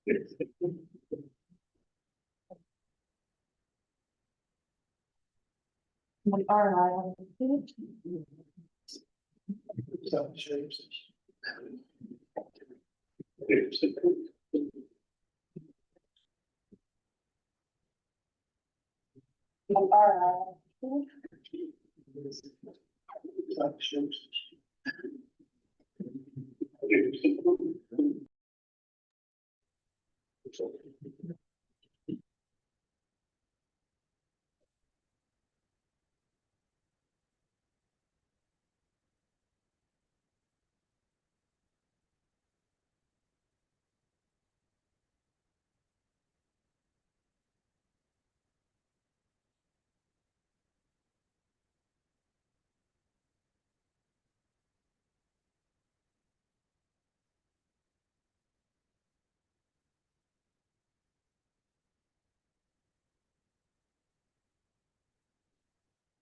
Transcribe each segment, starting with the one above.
We are live. We are live.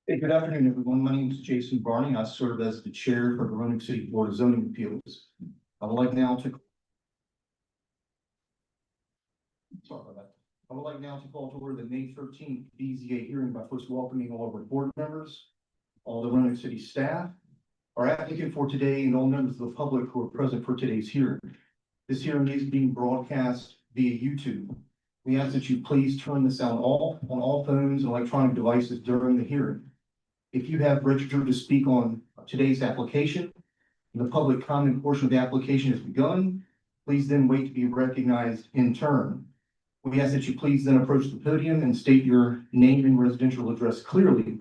Hey, good afternoon, everyone. My name is Jason Barney. I serve as the chair for the Roanoke City Board of Zoning Appeals. I would like now to. Sorry about that. I would like now to call to order the May 13th BZA hearing by first welcoming all of our board members, all the Roanoke City staff, our applicant for today, and all members of the public who are present for today's hearing. This hearing is being broadcast via YouTube. We ask that you please turn the sound off on all phones and electronic devices during the hearing. If you have registered to speak on today's application, and the public comment portion of the application has begun, please then wait to be recognized in turn. We ask that you please then approach the podium and state your name and residential address clearly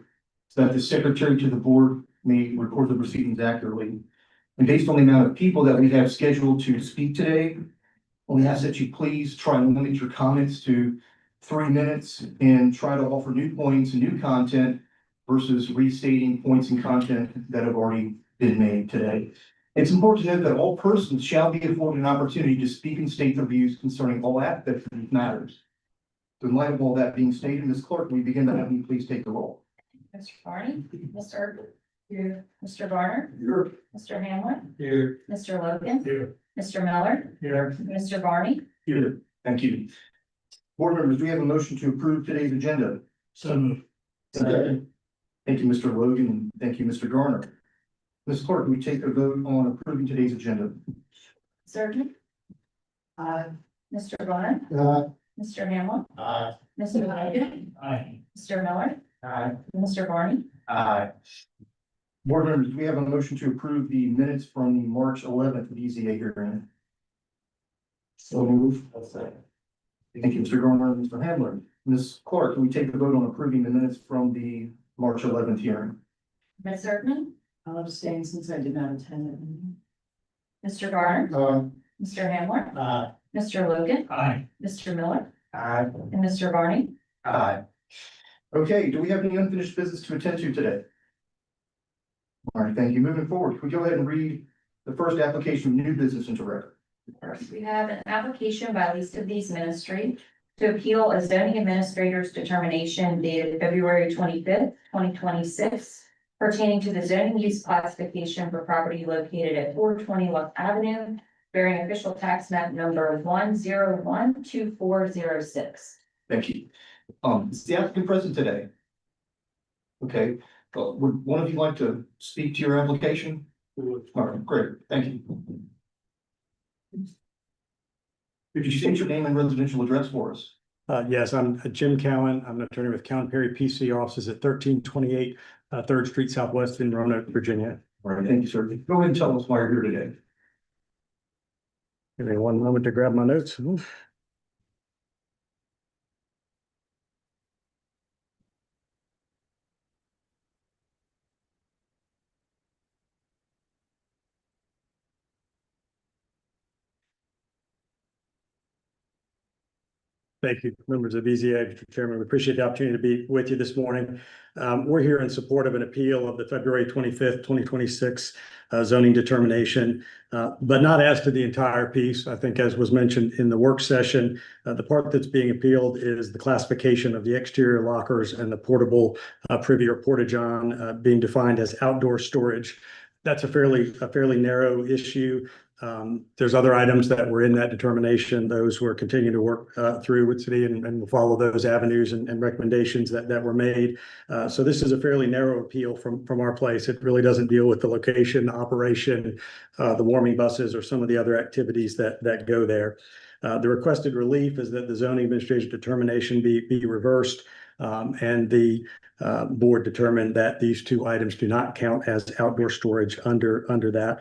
so that the secretary to the board may record the proceedings accurately. And based on the amount of people that we have scheduled to speak today, we ask that you please try and limit your comments to 3 minutes and try to offer new points and new content versus restating points and content that have already been made today. It's important to note that all persons shall be afforded an opportunity to speak and state their views concerning all aspects of these matters. So in light of all that being stated, Ms. Clerk, we begin by having you please take the roll. Mr. Barney, Mr. Garner, Here. Mr. Hamlin, Here. Mr. Logan, Here. Mr. Miller, Here. Mr. Barney. Here. Thank you. Board members, do we have a motion to approve today's agenda? So moved. Thank you, Mr. Logan, and thank you, Mr. Garner. Ms. Clerk, we take a vote on approving today's agenda. Surgeon. Mr. Garner, Mr. Hamlin, Aye. Mr. Logan, Aye. Mr. Miller, Aye. Mr. Barney. Aye. Board members, do we have a motion to approve the minutes from the March 11th BZA hearing? So move. Thank you, Mr. Garner and Mr. Handler. Ms. Clark, can we take a vote on approving the minutes from the March 11th hearing? Ms. Erdman, I'll abstain since I did not attend it. Mr. Garner, Mr. Hamler, Aye. Mr. Logan, Aye. Mr. Miller, Aye. and Mr. Barney. Aye. Okay, do we have any unfinished business to attend to today? All right, thank you. Moving forward, can we go ahead and read the first application of new business into record? First, we have an application by Least of These Ministry to appeal a zoning administrator's determination dated February 25th, 2026, pertaining to the zoning use classification for property located at 420 Luck Avenue, bearing official tax map number 1012406. Thank you. Is the applicant present today? Okay, would one of you like to speak to your application? All right, great, thank you. Could you state your name and residential address for us? Yes, I'm Jim Cowan. I'm an attorney with Cowan Perry PC offices at 1328 3rd Street Southwest in Roanoke, Virginia. All right, thank you, sir. Go ahead and tell us why you're here today. Give me one moment to grab my notes. Thank you, members of BZA, Mr. Chairman. We appreciate the opportunity to be with you this morning. We're here in support of an appeal of the February 25th, 2026 zoning determination, but not as to the entire piece. I think, as was mentioned in the work session, the part that's being appealed is the classification of the exterior lockers and the portable privy or porta-john being defined as outdoor storage. That's a fairly narrow issue. There's other items that were in that determination. Those we're continuing to work through with city and we'll follow those avenues and recommendations that were made. So this is a fairly narrow appeal from our place. It really doesn't deal with the location, operation, the warming buses, or some of the other activities that go there. The requested relief is that the zoning administrator's determination be reversed, and the board determined that these two items do not count as outdoor storage under that.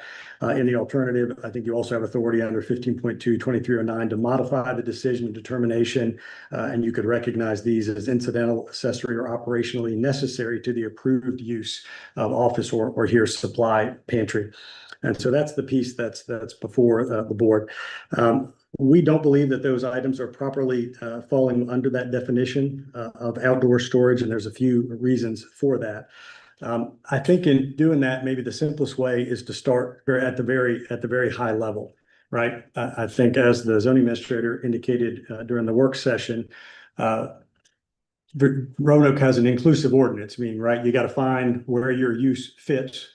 In the alternative, I think you also have authority under 15.2-2309 to modify the decision and determination, and you could recognize these as incidental, accessory, or operationally necessary to the approved use of office or here supply pantry. And so that's the piece that's before the board. We don't believe that those items are properly falling under that definition of outdoor storage, and there's a few reasons for that. I think in doing that, maybe the simplest way is to start at the very high level, right? I think as the zoning administrator indicated during the work session, Roanoke has an inclusive ordinance, meaning, right, you got to find where your use fits.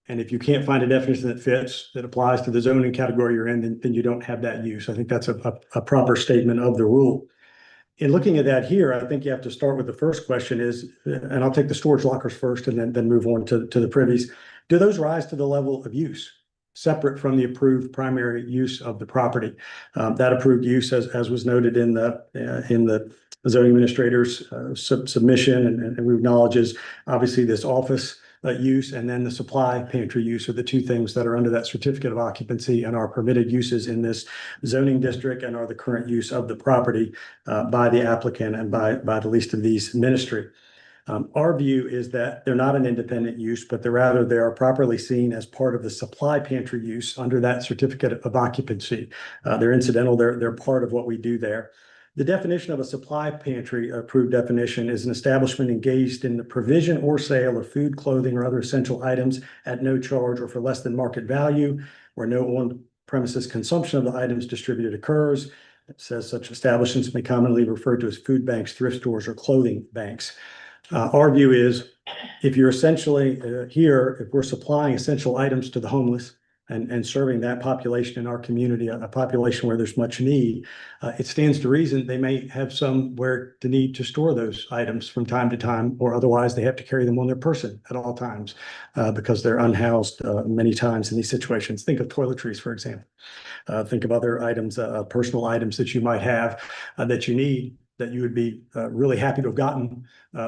And if you can't find a definition that fits, that applies to the zoning category you're in, then you don't have that use. I think that's a proper statement of the rule. In looking at that here, I think you have to start with the first question is, and I'll take the storage lockers first and then move on to the privies. Do those rise to the level of use separate from the approved primary use of the property? That approved use, as was noted in the zoning administrator's submission, and we acknowledge, is obviously this office use, and then the supply pantry use are the two things that are under that certificate of occupancy and are permitted uses in this zoning district and are the current use of the property by the applicant and by the least of these ministry. Our view is that they're not an independent use, but they are properly seen as part of the supply pantry use under that certificate of occupancy. They're incidental, they're part of what we do there. The definition of a supply pantry, approved definition, is an establishment engaged in the provision or sale of food, clothing, or other essential items at no charge or for less than market value, where no on-premises consumption of the items distributed occurs. It says such establishments may commonly be referred to as food banks, thrift stores, or clothing banks. Our view is, if you're essentially if we're supplying essential items to the homeless, and serving that population in our community, a population where there's much need, it stands to reason they may have somewhere to need to store those items from time to time, or otherwise they have to carry them on their person at all times because they're unhoused many times in these situations. Think of toiletries, for example. Think of other items, personal items that you might have that you need, that you would be really happy to have gotten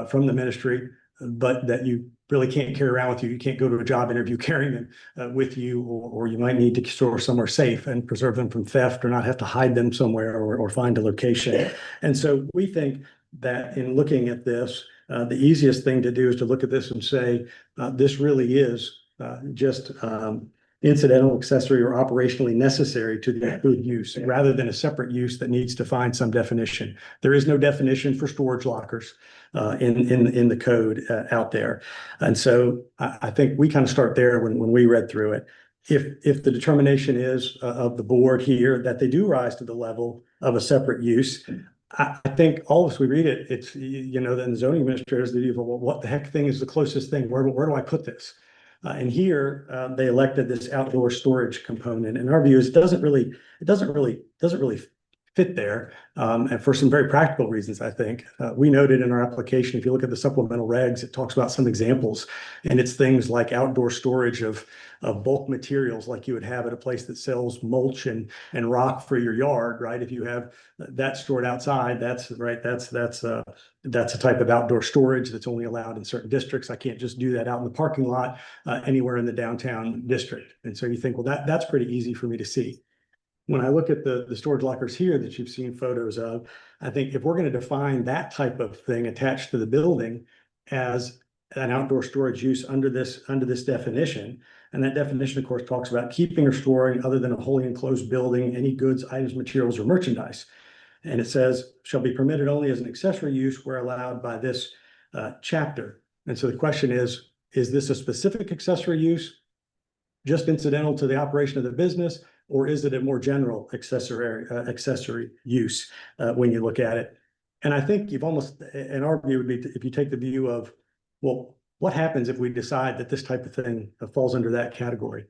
from the ministry, but that you really can't carry around with you. You can't go to a job interview carrying them with you, or you might need to store somewhere safe and preserve them from theft, or not have to hide them somewhere or find a location. And so we think that in looking at this, the easiest thing to do is to look at this and say, this really is just incidental, accessory, or operationally necessary to the food use, rather than a separate use that needs to find some definition. There is no definition for storage lockers in the code out there. And so I think we kind of start there when we read through it. If the determination is of the board here that they do rise to the level of a separate use, I think all of us, we read it, it's, then the zoning administrators, well, what the heck thing is the closest thing? Where do I put this? And here they elected this outdoor storage component. And our view is it doesn't really fit there. And for some very practical reasons, I think. We noted in our application, if you look at the supplemental regs, it talks about some examples, and it's things like outdoor storage of bulk materials, like you would have at a place that sells mulch and rock for your yard, right? If you have that stored outside, that's a type of outdoor storage that's only allowed in certain districts. I can't just do that out in the parking lot anywhere in the downtown district. And so you think, well, that's pretty easy for me to see. When I look at the storage lockers here that you've seen photos of, I think if we're going to define that type of thing attached to the building as an outdoor storage use under this definition, and that definition, of course, talks about keeping or storing, other than a wholly enclosed building, any goods, items, materials, or merchandise. And it says, shall be permitted only as an accessory use where allowed by this chapter. And so the question is this a specific accessory use, just incidental to the operation of the business, or is it a more general accessory use when you look at it? And I think you've almost, in our view, would be if you take the view of, well, what happens if we decide that this type of thing falls under that category?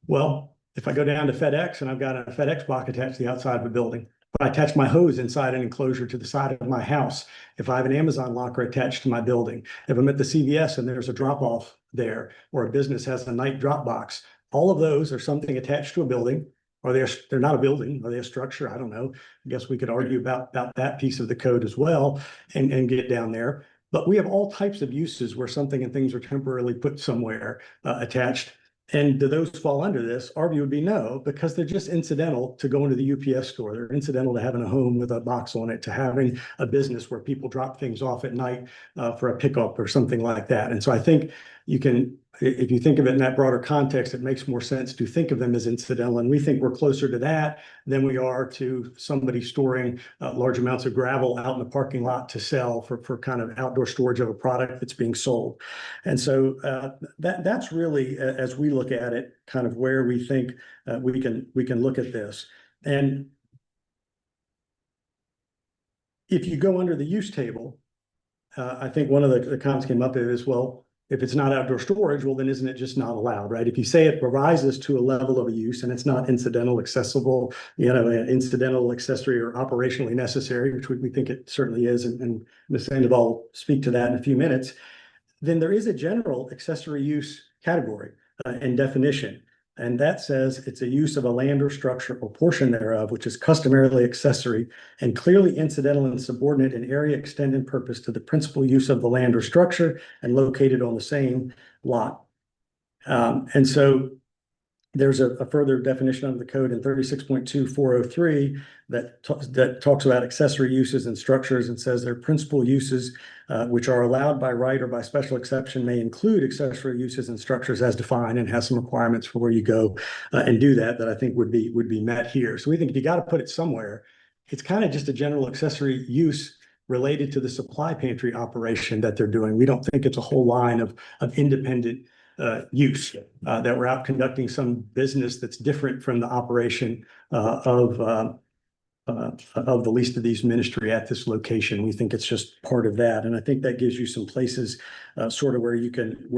Well, If I go down to FedEx and I've got a FedEx box attached to the outside of a building, if I attach my hose inside an enclosure to the side of my house, if I have an Amazon locker attached to my building, if I'm at the CVS and there's a drop off there, or a business has a night drop box, all of those are something attached to a building. Or they're not a building, are they a structure? I don't know. I guess we could argue about that piece of the code as well and get down there. But we have all types of uses where something and things are temporarily put somewhere attached. And do those fall under this? Our view would be no, because they're just incidental to going to the UPS store. They're incidental to having a home with a box on it, to having a business where people drop things off at night for a pickup or something like that. And so I think you can, if you think of it in that broader context, it makes more sense to think of them as incidental. And we think we're closer to that than we are to somebody storing large amounts of gravel out in the parking lot to sell for kind of outdoor storage of a product that's being sold. And so that's really, as we look at it, kind of where we think we can look at this. And if you go under the use table, I think one of the comments came up is, well, if it's not outdoor storage, well, then isn't it just not allowed, right? If you say it rises to a level of a use and it's not incidental, accessible, incidental, accessory, or operationally necessary, which we think it certainly is, and Ms. Sandoval will speak to that in a few minutes, then there is a general accessory use category and definition. And that says it's a use of a land or structure or portion thereof, which is customarily accessory and clearly incidental and subordinate in area, extent, and purpose to the principal use of the land or structure and located on the same lot. And so there's a further definition of the code in 36.2403 that talks about accessory uses and structures and says their principal uses which are allowed by right or by special exception may include accessory uses and structures as defined, and has some requirements for where you go and do that I think would be met here. So we think if you got to put it somewhere, it's kind of just a general accessory use related to the supply pantry operation that they're doing. We don't think it's a whole line of independent use that we're out conducting some business that's different from the operation of the least of these ministry at this location. We think it's just part of that, and I think that gives you some places sort of where you can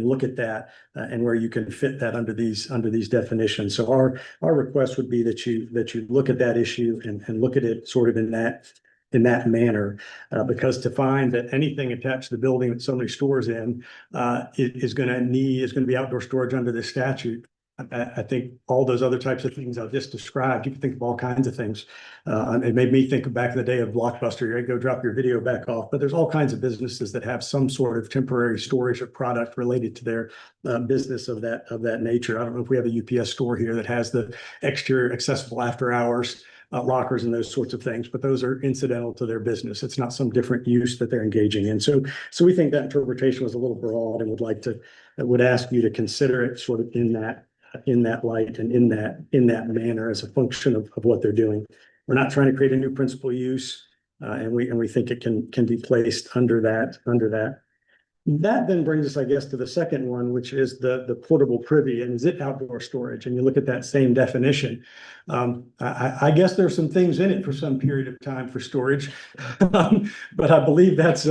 look at that and where you can fit that under these definitions. So our request would be that you look at that issue and look at it sort of in that manner, because to find that anything attached to the building that somebody stores in is going to be outdoor storage under this statute. I think all those other types of things I've just described, you can think of all kinds of things. It made me think of back in the day of Blockbuster. You go drop your video back off, but there's all kinds of businesses that have some sort of temporary storage of product related to their business of that nature. I don't know if we have a UPS store here that has the exterior accessible after hours lockers and those sorts of things, but those are incidental to their business. It's not some different use that they're engaging in. So we think that interpretation was a little broad and would ask you to consider it sort of in that light and in that manner as a function of what they're doing. We're not trying to create a new principal use, and we think it can be placed under that. That then brings us, I guess, to the second one, which is the portable privy, and is it outdoor storage? And you look at that same definition. I guess there's some things in it for some period of time for storage, but I believe that's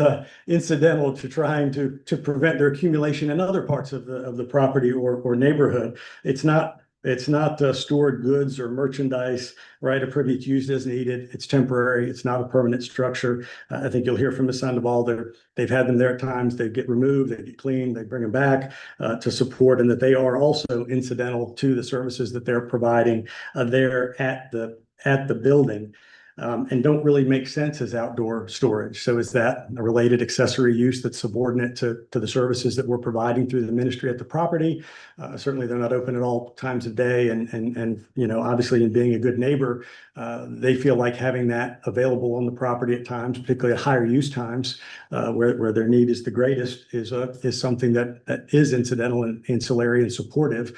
incidental to trying to prevent their accumulation in other parts of the property or neighborhood. It's not stored goods or merchandise, right? A privy is used as needed. It's temporary. It's not a permanent structure. I think you'll hear from Ms. Sandoval, they've had them there at times. They get removed, they get cleaned, they bring them back to support, and that they are also incidental to the services that they're providing there at the building. And don't really make sense as outdoor storage. So is that a related accessory use that's subordinate to the services that we're providing through the ministry at the property? Certainly they're not open at all times of day, and obviously in being a good neighbor, they feel like having that available on the property at times, particularly at higher use times, where their need is the greatest, is something that is incidental and ancillary and supportive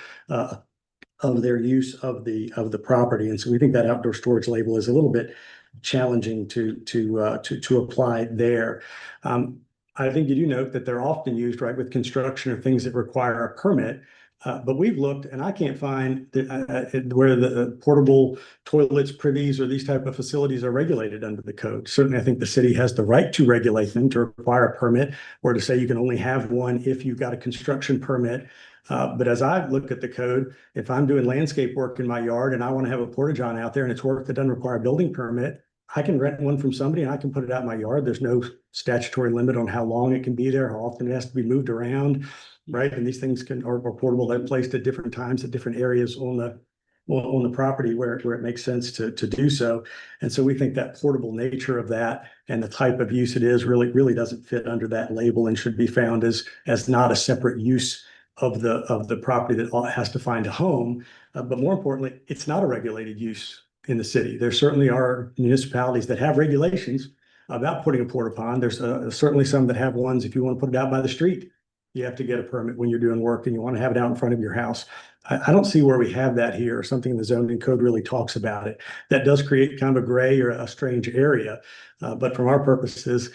of their use of the property. And so we think that outdoor storage label is a little bit challenging to apply there. I think you do note that they're often used, right, with construction or things that require a permit. But we've looked, and I can't find where the portable toilets, privies, or these type of facilities are regulated under the code. Certainly, I think the city has the right to regulate them, to require a permit, or to say you can only have one if you've got a construction permit. But as I look at the code, if I'm doing landscape work in my yard and I want to have a porta john out there and it's work that doesn't require a building permit, I can rent one from somebody and I can put it out in my yard. There's no statutory limit on how long it can be there, how often it has to be moved around, right? And these things are portable. They're placed at different times at different areas on the property where it makes sense to do so. And so we think that portable nature of that and the type of use it is really doesn't fit under that label and should be found as not a separate use of the property that has to find a home. But more importantly, it's not a regulated use in the city. There certainly are municipalities that have regulations about putting a porta pond. There's certainly some that have ones if you want to put it out by the street. You have to get a permit when you're doing work and you want to have it out in front of your house. I don't see where we have that here, or something in the zoning code really talks about it. That does create kind of a gray or a strange area. But from our purposes,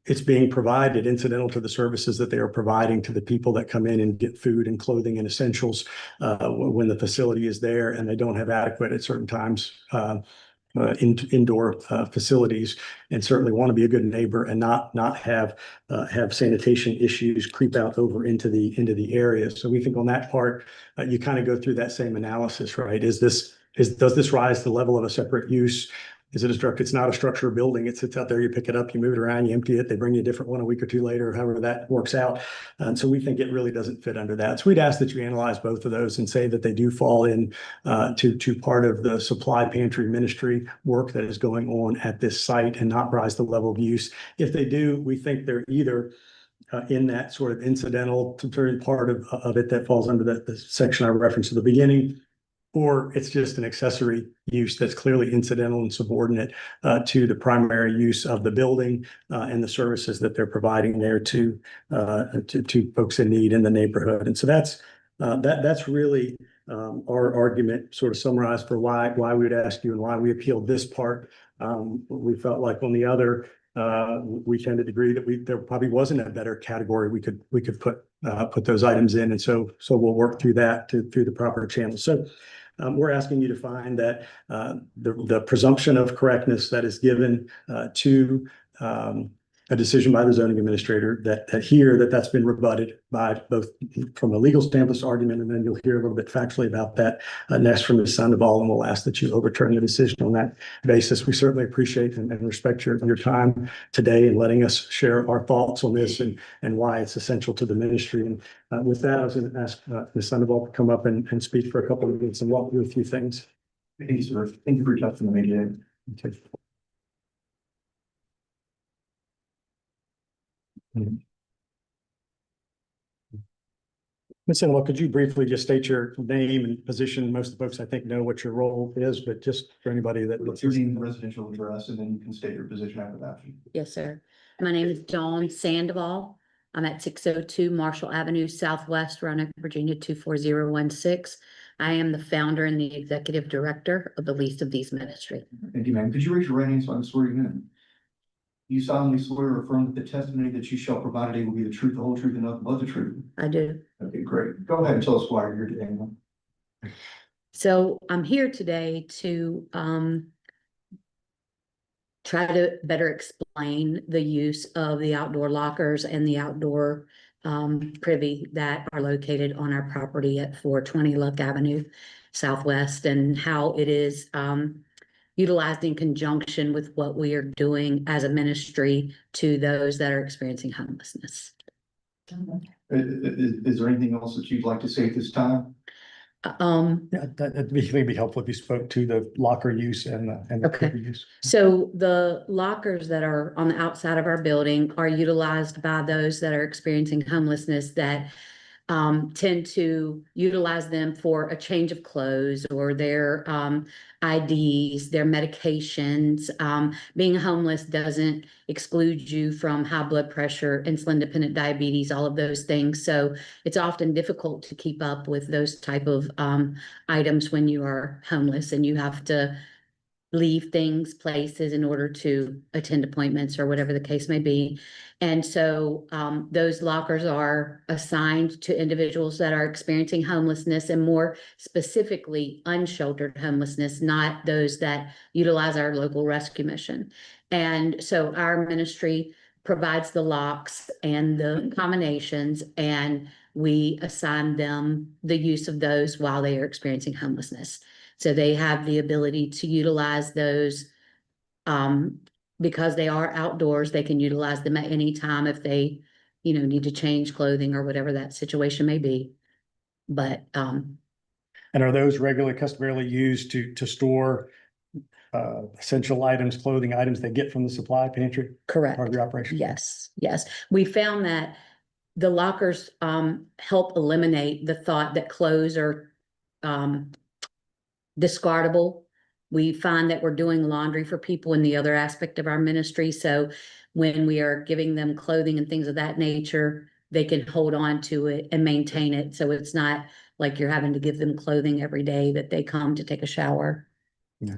it's being provided incidental to the services that they are providing to the people that come in and get food and clothing and essentials when the facility is there and they don't have adequate at certain times indoor facilities, and certainly want to be a good neighbor and not have sanitation issues creep out over into the area. So we think on that part, you kind of go through that same analysis, right? Does this rise to the level of a separate use? Is it a structure? It's not a structure or building. It sits out there, you pick it up, you move it around, you empty it, they bring you a different one a week or two later, however that works out. And so we think it really doesn't fit under that. So we'd ask that you analyze both of those and say that they do fall in to part of the supply pantry ministry work that is going on at this site and not rise the level of use. If they do, we think they're either in that sort of incidental to part of it that falls under the section I referenced at the beginning, or it's just an accessory use that's clearly incidental and subordinate to the primary use of the building and the services that they're providing there to folks in need in the neighborhood. And so that's really our argument, sort of summarized for why we would ask you and why we appealed this part. We felt like on the other, we tended to agree that there probably wasn't a better category we could put those items in, and so we'll work through that through the proper channels. So we're asking you to find that the presumption of correctness that is given to a decision by the zoning administrator that's been rebutted by both from a legal standpoint argument, and then you'll hear a little bit factually about that next from Ms. Sandoval, and we'll ask that you overturn the decision on that basis. We certainly appreciate and respect your time today and letting us share our thoughts on this and why it's essential to the ministry. And with that, I was going to ask Ms. Sandoval to come up and speak for a couple of minutes and walk through a few things. Thank you, sir. Thank you for your testimony today. Okay. Ms. Sandoval, could you briefly just state your name and position? Most of the folks, I think, know what your role is, but just for anybody that. What's your name, residential address, and then you can state your position after that. Yes, sir. My name is Dawn Sandoval. I'm at 602 Marshall Avenue Southwest, Roanoke, Virginia 24016. I am the founder and the executive director of the Least of These Ministry. Thank you, ma'am. Could you raise your right hand so I can swear you in? You solemnly swear or affirm that the testimony that you shall provide today will be the truth, the whole truth, and nothing but the truth. I do. Okay, great. Go ahead and tell us why you're here today, ma'am. So I'm here today to try to better explain the use of the outdoor lockers and the outdoor privy that are located on our property at 420 Luck Avenue Southwest, and how it is utilized in conjunction with what we are doing as a ministry to those that are experiencing homelessness. Is there anything else that you'd like to say at this time? Yeah, that'd be helpful if you spoke to the locker use and the Okay. privy use. So the lockers that are on the outside of our building are utilized by those that are experiencing homelessness that tend to utilize them for a change of clothes or their IDs, their medications. Being homeless doesn't exclude you from high blood pressure, insulin-dependent diabetes, all of those things. So it's often difficult to keep up with those type of items when you are homeless and you have to leave things, places in order to attend appointments or whatever the case may be. And so those lockers are assigned to individuals that are experiencing homelessness, and more specifically unsheltered homelessness, not those that utilize our local rescue mission. And so our ministry provides the locks and the combinations, and we assign them the use of those while they are experiencing homelessness. So they have the ability to utilize those. Because they are outdoors, they can utilize them at any time if they, need to change clothing or whatever that situation may be. But, And are those regularly customarily used to store essential items, clothing items they get from the supply pantry? correct. Part of your operation? Yes, yes. We found that the lockers help eliminate the thought that clothes are discardable. We find that we're doing laundry for people in the other aspect of our ministry. So when we are giving them clothing and things of that nature, they can hold on to it and maintain it. So it's not like you're having to give them clothing every day that they come to take a shower. Yeah.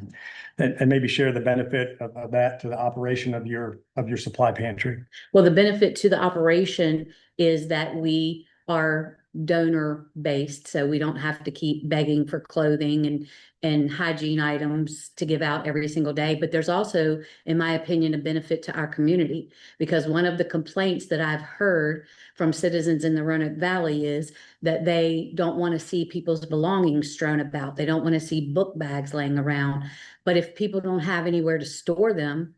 And maybe share the benefit of that to the operation of your supply pantry. Well, the benefit to the operation is that we are donor based, so we don't have to keep begging for clothing and hygiene items to give out every single day. But there's also, in my opinion, a benefit to our community, because one of the complaints that I've heard from citizens in the Roanoke Valley is that they don't want to see people's belongings strewn about. They don't want to see book bags laying around. But if people don't have anywhere to store them,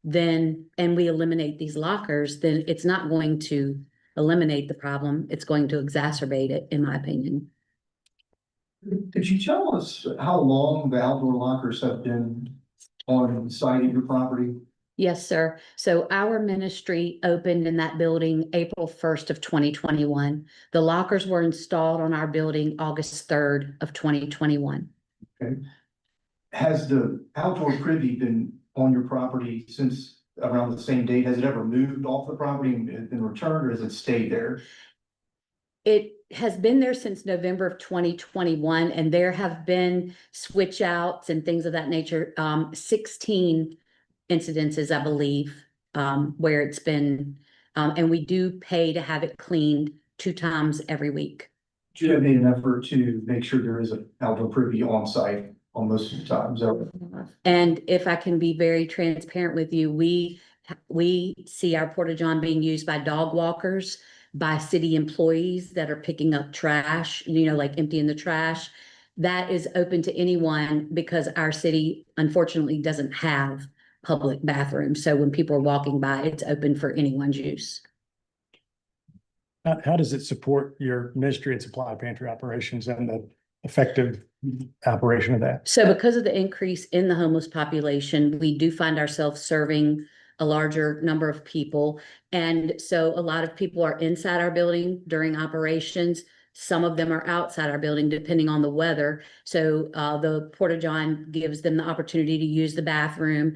then, and we eliminate these lockers, then it's not going to eliminate the problem. It's going to exacerbate it, in my opinion. Could you tell us how long the outdoor lockers have been on site at your property? Yes, sir. So our ministry opened in that building April 1st of 2021. The lockers were installed on our building August 3rd of 2021. Okay. Has the outdoor privy been on your property since around the same date? Has it ever moved off the property and been returned, or has it stayed there? It has been there since November of 2021, and there have been switch outs and things of that nature. 16 incidences, I believe, where it's been, and we do pay to have it cleaned 2 times every week. Do you have made an effort to make sure there is an outdoor privy on site on most of the times? And if I can be very transparent with you, we see our Porta-John being used by dog walkers, by city employees that are picking up trash, like emptying the trash. That is open to anyone because our city unfortunately doesn't have public bathrooms. So when people are walking by, it's open for anyone's use. How does it support your ministry and supply pantry operations and the effective operation of that? So because of the increase in the homeless population, we do find ourselves serving a larger number of people. And so a lot of people are inside our building during operations. Some of them are outside our building, depending on the weather. So the Porta-John gives them the opportunity to use the bathroom.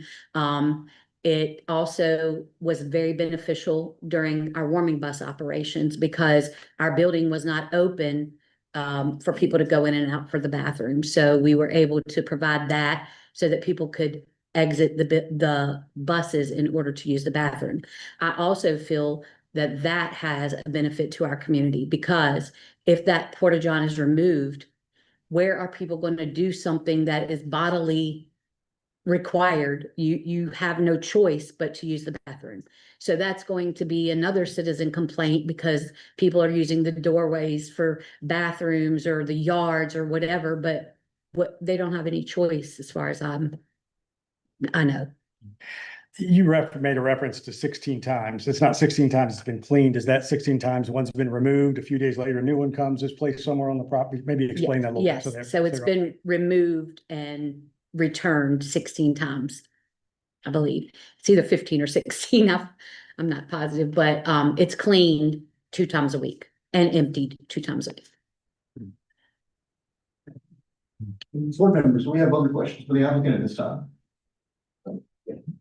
It also was very beneficial during our warming bus operations because our building was not open for people to go in and out for the bathroom. So we were able to provide that so that people could exit the buses in order to use the bathroom. I also feel that that has a benefit to our community, because if that Porta-John is removed, where are people going to do something that is bodily required? You have no choice but to use the bathroom. So that's going to be another citizen complaint, because people are using the doorways for bathrooms or the yards or whatever, but they don't have any choice as far as I know. You made a reference to 16 times. It's not 16 times it's been cleaned. Is that 16 times one's been removed, a few days later, a new one comes, is placed somewhere on the property? Maybe explain that a little bit. Yes, so it's been removed and returned 16 times, I believe. It's either 15 or 16. I'm not positive, but it's cleaned 2 times a week and emptied 2 times a week. Board members, we have other questions for the applicant at this time.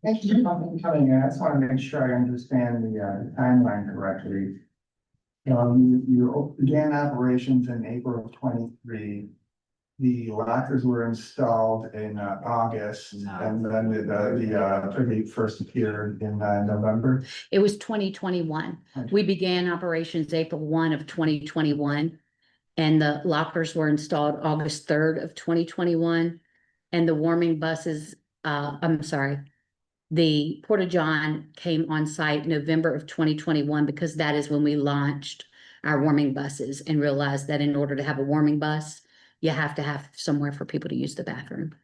Thank you for coming in. I just want to make sure I understand the timeline correctly. You began operations in April of 23. The lockers were installed in August, and then the privy first appeared in November. It was 2021. We began operations April 1 of 2021, and the lockers were installed August 3rd of 2021. And the warming buses, the Porta-John came on site November of 2021, because that is when we launched our warming buses and realized that in order to have a warming bus, you have to have somewhere for people to use the bathroom.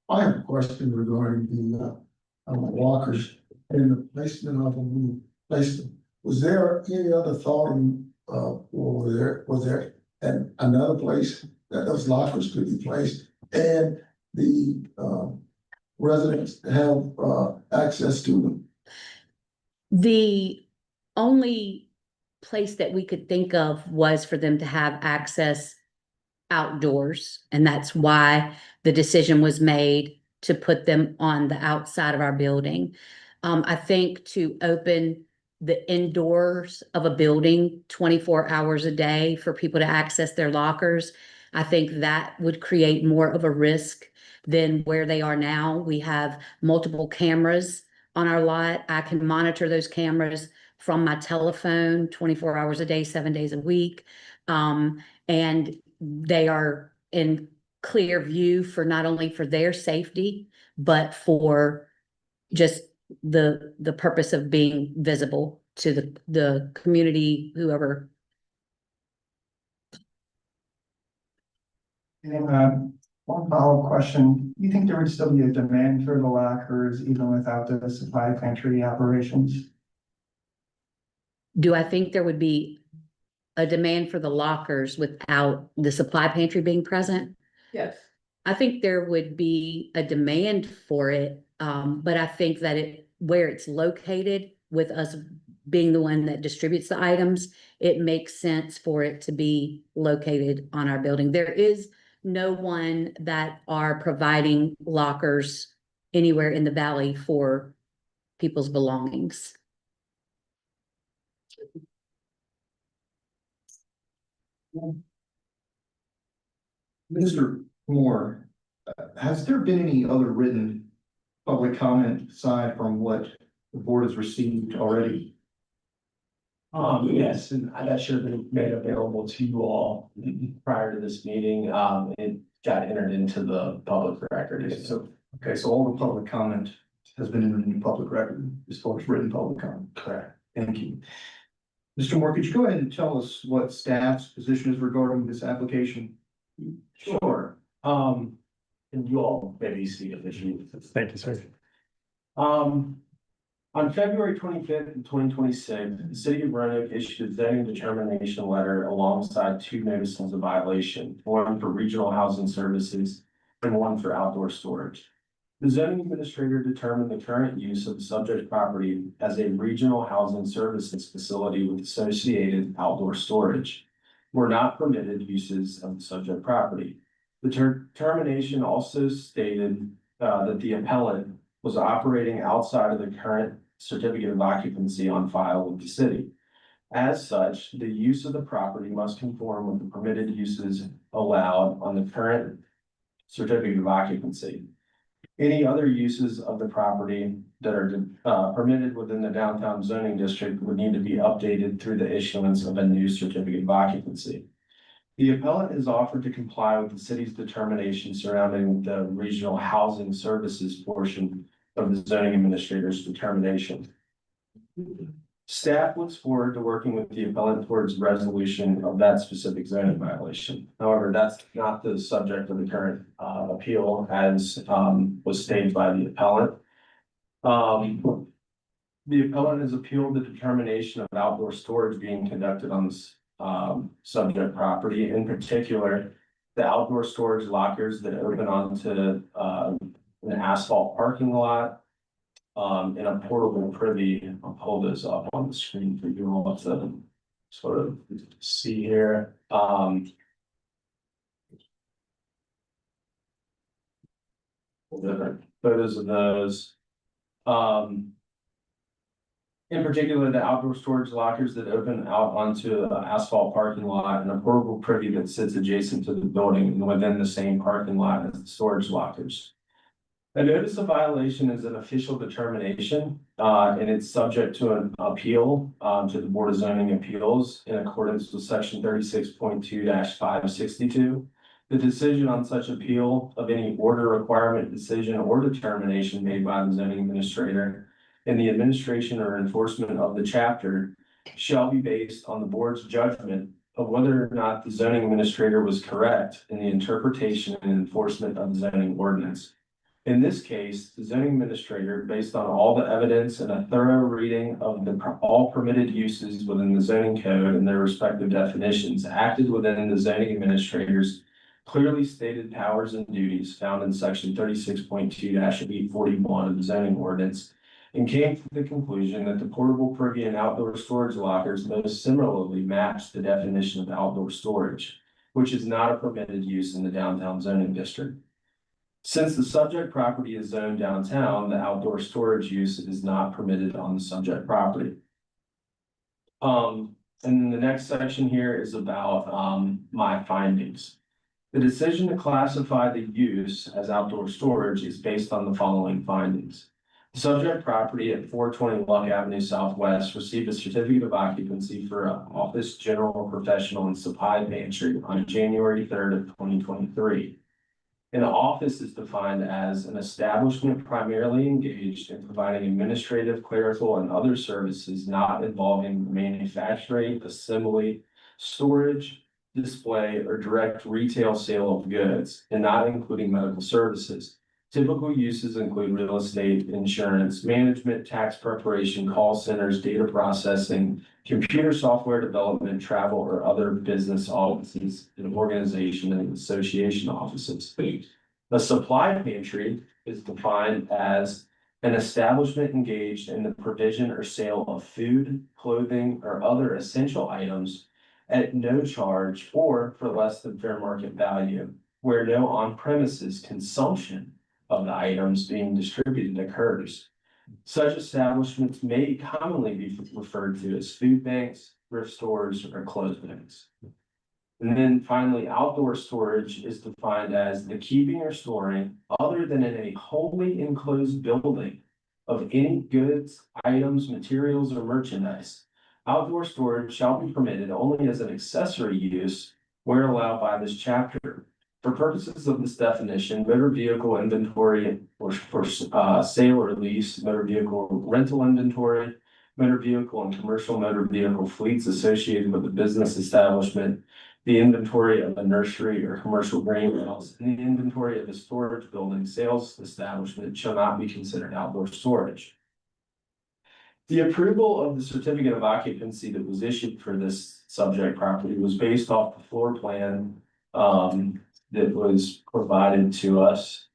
I have a question regarding the walkers and the placement of them, placement. Was there any other thought in, or was there another place that those lockers could be placed? And the, residents have, access to them? The only place that we could think of was for them to have access outdoors, and that's why the decision was made to put them on the outside of our building. I think to open the indoors of a building 24 hours a day for people to access their lockers, I think that would create more of a risk than where they are now. We have multiple cameras on our lot. I can monitor those cameras from my telephone 24 hours a day, 7 days a week. And they are in clear view for not only for their safety, but for just the purpose of being visible to the community, whoever. And, one follow-up question, you think there would still be a demand for the lockers even without the supply pantry operations? Do I think there would be a demand for the lockers without the supply pantry being present? Yes. I think there would be a demand for it, but I think that where it's located, with us being the one that distributes the items, it makes sense for it to be located on our building. There is no one that are providing lockers anywhere in the valley for people's belongings. Mr. Moore, has there been any other written public comment aside from what the board has received already? Yes, and that should have been made available to you all prior to this meeting. It got entered into the public record. Okay, so all the public comment has been in the public record as far as written public comment. Correct. Thank you. Mr. Moore, could you go ahead and tell us what staff's position is regarding this application? Sure. And you all maybe see if issue. Thank you, sir. On February 25th, 2026, the city of Roanoke issued a zoning determination letter alongside two notices of violation, one for regional housing services and one for outdoor storage. The zoning administrator determined the current use of the subject property as a regional housing services facility with associated outdoor storage were not permitted uses of the subject property. The determination also stated that the appellant was operating outside of the current certificate of occupancy on file with the city. As such, the use of the property must conform with the permitted uses allowed on the current certificate of occupancy. Any other uses of the property that are permitted within the downtown zoning district would need to be updated through the issuance of a new certificate of occupancy. The appellant is offered to comply with the city's determination surrounding the regional housing services portion of the zoning administrator's determination. Staff looks forward to working with the appellant towards resolution of that specific zoning violation. However, that's not the subject of the current appeal as was stated by the appellant. The appellant has appealed the determination of outdoor storage being conducted on this subject property. In particular, the outdoor storage lockers that open onto an asphalt parking lot and a portable privy. I'll pull this up on the screen for you all to sort of see here. Different photos of those. In particular, the outdoor storage lockers that open out onto an asphalt parking lot and a portable privy that sits adjacent to the building and within the same parking lot as the storage lockers. A notice of violation is an official determination, and it's subject to an appeal, to the Board of Zoning Appeals in accordance with section 36.2-562. The decision on such appeal of any order, requirement, decision, or determination made by the zoning administrator in the administration or enforcement of the chapter shall be based on the board's judgment of whether or not the zoning administrator was correct in the interpretation and enforcement of the zoning ordinance. In this case, the zoning administrator, based on all the evidence and a thorough reading of all permitted uses within the zoning code and their respective definitions, acted within the zoning administrator's clearly stated powers and duties found in section 36.2-841 of the zoning ordinance, and came to the conclusion that the portable privy and outdoor storage lockers most similarly match the definition of outdoor storage, which is not a permitted use in the downtown zoning district. Since the subject property is zoned downtown, the outdoor storage use is not permitted on the subject property. And then the next section here is about my findings. The decision to classify the use as outdoor storage is based on the following findings. The subject property at 420 Luck Avenue Southwest received a certificate of occupancy for an office, general, professional, and supply pantry on January 3rd of 2023. An office is defined as an establishment primarily engaged in providing administrative, clerical, and other services not involving manufacturing, assembly, storage, display, or direct retail sale of goods, and not including medical services. Typical uses include real estate, insurance, management, tax preparation, call centers, data processing, computer software development, travel, or other business offices and organization and association offices. A supply pantry is defined as an establishment engaged in the provision or sale of food, clothing, or other essential items at no charge or for less than fair market value, where no on-premises consumption of the items being distributed occurs. Such establishments may commonly be referred to as food banks, thrift stores, or clothes banks. And then finally, outdoor storage is defined as the keeping or storing, other than in a wholly enclosed building, of any goods, items, materials, or merchandise. Outdoor storage shall be permitted only as an accessory use where allowed by this chapter. For purposes of this definition, motor vehicle inventory or for sale or lease, motor vehicle rental inventory, motor vehicle and commercial motor vehicle fleets associated with the business establishment, the inventory of a nursery or commercial greenhouse, and the inventory of a storage building sales establishment shall not be considered outdoor storage. The approval of the certificate of occupancy that was issued for this subject property was based off the floor plan that was provided to us.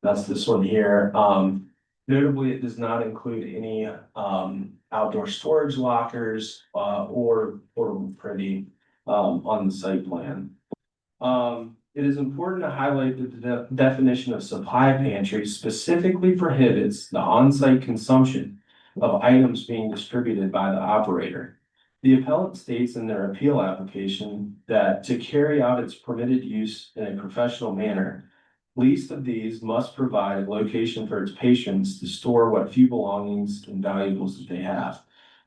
That's this one here. Notably, it does not include any outdoor storage lockers or portable privy on the site plan. It is important to highlight that the definition of supply pantry specifically prohibits the on-site consumption of items being distributed by the operator. The appellant states in their appeal application that to carry out its permitted use in a professional manner, least of these must provide a location for its patrons to store what few belongings and valuables that they have.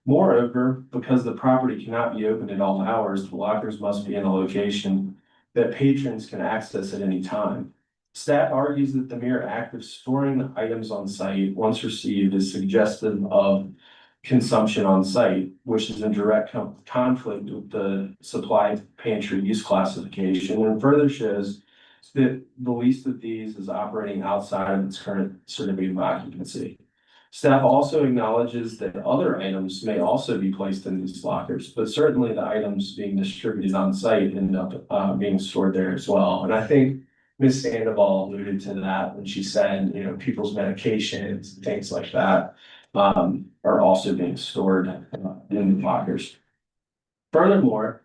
Moreover, because the property cannot be opened at all hours, the lockers must be in a location that patrons can access at any time. Staff argues that the mere act of storing the items on site once received is suggestive of consumption on site, which is in direct conflict with the supply pantry use classification, and further shows that the least of these is operating outside of its current certificate of occupancy. Staff also acknowledges that other items may also be placed in these lockers, but certainly the items being distributed on site end up being stored there as well. And I think Ms. Sandoval alluded to that when she said, you know, people's medications and things like that are also being stored in the lockers. Furthermore,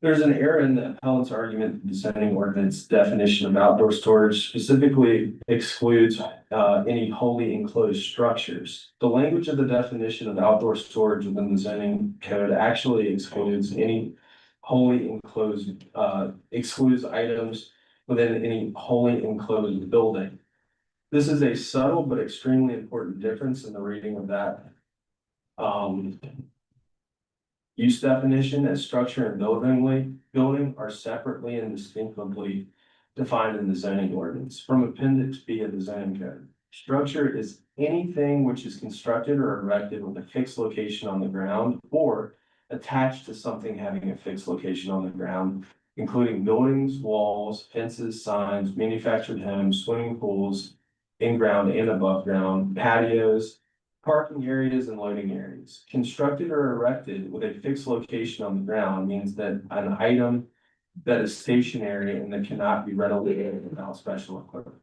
there's an error in the appellant's argument that the zoning ordinance definition of outdoor storage specifically excludes any wholly enclosed structures. The language of the definition of outdoor storage within the zoning code actually excludes any wholly enclosed, excludes items within any wholly enclosed building. This is a subtle but extremely important difference in the reading of that use definition, as structure and building are separately and distinctively defined in the zoning ordinance from Appendix B of the zoning code. Structure is anything which is constructed or erected with a fixed location on the ground or attached to something having a fixed location on the ground, including buildings, walls, fences, signs, manufactured homes, swimming pools, in-ground and above ground, patios, parking areas and loading areas. Constructed or erected with a fixed location on the ground means that an item that is stationary and that cannot be renovated without special equipment.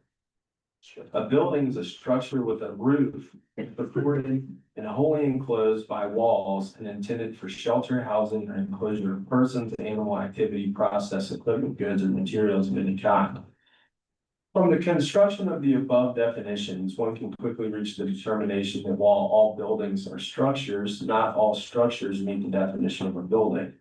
A building is a structure with a roof supported and wholly enclosed by walls and intended for shelter, housing, or enclosure of persons, animal activity, process, equipment, goods, or materials of any kind. From the construction of the above definitions, one can quickly reach the determination that while all buildings are structures, not all structures meet the definition of a building.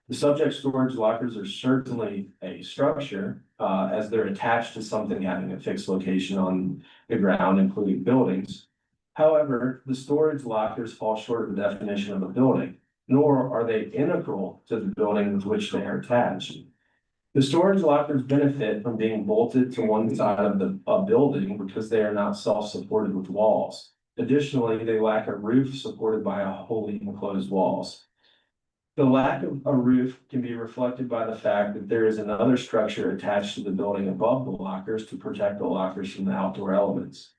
The subject storage lockers are certainly a structure, as they're attached to something having a fixed location on the ground, including buildings. However, the storage lockers fall short of the definition of a building, nor are they integral to the building with which they are attached. The storage lockers benefit from being bolted to one side of a building because they are not self-supported with walls. Additionally, they lack a roof supported by a wholly enclosed walls. The lack of a roof can be reflected by the fact that there is another structure attached to the building above the lockers to protect the lockers from the outdoor elements.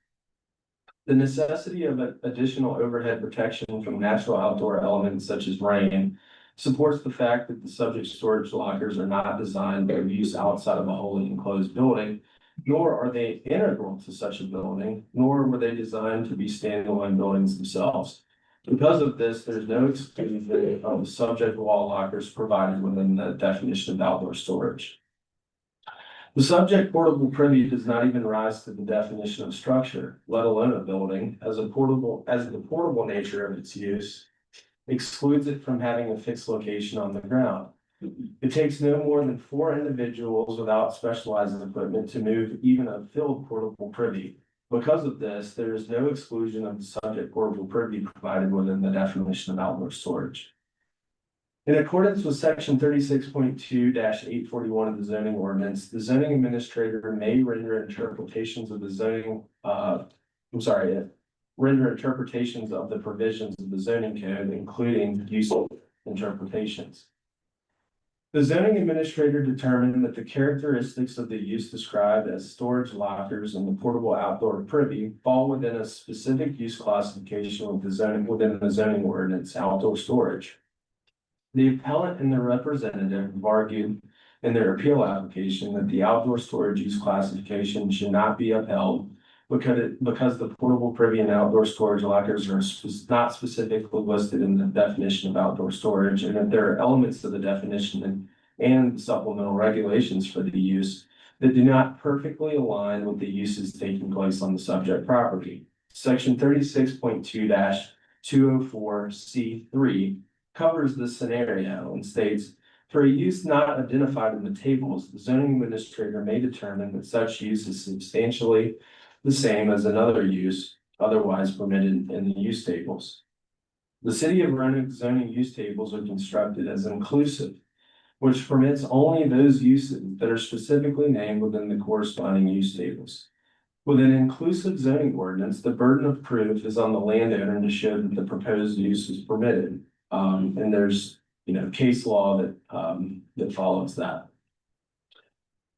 The necessity of additional overhead protection from natural outdoor elements such as rain supports the fact that the subject storage lockers are not designed for use outside of a wholly enclosed building, nor are they integral to such a building, nor were they designed to be standalone buildings themselves. Because of this, there's no exclusion of the subject wall lockers provided within the definition of outdoor storage. The subject portable privy does not even rise to the definition of structure, let alone a building, as the portable nature of its use excludes it from having a fixed location on the ground. It takes no more than 4 individuals without specialized equipment to move even a filled portable privy. Because of this, there is no exclusion of the subject portable privy provided within the definition of outdoor storage. In accordance with section 36.2-841 of the zoning ordinance, the zoning administrator may render interpretations of the interpretations of the provisions of the zoning code, including use interpretations. The zoning administrator determined that the characteristics of the use described as storage lockers and the portable outdoor privy fall within a specific use classification within the zoning ordinance, outdoor storage. The appellant and their representative have argued in their appeal application that the outdoor storage use classification should not be upheld because the portable privy and outdoor storage lockers are not specifically listed in the definition of outdoor storage, and that there are elements of the definition and supplemental regulations for the use that do not perfectly align with the uses taking place on the subject property. Section 36.2-204C3 covers this scenario and states, for a use not identified in the tables, the zoning administrator may determine that such use is substantially the same as another use otherwise permitted in the use tables. The city of Roanoke zoning use tables are constructed as inclusive, which permits only those uses that are specifically named within the corresponding use tables. With an inclusive zoning ordinance, the burden of proof is on the landowner to show that the proposed use is permitted. And there's, case law that follows that.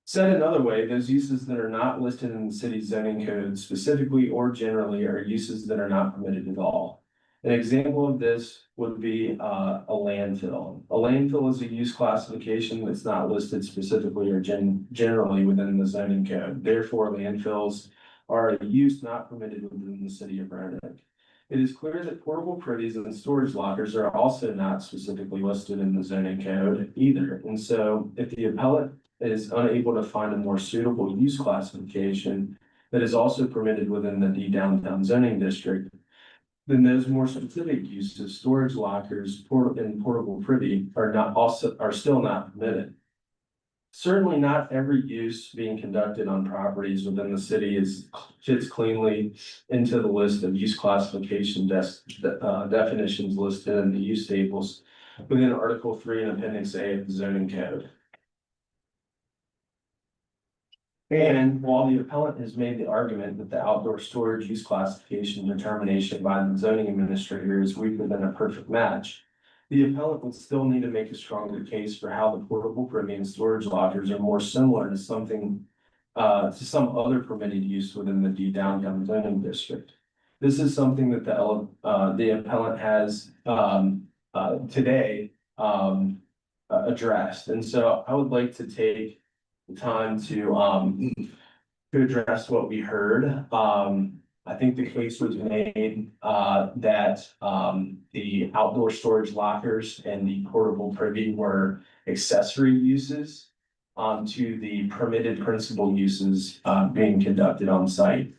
Said another way, those uses that are not listed in the city's zoning code specifically or generally are uses that are not permitted at all. An example of this would be a landfill. A landfill is a use classification that's not listed specifically or generally within the zoning code. Therefore, landfills are a use not permitted within the city of Roanoke. It is clear that portable privies and storage lockers are also not specifically listed in the zoning code either. And so if the appellate is unable to find a more suitable use classification that is also permitted within the downtown zoning district, then those more specific uses, storage lockers, and portable privy are still not permitted. Certainly not every use being conducted on properties within the city fits cleanly into the list of use classification definitions listed in the use tables within Article 3 and Appendix A of the zoning code. And while the appellant has made the argument that the outdoor storage use classification determination by the zoning administrator is weaker than a perfect match, the appellant would still need to make a stronger case for how the portable Caribbean storage lockers are more similar to something, to some other permitted use within the D downtown zoning district. This is something that the appellant has, today, addressed. And so I would like to take the time to address what we heard. I think the case was made, that, the outdoor storage lockers and the portable privy were accessory uses to the permitted principal uses, being conducted on site.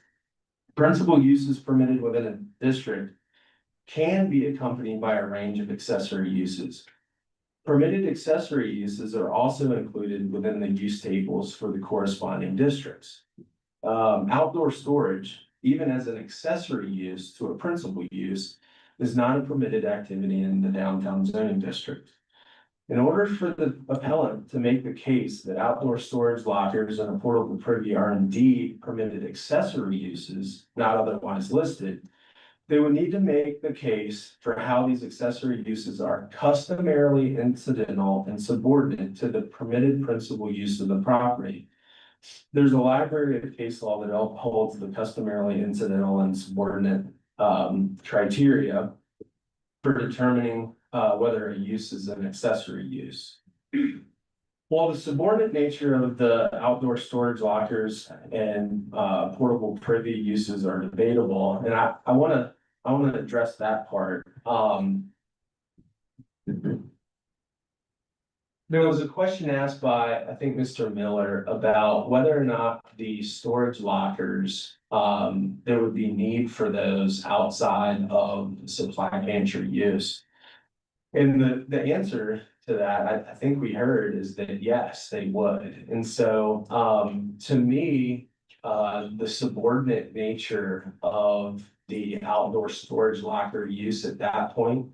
Principal uses permitted within a district can be accompanied by a range of accessory uses. Permitted accessory uses are also included within the use tables for the corresponding districts. Outdoor storage, even as an accessory use to a principal use, is not a permitted activity in the downtown zoning district. In order for the appellant to make the case that outdoor storage lockers and a portable privy are indeed permitted accessory uses, not otherwise listed, they would need to make the case for how these accessory uses are customarily incidental and subordinate to the permitted principal use of the property. There's a library of case law that upholds the customarily incidental and subordinate criteria for determining whether a use is an accessory use. While the subordinate nature of the outdoor storage lockers and portable privy uses are debatable, and I wanna address that part. There was a question asked by, I think, Mr. Miller about whether or not the storage lockers, there would be need for those outside of supply pantry use. And the answer to that, I think we heard, is that yes, they would. And so, to me, the subordinate nature of the outdoor storage locker use at that point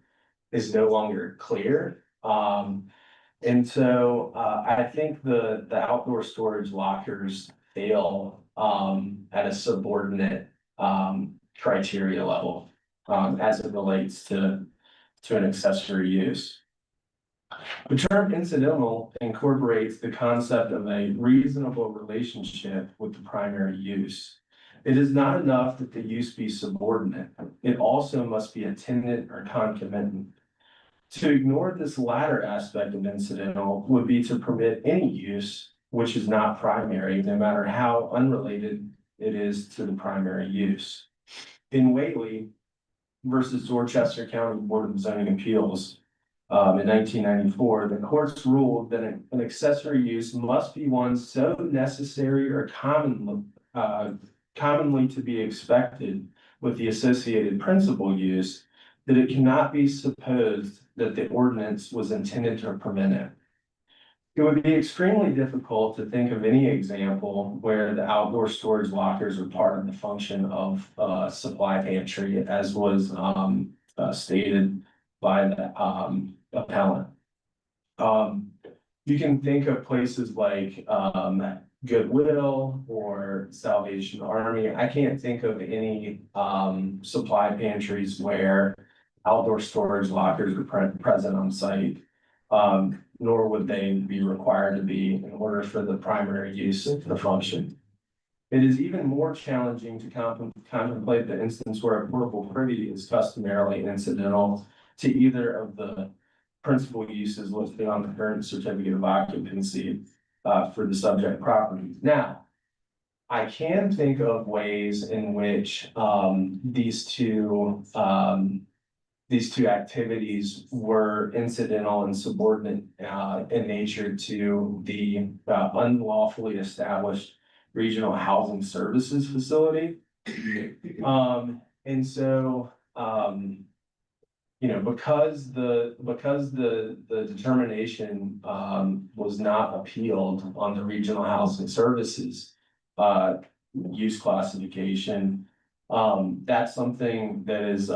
is no longer clear. And so, I think the outdoor storage lockers fail, at a subordinate, criteria level, as it relates to an accessory use. The term incidental incorporates the concept of a reasonable relationship with the primary use. It is not enough that the use be subordinate. It also must be attendant or concomitant. To ignore this latter aspect of incidental would be to permit any use which is not primary, no matter how unrelated it is to the primary use. In Whately versus Dorchester County Board of Zoning Appeals, in 1994, the courts ruled that an accessory use must be one so necessary or commonly to be expected with the associated principal use that it cannot be supposed that the ordinance was intended to permit it. It would be extremely difficult to think of any example where the outdoor storage lockers are part of the function of supply pantry, as was stated by the appellant. You can think of places like Goodwill or Salvation Army. I can't think of any supply pantries where outdoor storage lockers are present on site. Nor would they be required to be in order for the primary use to function. It is even more challenging to contemplate the instance where a portable privy is customarily incidental to either of the principal uses listed on the current certificate of occupancy for the subject property. Now, I can think of ways in which these two activities were incidental and subordinate in nature to the unlawfully established regional housing services facility. And so, because the determination was not appealed on the regional housing services use classification, that's something that is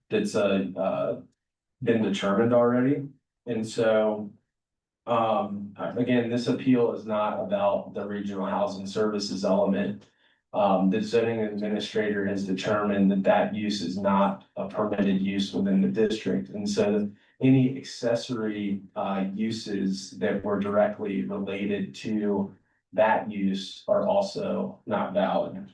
that's been determined already. And so Again, this appeal is not about the regional housing services element. The zoning administrator has determined that that use is not a permitted use within the district, and so any accessory uses that were directly related to that use are also not valid.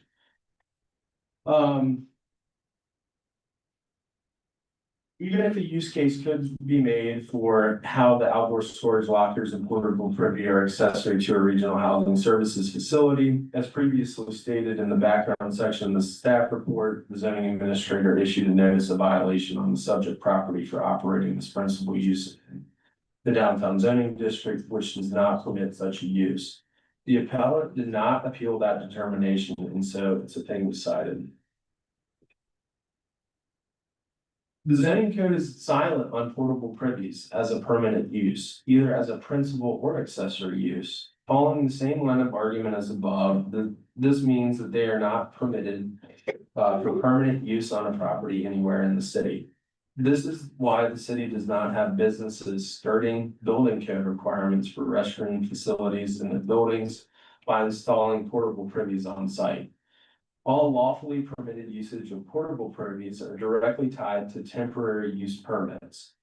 Even if a use case could be made for how the outdoor storage lockers and portable privy are accessory to a regional housing services facility, as previously stated in the background section of the staff report, the zoning administrator issued a notice of violation on the subject property for operating this principal use in the downtown zoning district, which does not permit such a use. The appellate did not appeal that determination, and so its opinion was cited. The zoning code is silent on portable privies as a permanent use, either as a principal or accessory use. Following the same line of argument as above, this means that they are not permitted for permanent use on a property anywhere in the city. This is why the city does not have businesses skirting building code requirements for restroom facilities in the buildings by installing portable privies on site. All lawfully permitted usage of portable privies are directly tied to temporary use permits.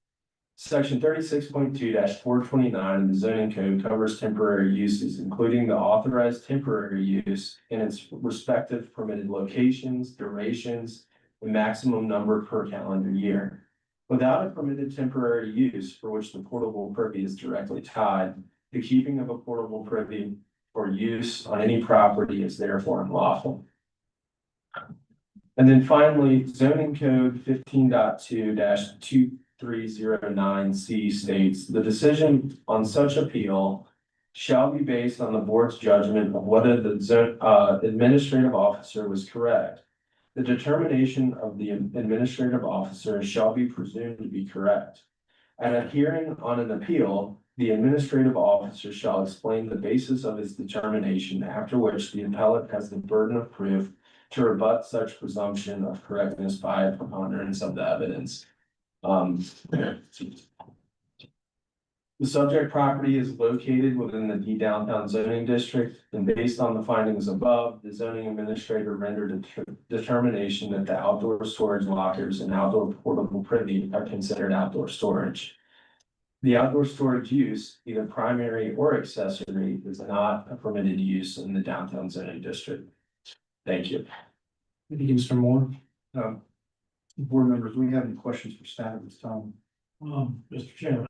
Section 36.2-429 of the zoning code covers temporary uses, including the authorized temporary use in its respective permitted locations, durations, and maximum number per calendar year. Without a permitted temporary use for which the portable privy is directly tied, the keeping of a portable privy for use on any property is therefore unlawful. And then finally, zoning code 15.2-2309C states the decision on such appeal shall be based on the board's judgment of whether the administrative officer was correct. The determination of the administrative officer shall be presumed to be correct. At a hearing on an appeal, the administrative officer shall explain the basis of his determination, after which the appellate has the burden of proof to rebut such presumption of correctness by a preponderance of the evidence. The subject property is located within the downtown zoning district, and based on the findings above, the zoning administrator rendered a determination that the outdoor storage lockers and outdoor portable privy are considered outdoor storage. The outdoor storage use, either primary or accessory, is not a permitted use in the downtown zoning district. Thank you. Thank you, Mr. Moore. Board members, do we have any questions for staff at this time? Mr. Chairman,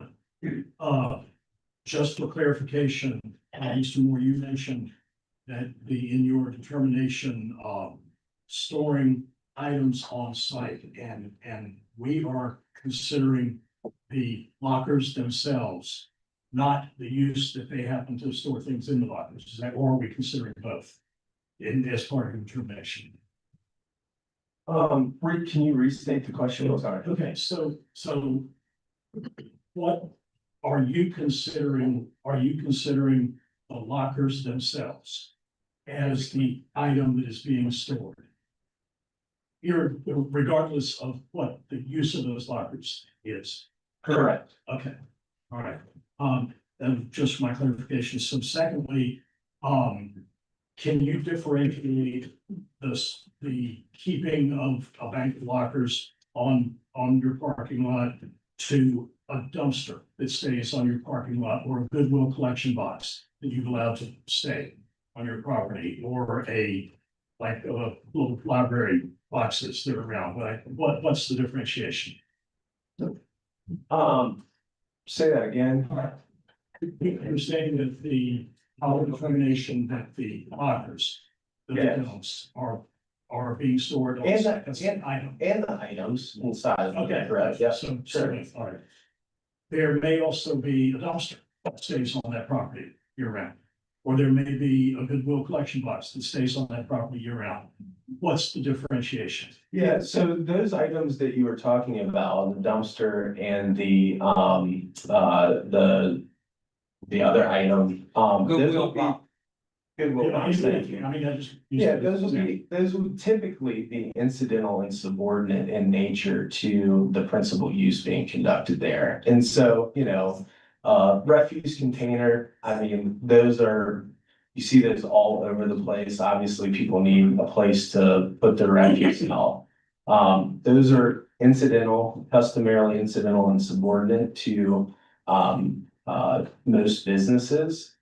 just for clarification, Mr. Moore, you mentioned that in your determination of storing items on site and we are considering the lockers themselves, not the use that they happen to store things in the lockers. Is that, or are we considering both as part of the determination? Can you restate the question? Sorry. Okay, so what are you considering? Are you considering the lockers themselves as the item that is being stored? Regardless of what the use of those lockers is. Correct. Okay, all right. And just my clarification. So secondly, can you differentiate the keeping of a bank of lockers on your parking lot to a dumpster that stays on your parking lot, or a Goodwill collection box that you've allowed to stay on your property, or a little library boxes that are around? What's the differentiation? Say that again. You're saying that our determination that the lockers, the Yes. items are being stored on And site as an item. And the items inside of it. Okay, Correct, yes, So, sure. all right. There may also be a dumpster that stays on that property year round. Or there may be a Goodwill collection box that stays on that property year round. What's the differentiation? Yeah, so those items that you were talking about, the dumpster and the other item, those will be. Goodwill box, thank you. I mean, I just. Yeah, those would typically be incidental and subordinate in nature to the principal use being conducted there. And so, Refuse container, I mean, those are, you see those all over the place. Obviously, people need a place to put their refuse and all. Those are incidental, customarily incidental and subordinate to, most businesses.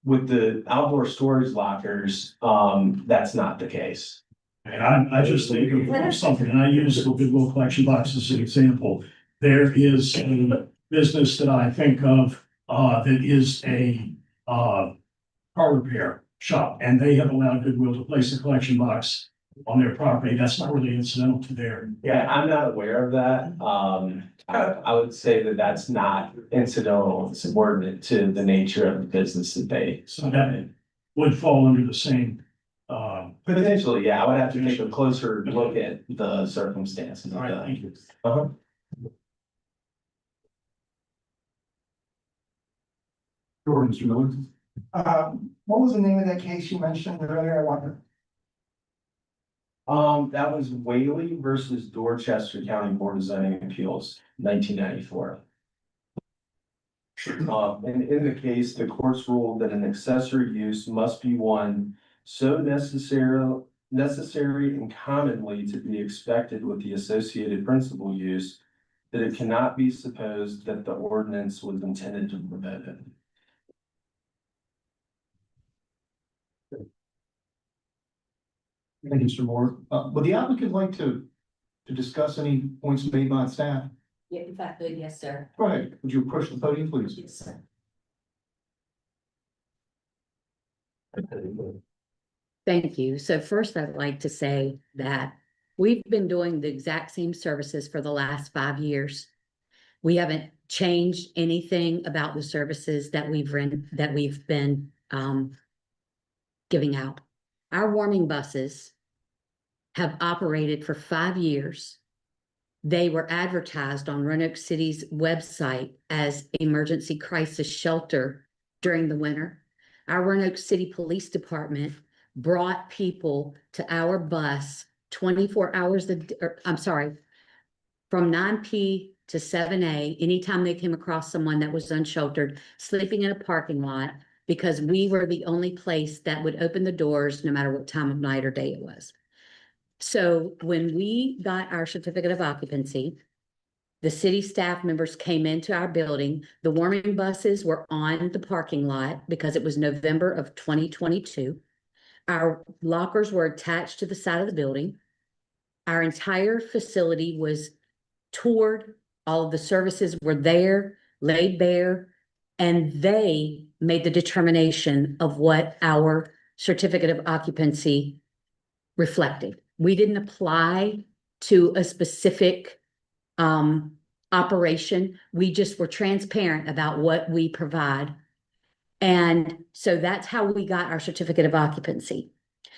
With the outdoor storage lockers, that's not the case. And I just think of something, and I use the Goodwill collection box as an example. There is a business that I think of, that is a, car repair shop, and they have allowed Goodwill to place a collection box on their property. That's not really incidental to their. Yeah, I'm not aware of that. I would say that that's not incidental, subordinate to the nature of the business that they. So that would fall under the same, Potentially, yeah, I would have to take a closer look at the circumstances. all of right, that. thank you. Uh-huh. Sure, Mr. Miller. What was the name of that case you mentioned earlier? I wonder. That was Whaley versus Dorchester County Board of Zoning Appeals, 1994. And in the case, the courts ruled that an accessory use must be one so necessary and commonly to be expected with the associated principal use that it cannot be supposed that the ordinance was intended to prevent it. Thank you, Mr. Moore. Would the applicant like to discuss any points made by staff? Yeah, if I could, yes, sir. Go ahead. Would you approach the podium, please? Yes, sir. Thank you. So first, I'd like to say that we've been doing the exact same services for the last 5 years. We haven't changed anything about the services that we've been giving out. Our warming buses have operated for 5 years. They were advertised on Roanoke City's website as emergency crisis shelter during the winter. Our Roanoke City Police Department brought people to our bus 24 hours, from 9 p to 7 a, anytime they came across someone that was unsheltered, sleeping in a parking lot, because we were the only place that would open the doors no matter what time of night or day it was. So when we got our certificate of occupancy, the city staff members came into our building. The warming buses were on the parking lot because it was November of 2022. Our lockers were attached to the side of the building. Our entire facility was toured. All of the services were there, laid bare, and they made the determination of what our certificate of occupancy reflected. We didn't apply to a specific operation. We just were transparent about what we provide. And so that's how we got our certificate of occupancy.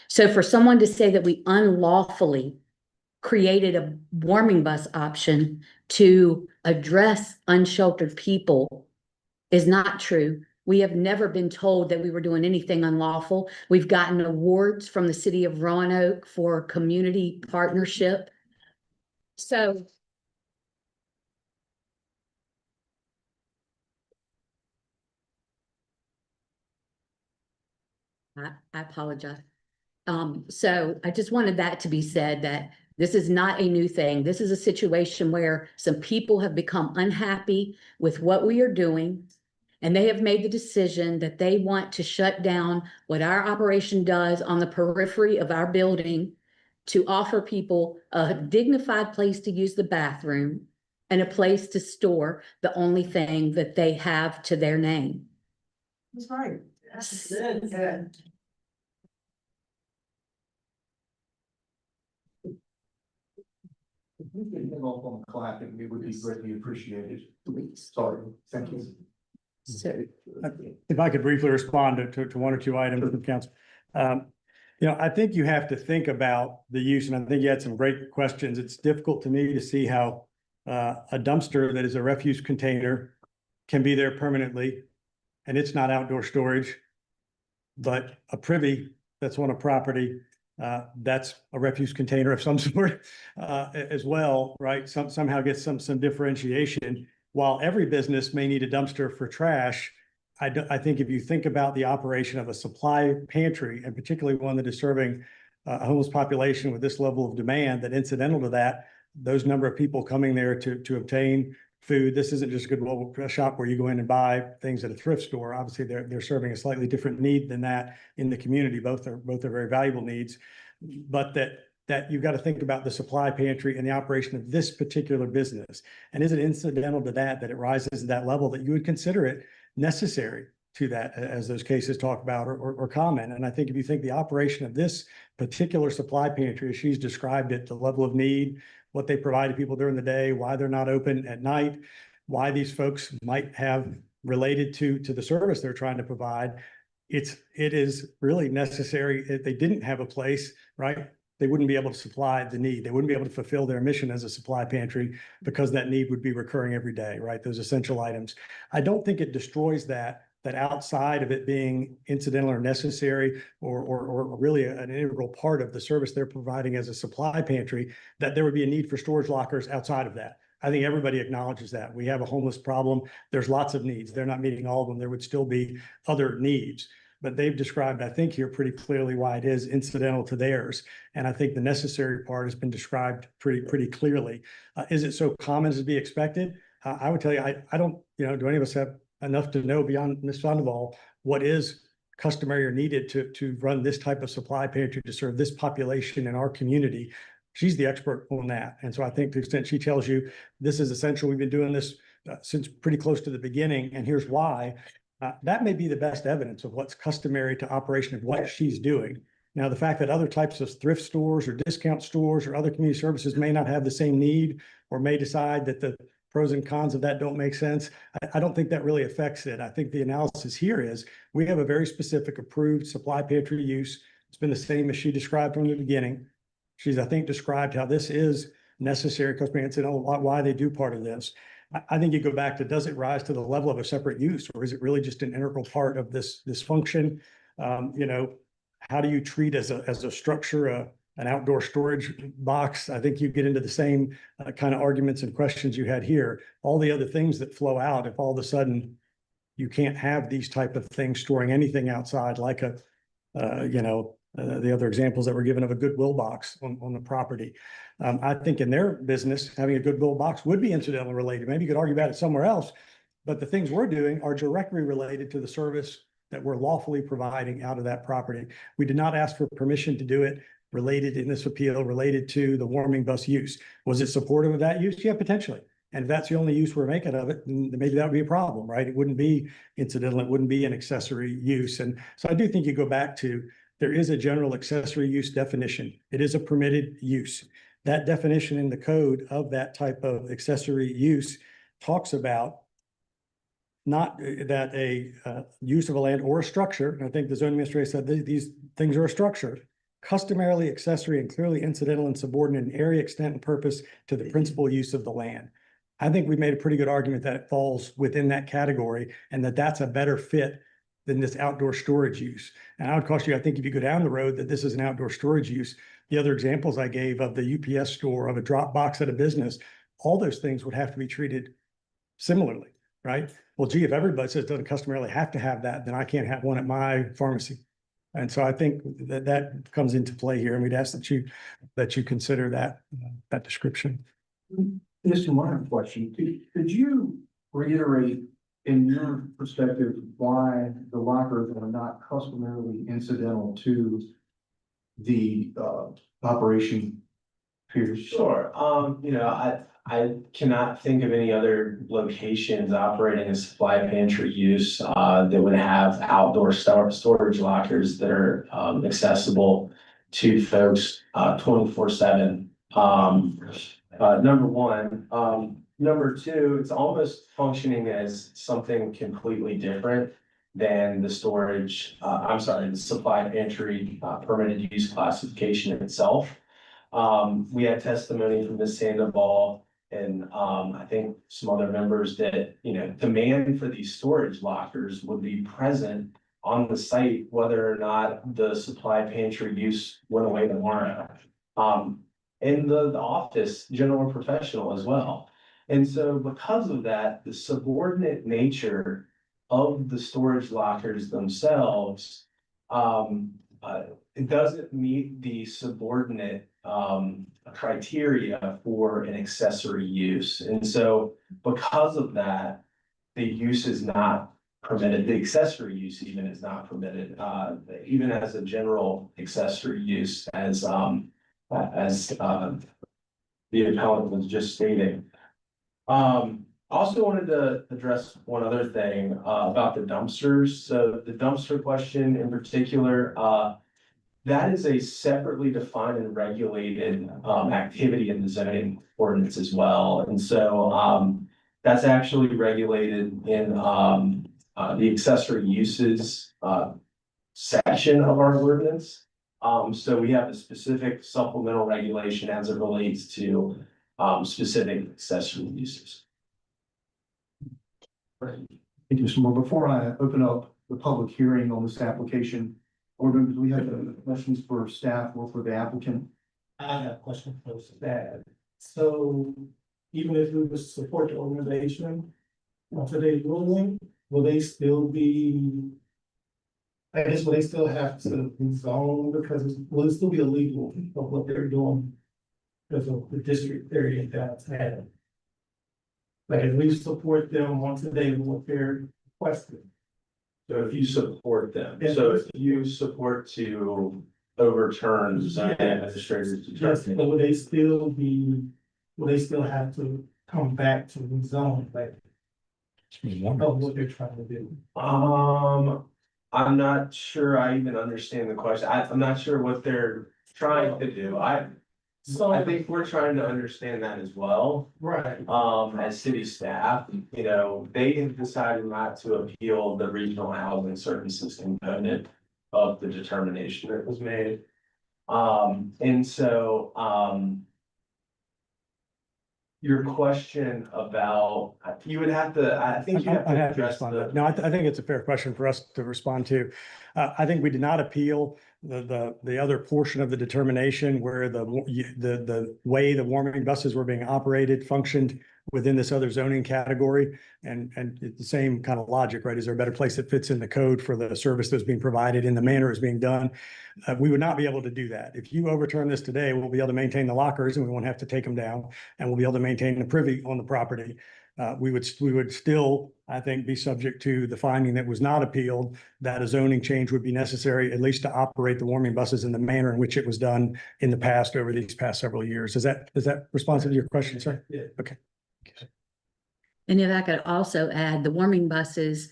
So for someone to say that we unlawfully created a warming bus option to address unsheltered people is not true. We have never been told that we were doing anything unlawful. We've gotten awards from the city of Roanoke for community partnership. So I apologize. So I just wanted that to be said, that this is not a new thing. This is a situation where some people have become unhappy with what we are doing. And they have made the decision that they want to shut down what our operation does on the periphery of our building to offer people a dignified place to use the bathroom and a place to store the only thing that they have to their name. That's right. That's good. If we could hit off on clapping, it would be greatly appreciated. Please. Sorry, thank you. So, If I could briefly respond to one or two items from council. I think you have to think about the use, and I think you had some great questions. It's difficult to me to see how a dumpster that is a refuse container can be there permanently, and it's not outdoor storage. But a privy that's on a property, that's a refuse container of some sort as well, right? Somehow gets some differentiation. while every business may need a dumpster for trash, I think if you think about the operation of a supply pantry, and particularly one that is serving a homeless population with this level of demand, that incidental to that, those number of people coming there to obtain food, this isn't just a Goodwill shop where you go in and buy things at a thrift store. Obviously, they're serving a slightly different need than that in the community. Both are very valuable needs, but that you've got to think about the supply pantry and the operation of this particular business. And is it incidental to that it rises to that level that you would consider it necessary to that, as those cases talk about or comment? And I think if you think the operation of this particular supply pantry, as she's described it, the level of need, what they provide to people during the day, why they're not open at night, why these folks might have related to the service they're trying to provide, it is really necessary. If they didn't have a place, right, they wouldn't be able to supply the need. They wouldn't be able to fulfill their mission as a supply pantry because that need would be recurring every day, right? Those essential items. I don't think it destroys that outside of it being incidental or necessary or really an integral part of the service they're providing as a supply pantry, that there would be a need for storage lockers outside of that. I think everybody acknowledges that. We have a homeless problem. There's lots of needs. They're not meeting all of them. There would still be other needs. But they've described, I think, here pretty clearly why it is incidental to theirs. And I think the necessary part has been described pretty clearly. Is it so common as to be expected? I would tell you, I don't, do any of us have enough to know beyond Ms. Sandoval what is customary or needed to run this type of supply pantry to serve this population in our community? She's the expert on that. And so I think to the extent she tells you this is essential, we've been doing this since pretty close to the beginning, and here's why. That may be the best evidence of what's customary to operation of what she's doing. Now, the fact that other types of thrift stores or discount stores or other community services may not have the same need or may decide that the pros and cons of that don't make sense, I don't think that really affects it. I think the analysis here is we have a very specific approved supply pantry use. It's been the same as she described from the beginning. She's, I think, described how this is necessary customary incidental, why they do part of this. I think you go back to, does it rise to the level of a separate use, or is it really just an integral part of this function? How do you treat as a structure, an outdoor storage box? I think you get into the same kind of arguments and questions you had here. All the other things that flow out, if all of a sudden you can't have these type of things storing anything outside, like the other examples that were given of a Goodwill box on the property. I think in their business, having a Goodwill box would be incidental related. Maybe you could argue about it somewhere else, but the things we're doing are directly related to the service that we're lawfully providing out of that property. We did not ask for permission to do it related in this appeal, related to the warming bus use. Was it supportive of that use? Yeah, potentially. And if that's the only use we're making of it, then maybe that would be a problem, right? It wouldn't be incidental. It wouldn't be an accessory use. And so I do think you go back to, there is a general accessory use definition. It is a permitted use. That definition in the code of that type of accessory use talks about not that a use of a land or a structure, and I think the zoning administrator said these things are a structure, customarily accessory and clearly incidental and subordinate in area, extent, and purpose to the principal use of the land. I think we've made a pretty good argument that it falls within that category and that that's a better fit than this outdoor storage use. And I would caution you, I think if you go down the road that this is an outdoor storage use, the other examples I gave of the UPS store, of a drop box at a business, all those things would have to be treated similarly, right? Well, gee, if everybody says it doesn't customarily have to have that, then I can't have one at my pharmacy. And so I think that comes into play here, and we'd ask that you consider that description. Just one question. Could you reiterate in your perspective why the lockers are not customarily incidental to the operation period? Sure. I cannot think of any other locations operating a supply pantry use that would have outdoor storage lockers that are accessible to folks 24/7. Number one. Number two, it's almost functioning as something completely different than the storage, the supply pantry permitted use classification itself. We had testimony from Ms. Sandoval and I think some other members that, demand for these storage lockers would be present on the site, whether or not the supply pantry use went away tomorrow. In the office, general and professional as well. And so because of that, the subordinate nature of the storage lockers themselves, it doesn't meet the subordinate criteria for an accessory use. And so because of that, the use is not permitted, the accessory use even is not permitted, even as a general accessory use as the appellant was just stating. Also wanted to address one other thing, about the dumpsters. So the dumpster question in particular, that is a separately defined and regulated, activity in the zoning ordinance as well. And so, that's actually regulated in, the accessory uses, section of our ordinance. So we have a specific supplemental regulation as it relates to, specific accessory uses. Thank you, Mr. Moore. Before I open up the public hearing on this application, board members, do we have any questions for staff or for the applicant? I have a question for that. So even if we would support the organization of today's ruling, will they still be? I guess will they still have to rezone because will it still be illegal of what they're doing? Because of the district area that's had. Like if we support them on today, what they're requesting. So if you support them, Yeah. so if you support to overturn zoning administrators. Yes, but will they still be, will they still have to come back to rezone, like? Of what they're trying to do. I'm not sure I even understand the question. I'm not sure what they're trying to do. I think we're trying to understand that as well. Right. As city staff, you know, they have decided not to appeal the regional housing services component of the determination that was made. And so, your question about, you would have to, I think you have I'd to have to address respond to the. that. No, I think it's a fair question for us to respond to. I think we did not appeal the other portion of the determination where the way the warming buses were being operated functioned within this other zoning category. And it's the same kind of logic, right? Is there a better place that fits in the code for the service that's being provided in the manner it's being done? We would not be able to do that. If you overturn this today, we'll be able to maintain the lockers and we won't have to take them down, and we'll be able to maintain the privy on the property. We would still, I think, be subject to the finding that was not appealed, that a zoning change would be necessary, at least to operate the warming buses in the manner in which it was done in the past over these past several years. Is that responsive to your question, sir? Yeah. Okay. And if I could also add, the warming buses,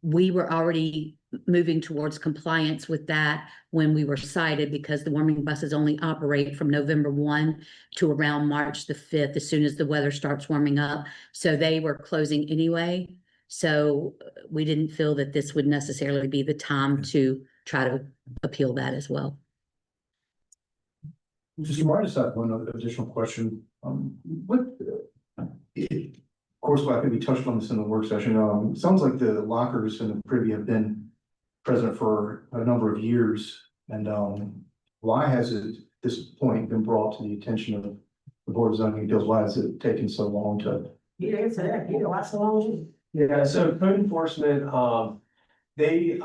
we were already moving towards compliance with that when we were cited, because the warming buses only operate from November 1 to around March the 5th, as soon as the weather starts warming up. So they were closing anyway. So we didn't feel that this would necessarily be the time to try to appeal that as well. Mr. Moore, I just have one other additional question. Of course, I think we touched on this in the work session. It sounds like the lockers and the privy have been present for a number of years. And why has it, at this point, been brought to the attention of the Board of Zoning Appeals? Why has it taken so long to? Yeah, So code enforcement, they,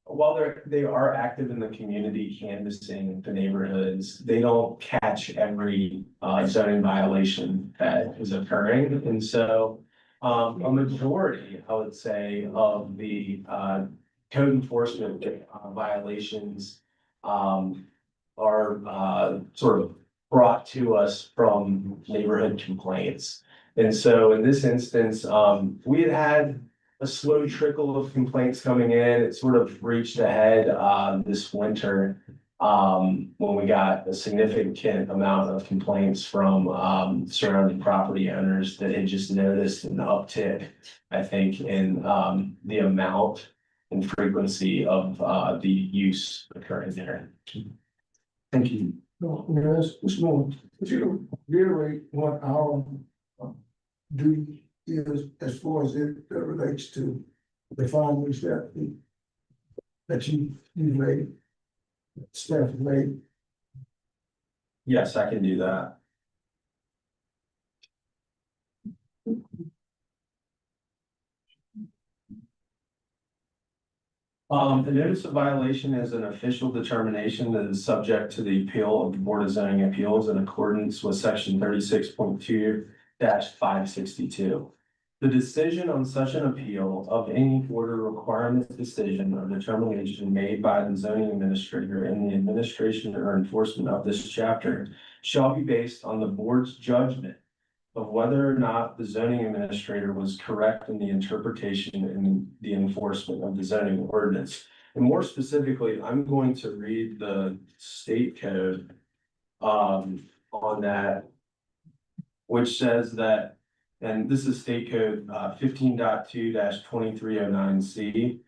while they are active in the community canvassing the neighborhoods, they don't catch every zoning violation that is occurring. And so a majority, I would say, of the code enforcement violations are sort of brought to us from neighborhood complaints. And so in this instance, we had a slow trickle of complaints coming in. It sort of reached a head this winter when we got a significant amount of complaints from surrounding property owners that had just noticed an uptick, I think, in the amount and frequency of the use occurring there. Thank you. No, yes, Mr. Moore, could you reiterate what our duty is as far as it relates to the findings that you made, staff made? Yes, I can do that. The notice of violation is an official determination that is subject to the appeal of the Board of Zoning Appeals in accordance with section 36.2-562. The decision on such an appeal of any order requirement decision or determination made by the zoning administrator in the administration or enforcement of this chapter shall be based on the board's judgment of whether or not the zoning administrator was correct in the interpretation and the enforcement of the zoning ordinance. And more specifically, I'm going to read the state code on that, which says that, and this is state code 15.2-2309C.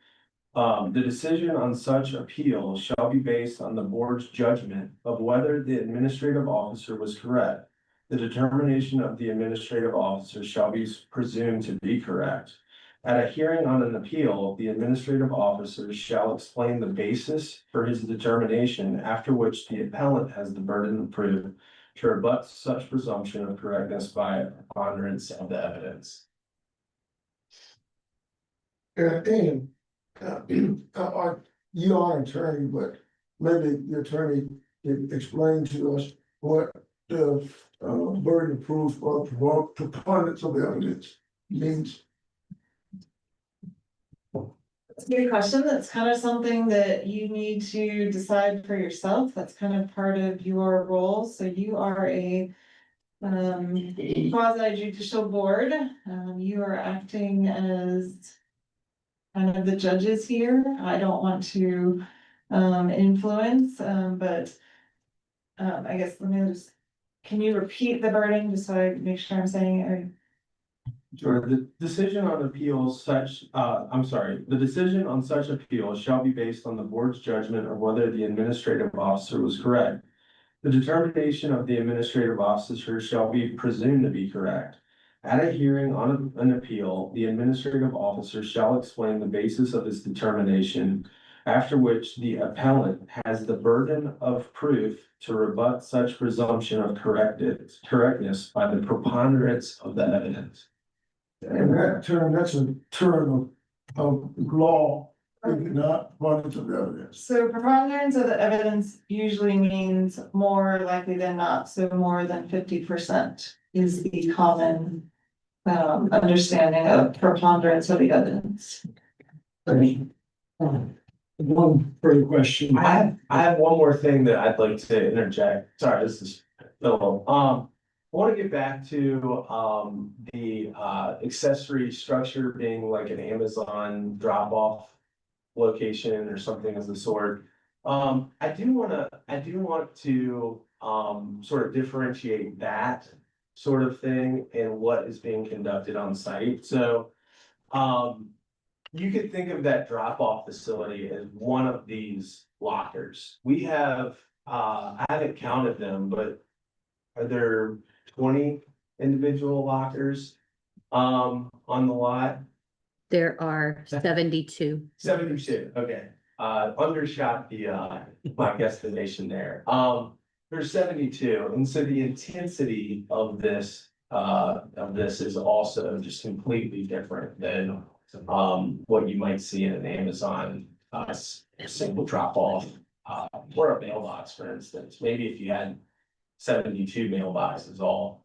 The decision on such appeal shall be based on the board's judgment of whether the administrative officer was correct. The determination of the administrative officer shall be presumed to be correct. At a hearing on an appeal, the administrative officer shall explain the basis for his determination, after which the appellant has the burden of proof to rebut such presumption of correctness by a preponderance of the evidence. You are an attorney, but maybe the attorney can explain to us what the burden of proof or preponderance of evidence means. That's a good question. That's kind of something that you need to decide for yourself. That's kind of part of your role. So you are a quasi judicial board. You are acting as kind of the judges here. I don't want to influence, but I guess let me just, can you repeat the burden just so I make sure I'm saying it? Sure, the decision on the decision on such appeal shall be based on the board's judgment of whether the administrative officer was correct. The determination of the administrative officer shall be presumed to be correct. At a hearing on an appeal, the administrative officer shall explain the basis of his determination, after which the appellant has the burden of proof to rebut such presumption of correctness by the preponderance of the evidence. And that's a term of law, if not abundance of evidence. So preponderance of the evidence usually means more likely than not, so more than 50% is the common understanding of preponderance of the evidence. One further question. I have one more thing that I'd like to interject. Sorry, this is Phil. I want to get back to the accessory structure being like an Amazon drop-off location or something of the sort. I do want to sort of differentiate that sort of thing and what is being conducted on site. So you could think of that drop-off facility as one of these lockers. We have, I haven't counted them, but are there 20 individual lockers on the lot? There are 72. 72, okay. Undershot the my guesstimation there. There's 72, and so the intensity of this is also just completely different than what you might see in an Amazon single drop off or a mailbox, for instance. Maybe if you had 72 mailboxes all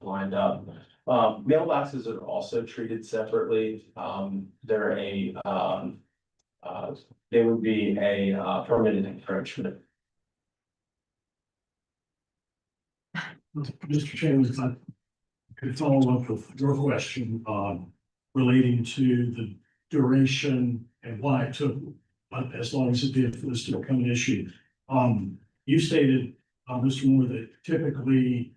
lined up. Mailboxes are also treated separately. They're they would be a permitted encroachment. Mr. Chairman, if I could follow up with your question, relating to the duration and why it took as long as it did for this to become an issue. You stated, Mr. Moore, that typically,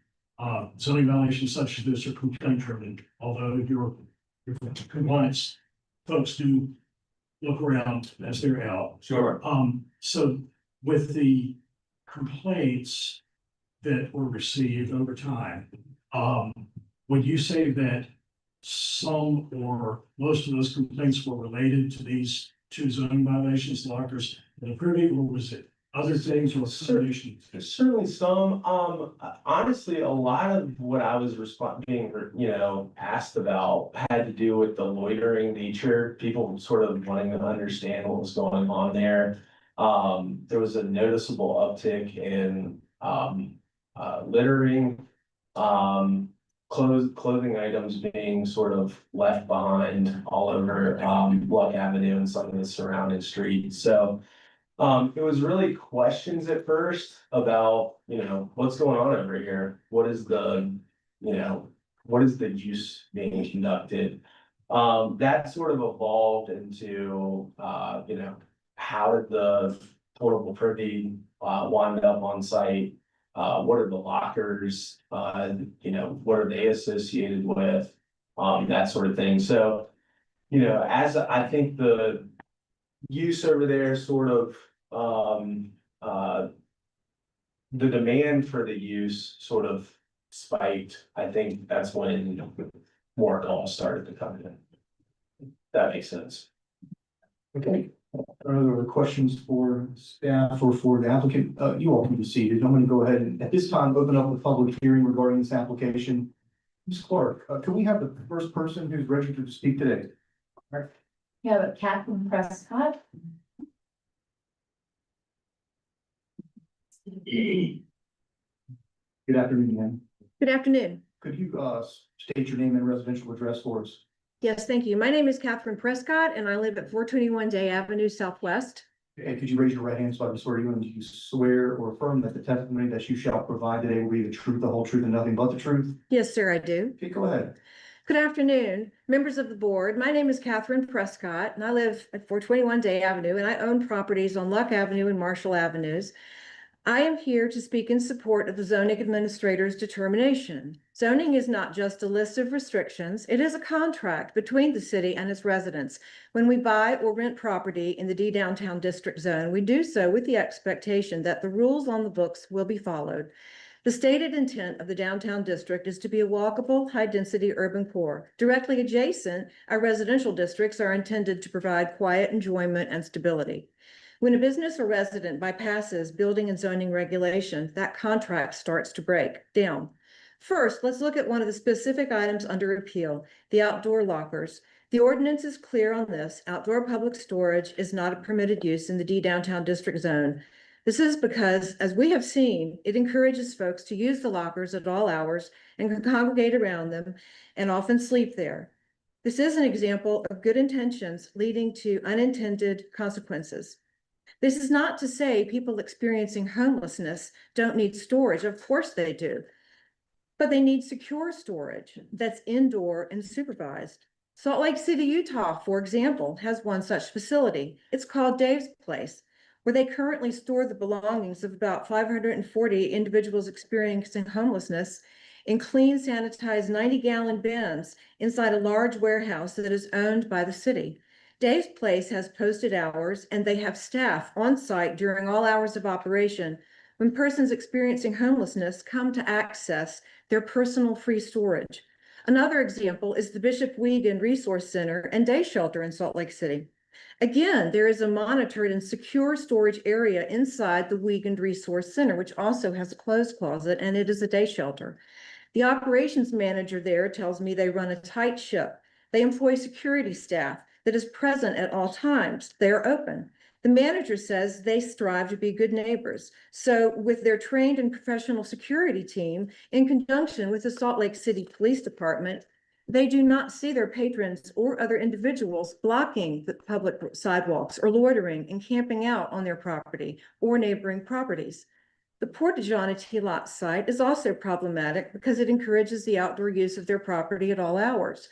zoning violations such as this are complaint driven, although your compliance folks do look around as they're out. Sure. So with the complaints that were received over time, would you say that some or most of those complaints were related to these two zoning violations, lockers and approving, or was it other things with solutions? There's certainly some, honestly, a lot of what I was being, asked about had to do with the loitering nature, people sort of wanting to understand what was going on there. There was a noticeable uptick in, littering, clothing items being sort of left behind all over, Luck Avenue and some of the surrounding streets, so. It was really questions at first about, what's going on over here? What is the use being conducted? That sort of evolved into, how did the portable privy, wind up on site? What are the lockers, what are they associated with? That sort of thing. So, as I think the use over there sort of, the demand for the use sort of spiked. I think that's when more calls started to come in. That makes sense. Okay. Are there other questions for staff or for the applicant? You all can be seated. I'm going to go ahead and at this time, open up the public hearing regarding this application. Ms. Clark, can we have the first person who's registered to speak today? Yeah, Catherine Prescott. Good afternoon, ma'am. Good afternoon. Could you state your name and residential address for us? Yes, thank you. My name is Catherine Prescott and I live at 421 Day Avenue Southwest. And could you raise your right hand so I can swear you in? Do you swear or affirm that the testimony that you shall provide today will be the truth, the whole truth, and nothing but the truth? Yes, sir, I do. Okay, go ahead. Good afternoon, members of the board. My name is Catherine Prescott and I live at 421 Day Avenue and I own properties on Luck Avenue and Marshall Avenues. I am here to speak in support of the zoning administrator's determination. Zoning is not just a list of restrictions, it is a contract between the city and its residents. When we buy or rent property in the D downtown district zone, we do so with the expectation that the rules on the books will be followed. The stated intent of the downtown district is to be a walkable, high-density urban core. Directly adjacent, our residential districts are intended to provide quiet enjoyment and stability. When a business or resident bypasses building and zoning regulations, that contract starts to break down. First, let's look at one of the specific items under appeal, the outdoor lockers. The ordinance is clear on this. Outdoor public storage is not a permitted use in the D downtown district zone. This is because, as we have seen, it encourages folks to use the lockers at all hours and congregate around them and often sleep there. This is an example of good intentions leading to unintended consequences. This is not to say people experiencing homelessness don't need storage. Of course they do. But they need secure storage that's indoor and supervised. Salt Lake City, Utah, for example, has one such facility. It's called Dave's Place, where they currently store the belongings of about 540 individuals experiencing homelessness in clean, sanitized 90-gallon bins inside a large warehouse that is owned by the city. Dave's Place has posted hours and they have staff on site during all hours of operation when persons experiencing homelessness come to access their personal free storage. Another example is the Bishop Wiegand Resource Center and Day Shelter in Salt Lake City. Again, there is a monitored and secure storage area inside the Wiegand Resource Center, which also has a closed closet, and it is a day shelter. The operations manager there tells me they run a tight ship. They employ security staff that is present at all times. They are open. The manager says they strive to be good neighbors. So with their trained and professional security team, in conjunction with the Salt Lake City Police Department, they do not see their patrons or other individuals blocking the public sidewalks or loitering and camping out on their property or neighboring properties. The portage on a T-lot site is also problematic because it encourages the outdoor use of their property at all hours.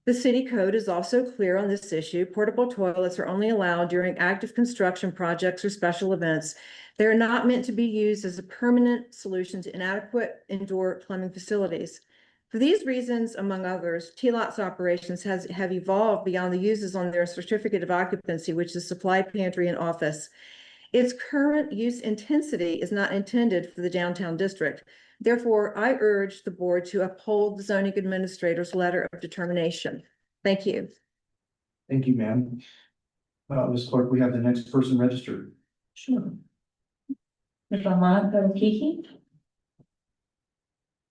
The city code is also clear on this issue. Portable toilets are only allowed during active construction projects or special events. They are not meant to be used as a permanent solution to inadequate indoor plumbing facilities. For these reasons, among others, T-Lots operations have evolved beyond the uses on their certificate of occupancy, which is supply pantry and office. Its current use intensity is not intended for the downtown district. Therefore, I urge the board to uphold the zoning administrator's letter of determination. Thank you. Thank you, ma'am. Ms. Clark, we have the next person registered. Sure. Monica Kiki.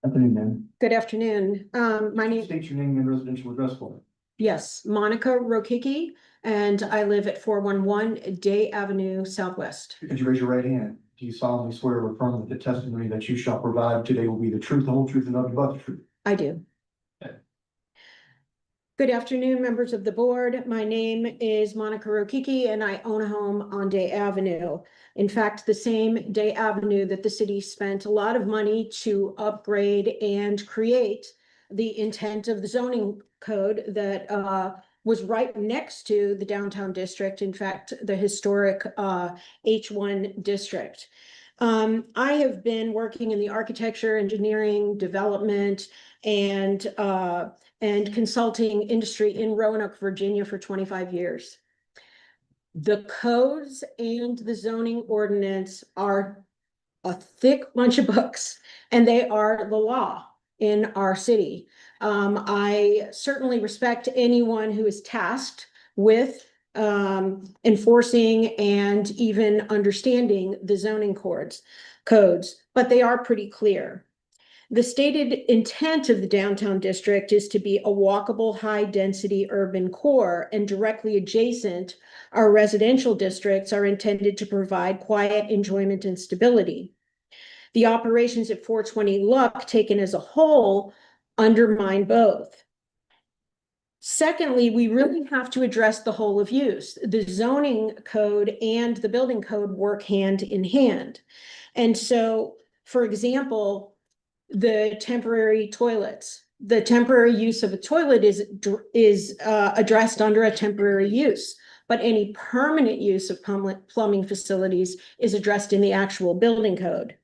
Afternoon, ma'am. Good afternoon. My name, State your name and residential address for me. yes, Monica Rokicki, and I live at 411 Day Avenue Southwest. Could you raise your right hand? Do you solemnly swear or affirm that the testimony that you shall provide today will be the truth, the whole truth, and nothing but the truth? I do. Okay. Good afternoon, members of the board. My name is Monica Rokicki, and I own a home on Day Avenue. In fact, the same Day Avenue that the city spent a lot of money to upgrade and create the intent of the zoning code that was right next to the downtown district, in fact, the historic H1 district. I have been working in the architecture, engineering, development, and consulting industry in Roanoke, Virginia for 25 years. The codes and the zoning ordinance are a thick bunch of books, and they are the law in our city. I certainly respect anyone who is tasked with enforcing and even understanding the zoning codes, but they are pretty clear. The stated intent of the downtown district is to be a walkable, high-density urban core, and directly adjacent, our residential districts are intended to provide quiet enjoyment and stability. The operations at 420 Luck, taken as a whole, undermine both. Secondly, we really have to address the whole of use. The zoning code and the building code work hand in hand. And so, for example, the temporary toilets, the temporary use of a toilet is addressed under a temporary use, but any permanent use of plumbing facilities is addressed in the actual building code.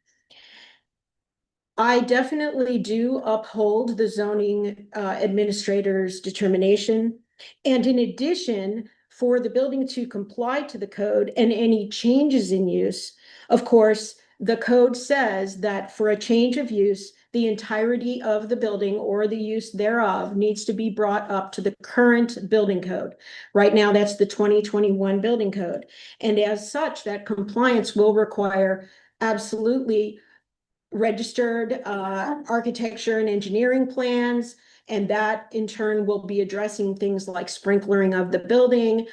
I definitely do uphold the zoning administrator's determination. And in addition, for the building to comply to the code and any changes in use, of course, the code says that for a change of use, the entirety of the building or the use thereof needs to be brought up to the current building code. Right now, that's the 2021 building code. And as such, that compliance will require absolutely registered architecture and engineering plans, and that in turn will be addressing things like sprinklering of the building.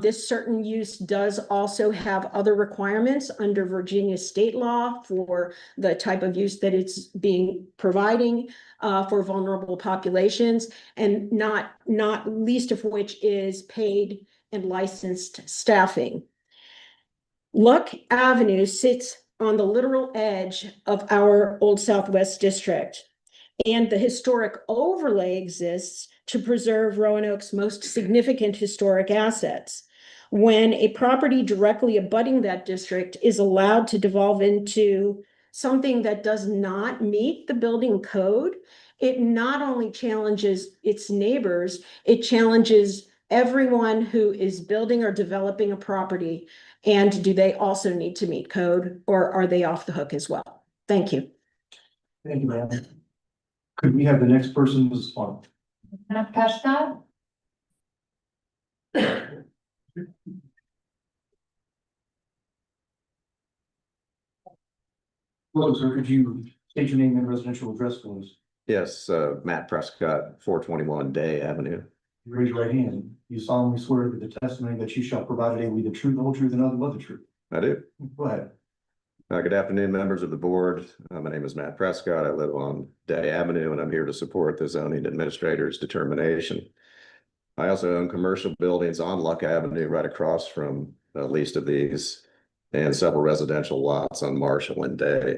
This certain use does also have other requirements under Virginia state law for the type of use that it's being providing for vulnerable populations, and not least of which is paid and licensed staffing. Luck Avenue sits on the literal edge of our Old Southwest District, and the historic overlay exists to preserve Roanoke's most significant historic assets. When a property directly abutting that district is allowed to devolve into something that does not meet the building code, it not only challenges its neighbors, it challenges everyone who is building or developing a property. And do they also need to meet code, or are they off the hook as well? Thank you. Thank you, ma'am. Could we have the next person respond? Matt Prescott. Hello, sir. Could you state your name and residential address, please? Yes, Matt Prescott, 421 Day Avenue. Raise your right hand. You solemnly swear that the testimony that you shall provide today will be the truth, the whole truth, and nothing but the truth. I do. Go ahead. Good afternoon, members of the board. My name is Matt Prescott. I live on Day Avenue, and I'm here to support the zoning administrator's determination. I also own commercial buildings on Luck Avenue right across from at least of these, and several residential lots on Marshall and Day.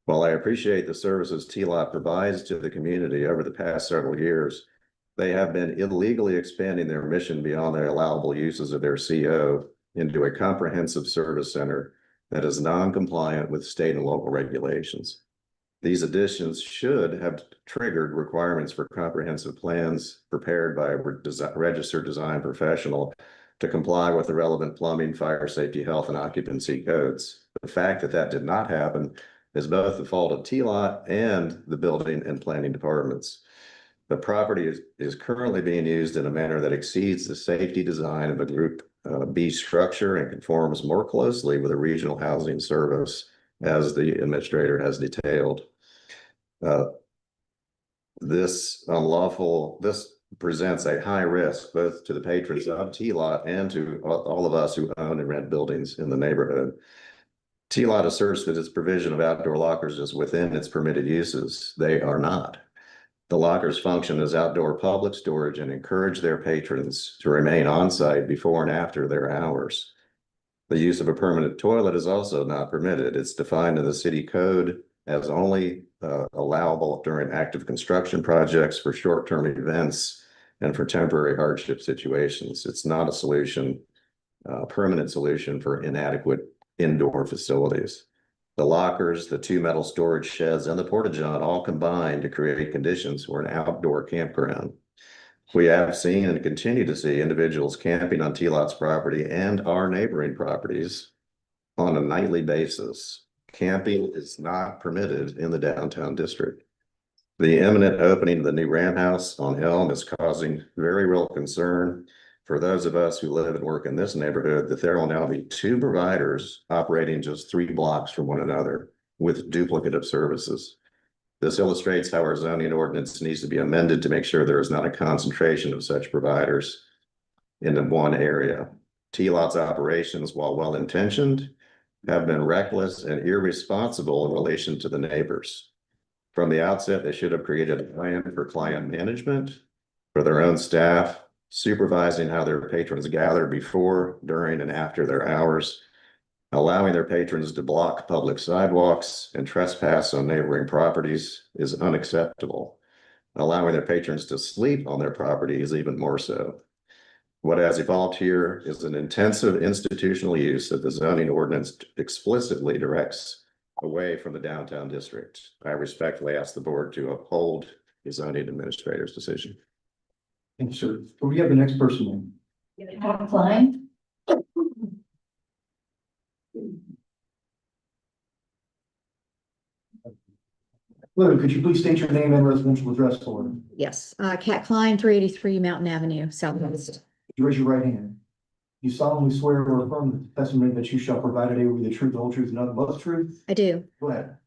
While I appreciate the services T-Lot provides to the community over the past several years, they have been illegally expanding their mission beyond their allowable uses of their CO into a comprehensive service center that is non-compliant with state and local regulations. These additions should have triggered requirements for comprehensive plans prepared by a registered design professional to comply with the relevant plumbing, fire safety, health, and occupancy codes. The fact that that did not happen is both the fault of T-Lot and the building and planning departments. The property is currently being used in a manner that exceeds the safety design of a Group B structure and conforms more closely with a regional housing service as the administrator has detailed. This presents a high risk both to the patrons of T-Lot and to all of us who own and rent buildings in the neighborhood. T-Lot asserts that its provision of outdoor lockers is within its permitted uses. They are not. The lockers function as outdoor public storage and encourage their patrons to remain on site before and after their hours. The use of a permanent toilet is also not permitted. It's defined in the city code as only allowable during active construction projects, for short-term events, and for temporary hardship situations. It's not a solution, a permanent solution for inadequate indoor facilities. The lockers, the 2 metal storage sheds, and the porta-john all combine to create conditions for an outdoor campground. We have seen and continue to see individuals camping on T-Lot's property and our neighboring properties on a nightly basis. Camping is not permitted in the downtown district. The imminent opening of the new Ram House on Elm is causing very real concern for those of us who live and work in this neighborhood, that there will now be 2 providers operating just 3 blocks from one another with duplicative services. This illustrates how our zoning ordinance needs to be amended to make sure there is not a concentration of such providers in one area. T-Lot's operations, while well-intentioned, have been reckless and irresponsible in relation to the neighbors. From the outset, they should have created a plan for client management for their own staff, supervising how their patrons gather before, during, and after their hours, allowing their patrons to block public sidewalks and trespass on neighboring properties is unacceptable. Allowing their patrons to sleep on their property is even more so. What has evolved here is an intensive institutional use that the zoning ordinance explicitly directs away from the downtown district. I respectfully ask the board to uphold the zoning administrator's decision. Thank you, sir. Will we have the next person in? Pat Klein. Lou, could you please state your name and residential address for me? Yes, Kat Klein, 383 Mountain Avenue, Southwest. Could you raise your right hand? You solemnly swear or affirm that the testimony that you shall provide today will be the truth, the whole truth, and nothing but the truth? I do. Go ahead.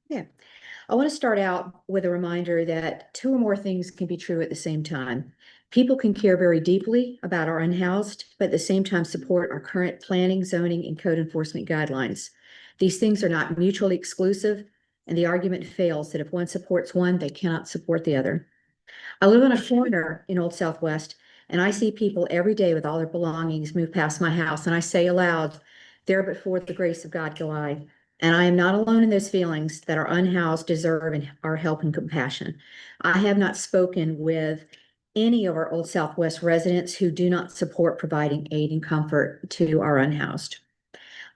I want to start out with a reminder that 2 or more things can be true at the same time. People can care very deeply about our unhoused, but at the same time support our current planning, zoning, and code enforcement guidelines. These things are not mutually exclusive, and the argument fails that if one supports one, they cannot support the other. I live on a corner in Old Southwest, and I see people every day with all their belongings move past my house, and I say aloud, "There but for the grace of God go I." And I am not alone in those feelings that our unhoused deserve and our help and compassion. I have not spoken with any of our Old Southwest residents who do not support providing aid and comfort to our unhoused.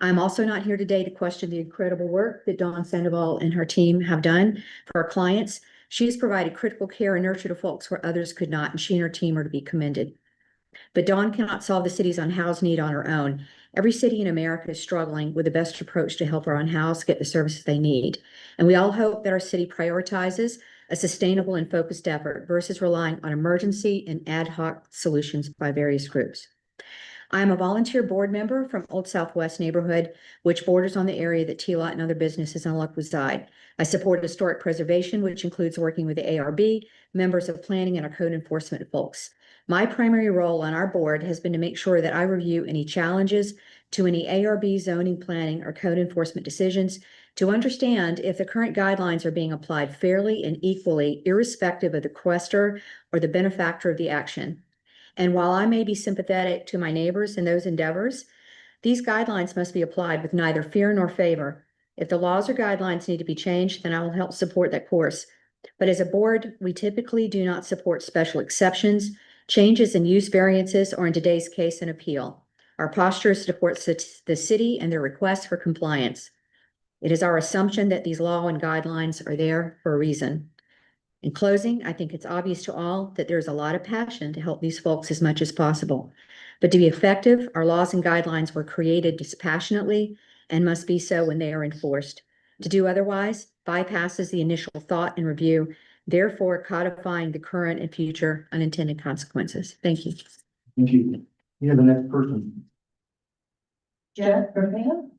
I'm also not here today to question the incredible work that Dawn Sandoval and her team have done for our clients. She has provided critical care and nurture to folks where others could not, and she and her team are to be commended. But Dawn cannot solve the city's unhoused need on her own. Every city in America is struggling with the best approach to help our unhoused get the services they need. And we all hope that our city prioritizes a sustainable and focused effort versus relying on emergency and ad hoc solutions by various groups. I am a volunteer board member from Old Southwest neighborhood, which borders on the area that T-Lot and other businesses in Luck reside. I support historic preservation, which includes working with the ARB, members of planning, and our code enforcement folks. My primary role on our board has been to make sure that I review any challenges to any ARB zoning, planning, or code enforcement decisions to understand if the current guidelines are being applied fairly and equally, irrespective of the requester or the benefactor of the action. And while I may be sympathetic to my neighbors in those endeavors, these guidelines must be applied with neither fear nor favor. If the laws or guidelines need to be changed, then I will help support that course. But as a board, we typically do not support special exceptions, changes in use variances, or in today's case, an appeal. Our posture is to support the city and their requests for compliance. It is our assumption that these law and guidelines are there for a reason. In closing, I think it's obvious to all that there's a lot of passion to help these folks as much as possible. But to be effective, our laws and guidelines were created dispassionately and must be so when they are enforced. To do otherwise bypasses the initial thought and review, therefore codifying the current and future unintended consequences. Thank you. Thank you. You have the next person. Jeff Romeo.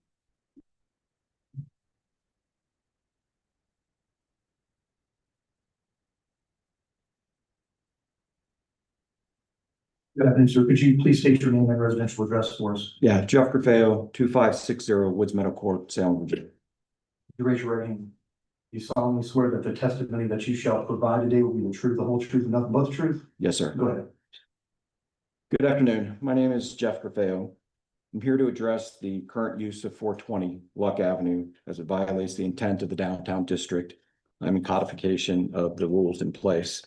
Good afternoon, sir. Could you please state your name and residential address for us? Yeah, Jeff Grafeo, 2560 Woods Meadow Court, Salem, Virginia. You raise your right hand. You solemnly swear that the testimony that you shall provide today will be the truth, the whole truth, and nothing but the truth? Yes, sir. Go ahead. Good afternoon. My name is Jeff Grafeo. I'm here to address the current use of 420 Luck Avenue as it violates the intent of the downtown district. I'm in codification of the rules in place.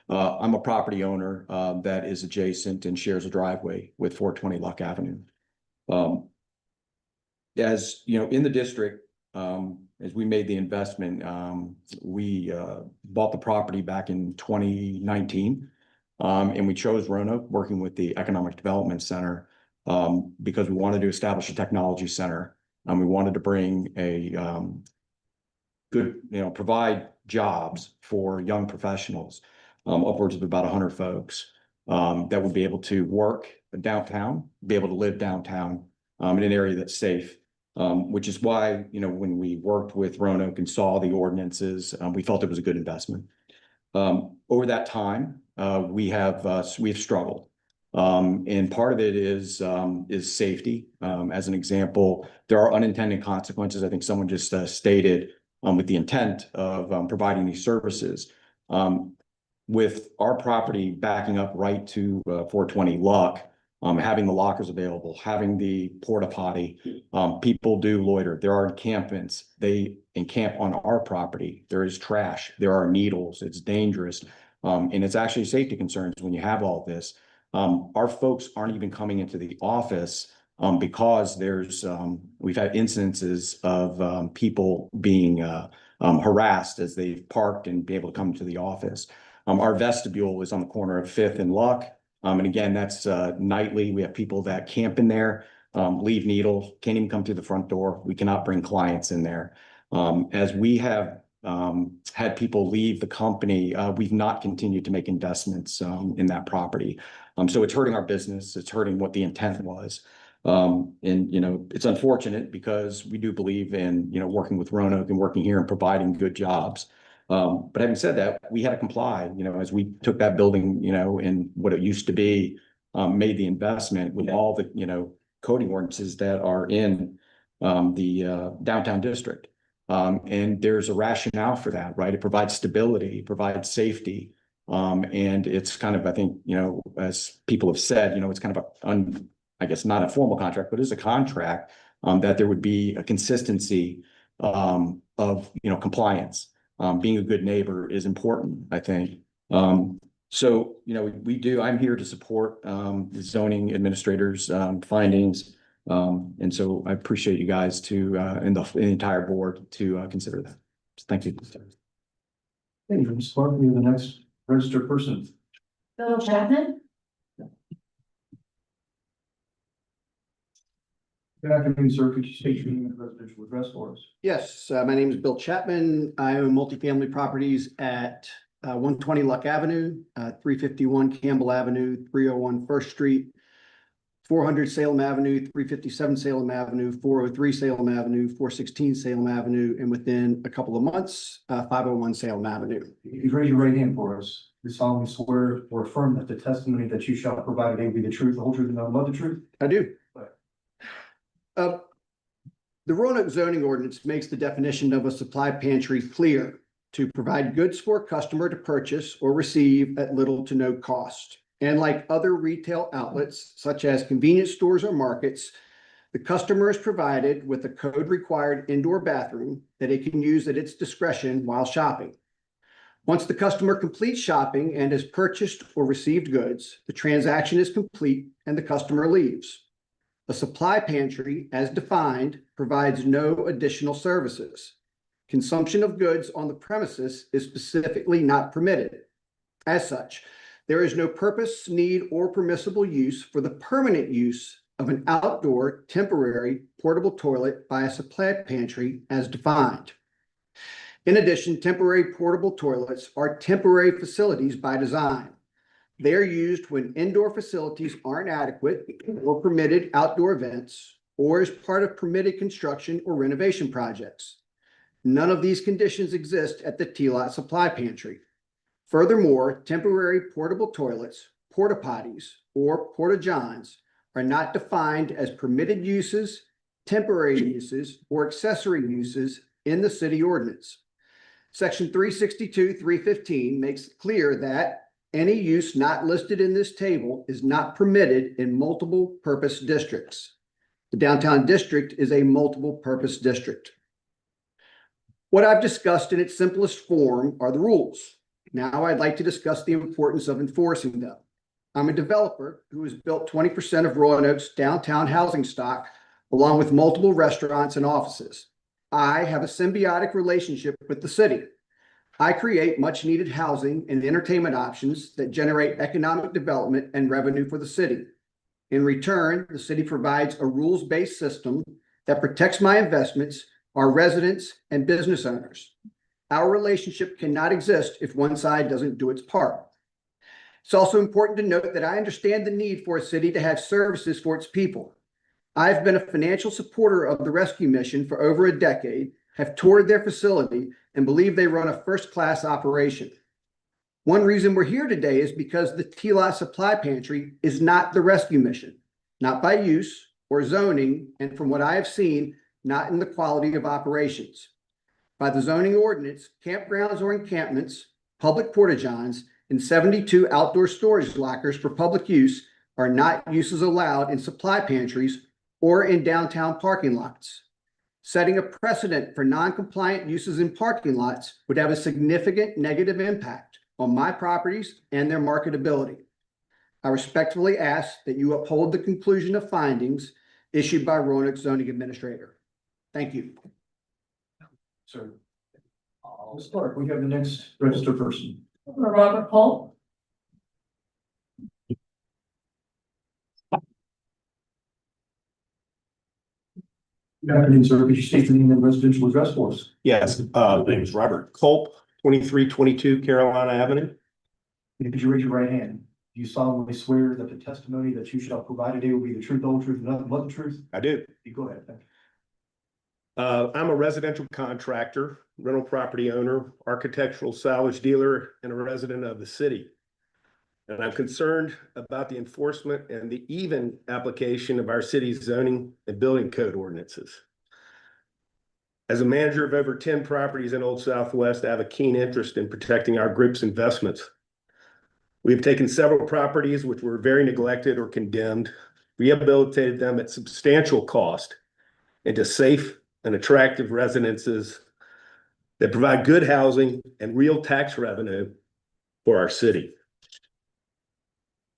I'm a property owner that is adjacent and shares a driveway with 420 Luck Avenue. As you know, in the district, as we made the investment, we bought the property back in 2019. And we chose Roanoke, working with the Economic Development Center, because we wanted to establish a technology center. We wanted to bring a good, provide jobs for young professionals, upwards of about 100 folks that would be able to work downtown, be able to live downtown in an area that's safe. Which is why, when we worked with Roanoke and saw the ordinances, we felt it was a good investment. Over that time, we've struggled. And part of it is safety. As an example, there are unintended consequences. I think someone just stated with the intent of providing these services. With our property backing up right to 420 Luck, having the lockers available, having the porta potty, people do loiter. There are encampments. They encamp on our property. There is trash. There are needles. It's dangerous. And it's actually safety concerns when you have all this. Our folks aren't even coming into the office because we've had incidences of people being harassed as they've parked and be able to come to the office. Our vestibule is on the corner of 5th and Luck. And again, that's nightly. We have people that camp in there, leave needles, can't even come through the front door. We cannot bring clients in there. As we have had people leave the company, we've not continued to make investments in that property. So it's hurting our business. It's hurting what the intent was. And, it's unfortunate because we do believe in, working with Roanoke and working here and providing good jobs. But having said that, we had to comply, as we took that building, in what it used to be, made the investment with all the, coding ordinances that are in the downtown district. And there's a rationale for that, right? It provides stability, provides safety. And it's kind of, I think, as people have said, it's kind of I guess not a formal contract, but it's a contract that there would be a consistency of, compliance. Being a good neighbor is important, I think. So, I'm here to support the zoning administrators' findings. And so I appreciate you guys and the entire board to consider that. So thank you. Thank you, Ms. Clark. You're the next registered person. Bill Chapman? Good afternoon, sir. Could you state your name and residential address for us? Yes, my name is Bill Chapman. I own multifamily properties at 120 Luck Avenue, 351 Campbell Avenue, 301 First Street, 400 Salem Avenue, 357 Salem Avenue, 403 Salem Avenue, 416 Salem Avenue, and within a couple of months, 501 Salem Avenue. If you raise your right hand for us, you solemnly swear or affirm that the testimony that you shall provide today will be the truth, the whole truth, and nothing but the truth? I do. The Roanoke zoning ordinance makes the definition of a supply pantry clear: to provide goods for a customer to purchase or receive at little to no cost. And like other retail outlets, such as convenience stores or markets, the customer is provided with a code-required indoor bathroom that it can use at its discretion while shopping. Once the customer completes shopping and has purchased or received goods, the transaction is complete and the customer leaves. A supply pantry, as defined, provides no additional services. Consumption of goods on the premises is specifically not permitted. As such, there is no purpose, need, or permissible use for the permanent use of an outdoor temporary portable toilet by a supply pantry as defined. In addition, temporary portable toilets are temporary facilities by design. They are used when indoor facilities aren't adequate or permitted outdoor events, or as part of permitted construction or renovation projects. None of these conditions exist at the T-Lot Supply Pantry. Furthermore, temporary portable toilets, porta potties or porta johns are not defined as permitted uses, temporary uses, or accessory uses in the city ordinance. Section 362, 315 makes it clear that any use not listed in this table is not permitted in multiple purpose districts. The downtown district is a multiple purpose district. What I've discussed in its simplest form are the rules. Now I'd like to discuss the importance of enforcing them. I'm a developer who has built 20% of Roanoke's downtown housing stock, along with multiple restaurants and offices. I have a symbiotic relationship with the city. I create much needed housing and entertainment options that generate economic development and revenue for the city. In return, the city provides a rules-based system that protects my investments, our residents, and business owners. Our relationship cannot exist if one side doesn't do its part. It's also important to note that I understand the need for a city to have services for its people. I've been a financial supporter of the rescue mission for over a decade, have toured their facility, and believe they run a first-class operation. One reason we're here today is because the TLOT Supply Pantry is not the rescue mission, not by use or zoning, and from what I have seen, not in the quality of operations. By the zoning ordinance, campgrounds or encampments, public porta-johns, and 72 outdoor storage lockers for public use are not uses allowed in supply pantries or in downtown parking lots. Setting a precedent for non-compliant uses in parking lots would have a significant negative impact on my properties and their marketability. I respectfully ask that you uphold the conclusion of findings issued by Roanoke Zoning Administrator. Thank you. Sir, I'll start. We have the next registered person. Robert Holt. Good afternoon, sir. Could you state the name and residential address for us? Yes, my name is Robert Culp, 2322 Carolina Avenue. And could you raise your right hand? Do you solemnly swear that the testimony that you shall provide today will be the truth, the whole truth, and nothing but the truth? I do. You go ahead. Thank you. I'm a residential contractor, rental property owner, architectural salvage dealer, and a resident of the city. And I'm concerned about the enforcement and the even application of our city's zoning and building code ordinances. As a manager of over 10 properties in Old Southwest, I have a keen interest in protecting our group's investments. We've taken several properties which were very neglected or condemned, rehabilitated them at substantial cost into safe and attractive residences that provide good housing and real tax revenue for our city.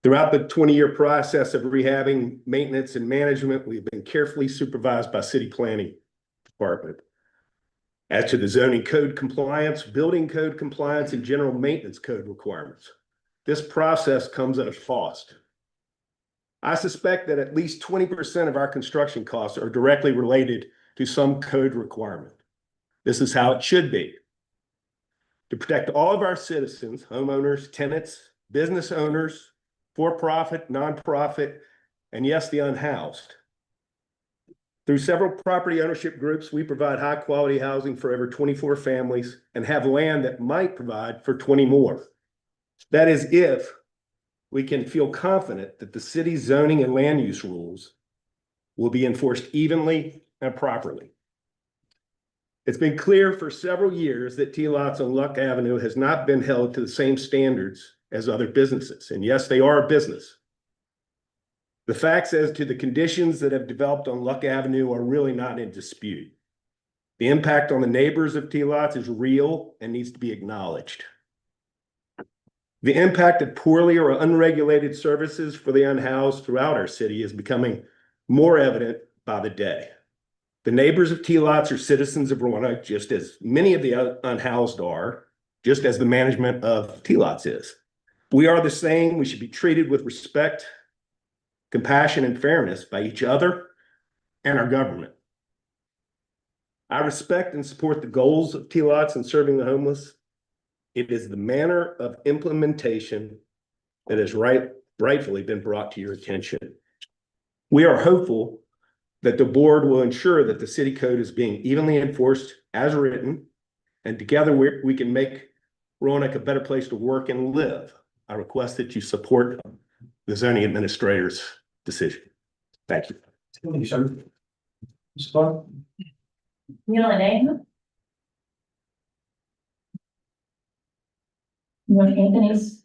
Throughout the 20-year process of rehabbing, maintenance, and management, we've been carefully supervised by City Planning Department. As to the zoning code compliance, building code compliance, and general maintenance code requirements, this process comes at a cost. I suspect that at least 20% of our construction costs are directly related to some code requirement. This is how it should be. To protect all of our citizens, homeowners, tenants, business owners, for-profit, nonprofit, and yes, the unhoused. Through several property ownership groups, we provide high-quality housing for over 24 families and have land that might provide for 20 more. That is if we can feel confident that the city's zoning and land use rules will be enforced evenly and properly. It's been clear for several years that T-Lots on Luck Avenue has not been held to the same standards as other businesses. And yes, they are a business. The facts as to the conditions that have developed on Luck Avenue are really not in dispute. The impact on the neighbors of T-Lots is real and needs to be acknowledged. The impact of poorly or unregulated services for the unhoused throughout our city is becoming more evident by the day. The neighbors of T-Lots are citizens of Roanoke, just as many of the unhoused are, just as the management of T-Lots is. We are the same. We should be treated with respect, compassion, and fairness by each other and our government. I respect and support the goals of T-Lots in serving the homeless. It is the manner of implementation that has rightfully been brought to your attention. We are hopeful that the board will ensure that the city code is being evenly enforced as written, and together we can make Roanoke a better place to work and live. I request that you support the zoning administrator's decision. Thank you. Thank you, sir. Ms. Clark? Neil Name. Anthony's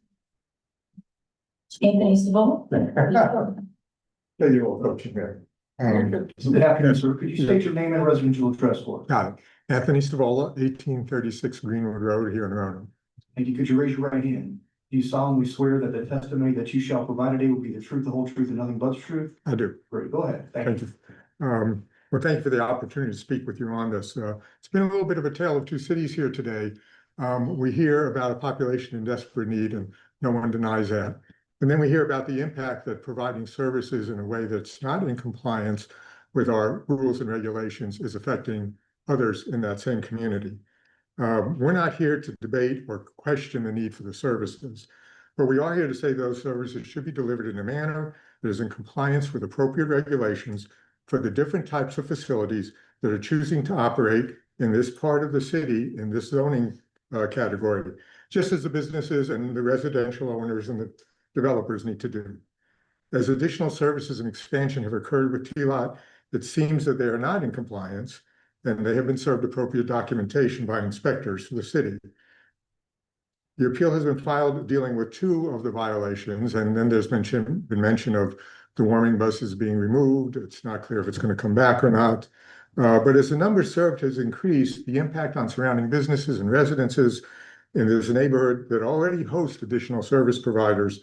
to vote. There you go, Coach Mayor. Good afternoon, sir. Could you state your name and residential address for us? Got it. Anthony Stavola, 1836 Greenwood Road here in Roanoke. Thank you. Could you raise your right hand? Do you solemnly swear that the testimony that you shall provide today will be the truth, the whole truth, and nothing but the truth? I do. Great, go ahead. Thank Thank you. you. Well, thank you for the opportunity to speak with you on this. It's been a little bit of a tale of two cities here today. We hear about a population in desperate need, and no one denies that. And then we hear about the impact that providing services in a way that's not in compliance with our rules and regulations is affecting others in that same community. We're not here to debate or question the need for the services, but we are here to say those services should be delivered in a manner that is in compliance with appropriate regulations for the different types of facilities that are choosing to operate in this part of the city, in this zoning category, just as the businesses and the residential owners and the developers need to do. As additional services and expansion have occurred with TLOT, it seems that they are not in compliance, and they have been served appropriate documentation by inspectors for the city. The appeal has been filed dealing with two of the violations, and then there's been mention of the warming buses being removed. It's not clear if it's going to come back or not. But as the number served has increased, the impact on surrounding businesses and residences in this neighborhood that already host additional service providers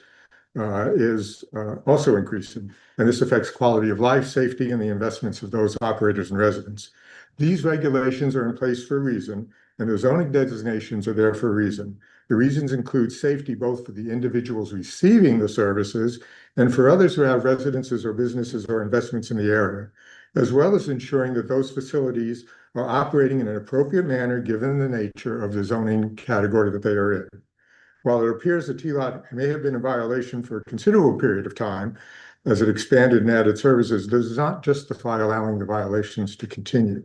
is also increasing. And this affects quality of life, safety, and the investments of those operators and residents. These regulations are in place for a reason, and the zoning designations are there for a reason. The reasons include safety both for the individuals receiving the services and for others who have residences or businesses or investments in the area, as well as ensuring that those facilities are operating in an appropriate manner given the nature of the zoning category that they are in. While it appears that TLOT may have been in violation for a considerable period of time as it expanded and added services, does not justify allowing the violations to continue.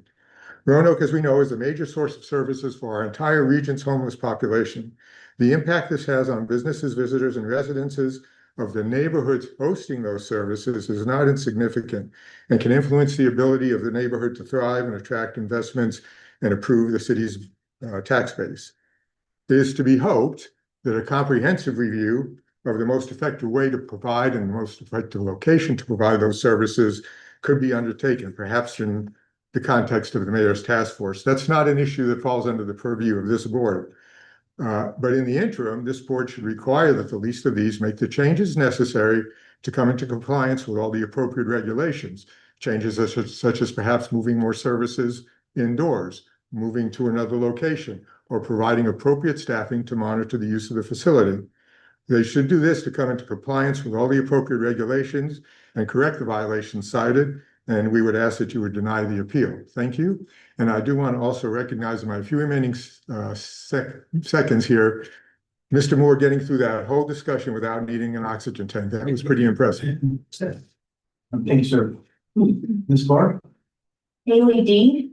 Roanoke, as we know, is a major source of services for our entire region's homeless population. The impact this has on businesses, visitors, and residences of the neighborhoods hosting those services is not insignificant and can influence the ability of the neighborhood to thrive and attract investments and improve the city's tax base. It is to be hoped that a comprehensive review of the most effective way to provide and the most effective location to provide those services could be undertaken, perhaps in the context of the mayor's task force. That's not an issue that falls under the purview of this board. But in the interim, this board should require that the least of these make the changes necessary to come into compliance with all the appropriate regulations. Changes such as perhaps moving more services indoors, moving to another location, or providing appropriate staffing to monitor the use of the facility. They should do this to come into compliance with all the appropriate regulations and correct the violations cited, and we would ask that you would deny the appeal. Thank you. And I do want to also recognize in my few remaining seconds here, Mr. Moore getting through that whole discussion without needing an oxygen tank. That was pretty impressive. Thank you, sir. Ms. Clark? Haley Dean.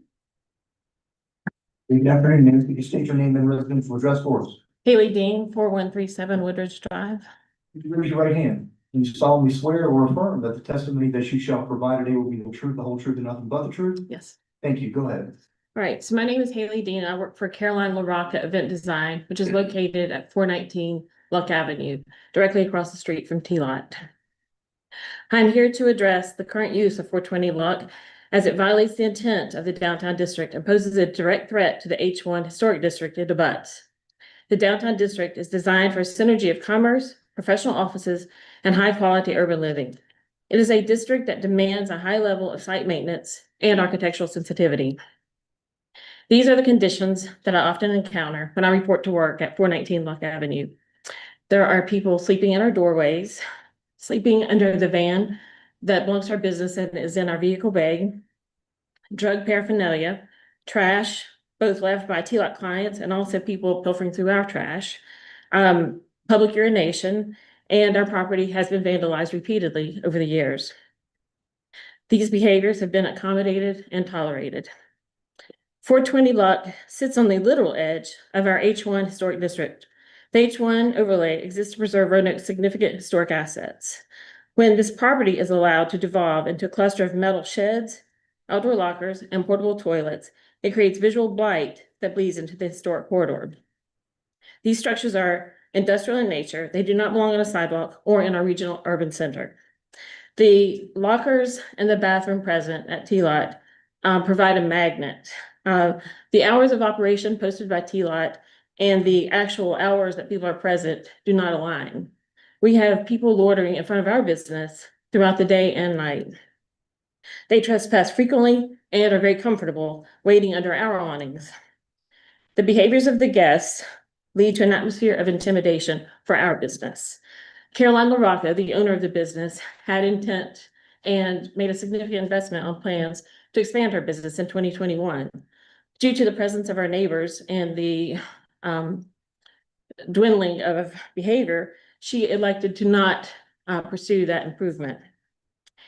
Good afternoon, ma'am. Could you state your name and residential address for us? Haley Dean, 4137 Woodridge Drive. Could you raise your right hand? Do you solemnly swear or affirm that the testimony that you shall provide today will be the truth, the whole truth, and nothing but the truth? Yes. Thank you. Go ahead. All right. So my name is Haley Dean. I work for Caroline LaRocca Event Design, which is located at 419 Luck Avenue, directly across the street from TLOT. I'm here to address the current use of 420 Luck as it violates the intent of the downtown district and poses a direct threat to the H1 historic district it abuts. The downtown district is designed for a synergy of commerce, professional offices, and high-quality urban living. It is a district that demands a high level of site maintenance and architectural sensitivity. These are the conditions that I often encounter when I report to work at 419 Luck Avenue. There are people sleeping in our doorways, sleeping under the van that belongs to our business and is in our vehicle bay, drug paraphernalia, trash, both left by TLOT clients and also people pilfering through our trash, public urination, and our property has been vandalized repeatedly over the years. These behaviors have been accommodated and tolerated. 420 Luck sits on the literal edge of our H1 historic district, The H1 overlay exists to preserve Roanoke's significant historic assets. When this property is allowed to devolve into a cluster of metal sheds, outdoor lockers, and portable toilets, it creates visual blight that bleeds into the historic corridor. These structures are industrial in nature. They do not belong on a sidewalk or in our regional urban center. The lockers and the bathroom present at T-Lot provide a magnet. The hours of operation posted by T-Lot and the actual hours that people are present do not align. We have people loitering in front of our business throughout the day and night. They trespass frequently and are very comfortable waiting under our awnings. The behaviors of the guests lead to an atmosphere of intimidation for our business. Caroline LaRocca, the owner of the business, had intent and made a significant investment on plans to expand her business in 2021. Due to the presence of our neighbors and the dwindling of behavior, she elected to not pursue that improvement.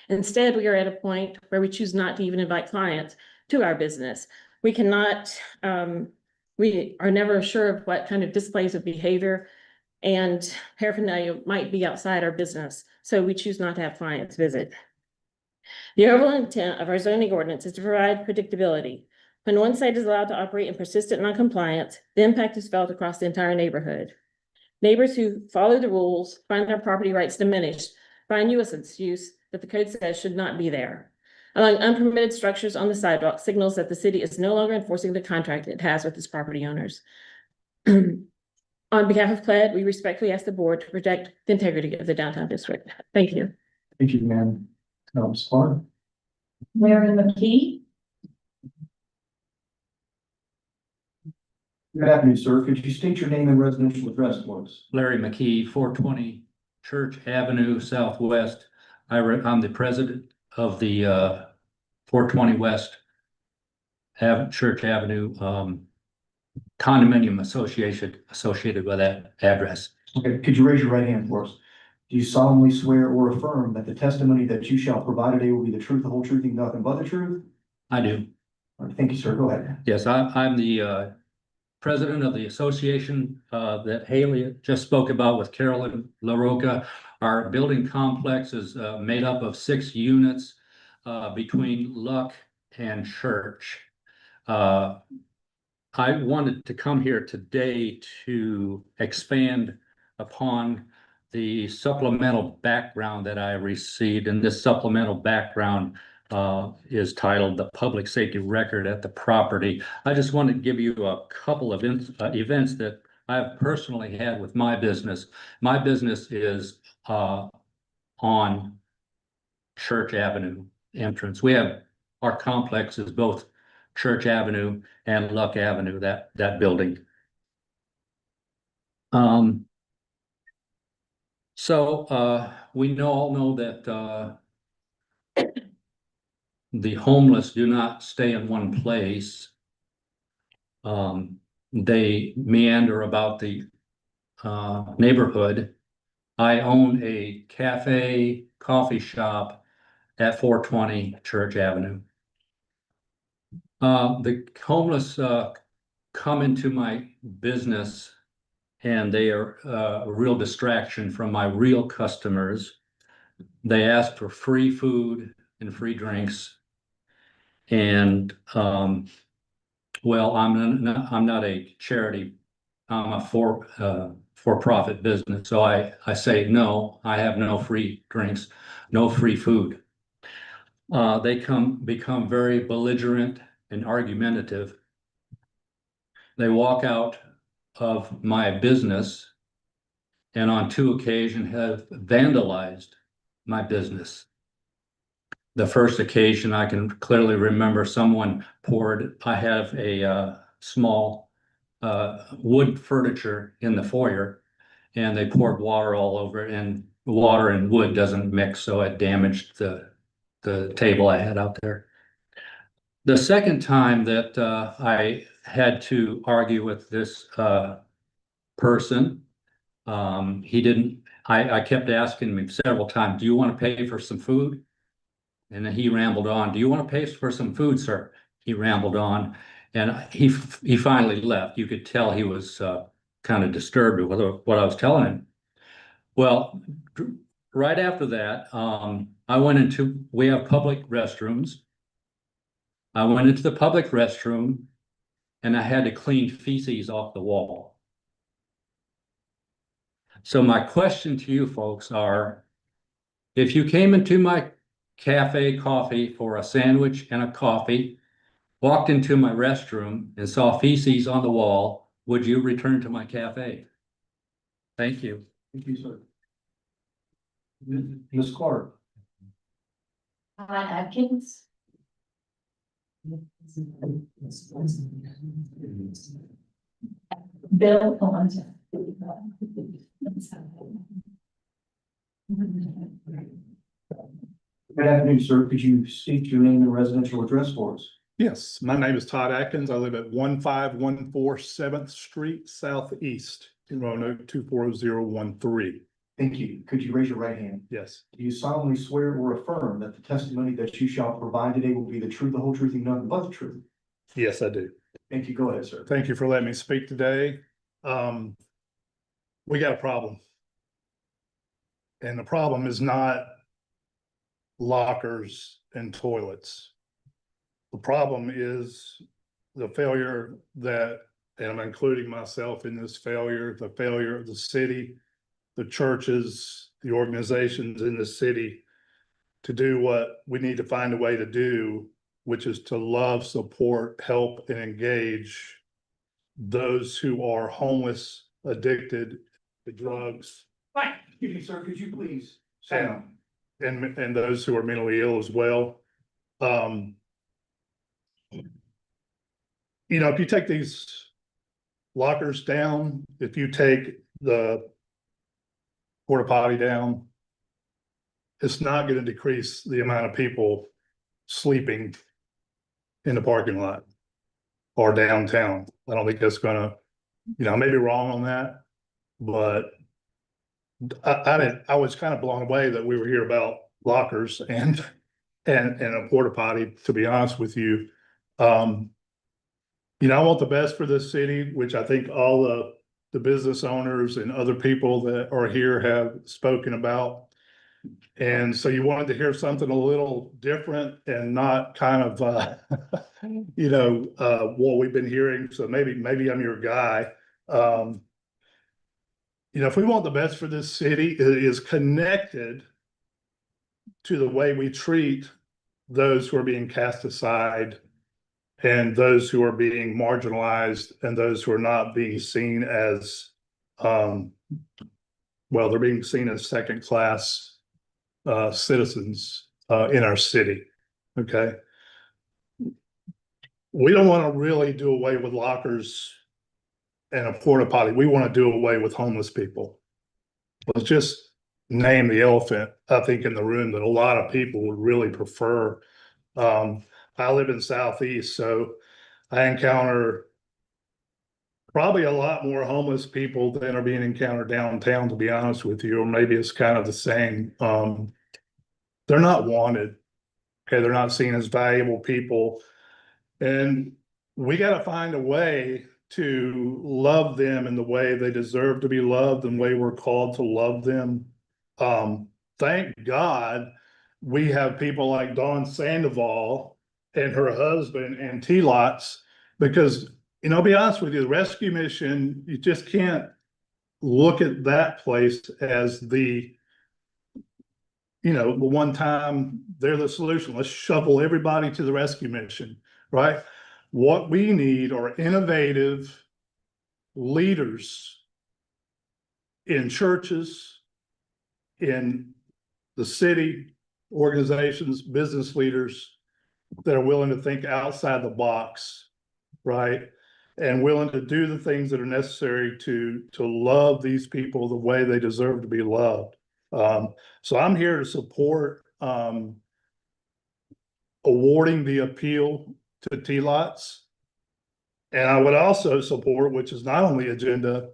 Instead, we are at a point where we choose not to even invite clients to our business. We cannot, we are never sure of what kind of displays of behavior and paraphernalia might be outside our business, so we choose not to have clients visit. The overall intent of our zoning ordinance is to provide predictability. When one site is allowed to operate in persistent noncompliance, the impact is felt across the entire neighborhood. Neighbors who follow the rules find their property rights diminished by a nuisance use that the code says should not be there. Allowing unpermitted structures on the sidewalk signals that the city is no longer enforcing the contract it has with its property owners. On behalf of PLED, we respectfully ask the board to protect the integrity of the downtown district. Thank you. Thank you, ma'am. Spark. Larry McKee. Good afternoon, sir. Could you state your name and residential address, please? Larry McKee, 420 Church Avenue Southwest. I'm the president of the 420 West Church Avenue condominium association associated with that address. Okay, could you raise your right hand for us? Do you solemnly swear or affirm that the testimony that you shall provide today will be the truth, the whole truth, and nothing but the truth? I do. All right, thank you, sir. Go ahead. Yes, I'm the president of the association that Haley just spoke about with Carolyn LaRocca. Our building complex is made up of 6 units between Luck and Church. I wanted to come here today to expand upon the supplemental background that I received, and this supplemental background is titled The Public Safety Record at the Property. I just wanted to give you a couple of events that I've personally had with my business. My business is on Church Avenue entrance. We have our complex is both Church Avenue and Luck Avenue, that building. So we all know that the homeless do not stay in one place. They meander about the neighborhood. I own a cafe, coffee shop at 420 Church Avenue. The homeless come into my business and they are a real distraction from my real customers. They ask for free food and free drinks. And well, I'm not a charity. I'm a for-profit business. So I say, no, I have no free drinks, no free food. They become very belligerent and argumentative. They walk out of my business and on 2 occasions have vandalized my business. The first occasion I can clearly remember, someone poured, I have a small wood furniture in the foyer, and they poured water all over it, and water and wood doesn't mix, so it damaged the table I had out there. The second time that I had to argue with this person, I kept asking him several times, do you want to pay for some food? And then he rambled on, do you want to pay for some food, sir? He rambled on, and he finally left. You could tell he was kind of disturbed with what I was telling him. Well, right after that, we have public restrooms. I went into the public restroom and I had to clean feces off the wall. So my question to you folks are, if you came into my cafe coffee for a sandwich and a coffee, walked into my restroom and saw feces on the wall, would you return to my cafe? Thank you. Thank you, sir. Ms. Clark. Todd Atkins. Bill Alonso. Good afternoon, sir. Could you state your name and residential address for us? Yes, my name is Todd Atkins. I live at 1514 7th Street Southeast in Roanoke 24013. Thank you. Could you raise your right hand? Yes, Do you solemnly swear or affirm that the testimony that you shall provide today will be the truth, the whole truth, and nothing but the truth? yes, I do. Thank you. Go ahead, sir. Thank you for letting me speak today. We got a problem. And the problem is not lockers and toilets. The problem is the failure that, and I'm including myself in this failure, the failure of the city, the churches, the organizations in the city to do what we need to find a way to do, which is to love, support, help, and engage those who are homeless, addicted to drugs. Right. Excuse me, sir. Could you please sit down? And those who are mentally ill as well. You know, if you take these lockers down, if you take the porta potty down, it's not going to decrease the amount of people sleeping in the parking lot or downtown. I don't think that's gonna, you know, I may be wrong on that, but I was kind of blown away that we were here about lockers and a porta potty, to be honest with you. You know, I want the best for this city, which I think all the business owners and other people that are here have spoken about. And so you wanted to hear something a little different and not kind of, you know, what we've been hearing. So maybe I'm your guy. You know, if we want the best for this city, it is connected to the way we treat those who are being cast aside and those who are being marginalized and those who are not being seen as, well, they're being seen as second class citizens in our city. Okay. We don't want to really do away with lockers and a porta potty. We want to do away with homeless people. Let's just name the elephant, I think, in the room that a lot of people would really prefer. I live in Southeast, so I encounter probably a lot more homeless people than are being encountered downtown, to be honest with you, or maybe it's kind of the same. They're not wanted. Okay, they're not seen as valuable people. And we got to find a way to love them in the way they deserve to be loved and the way we're called to love them. Thank God we have people like Dawn Sandoval and her husband and T-Lots, because, you know, I'll be honest with you, the rescue mission, you just can't look at that place as the, you know, the one time they're the solution. Let's shovel everybody to the rescue mission, right? What we need are innovative leaders in churches, in the city, organizations, business leaders that are willing to think outside the box, right? And willing to do the things that are necessary to love these people the way they deserve to be loved. So I'm here to support awarding the appeal to T-Lots. And I would also support, which is not on the agenda,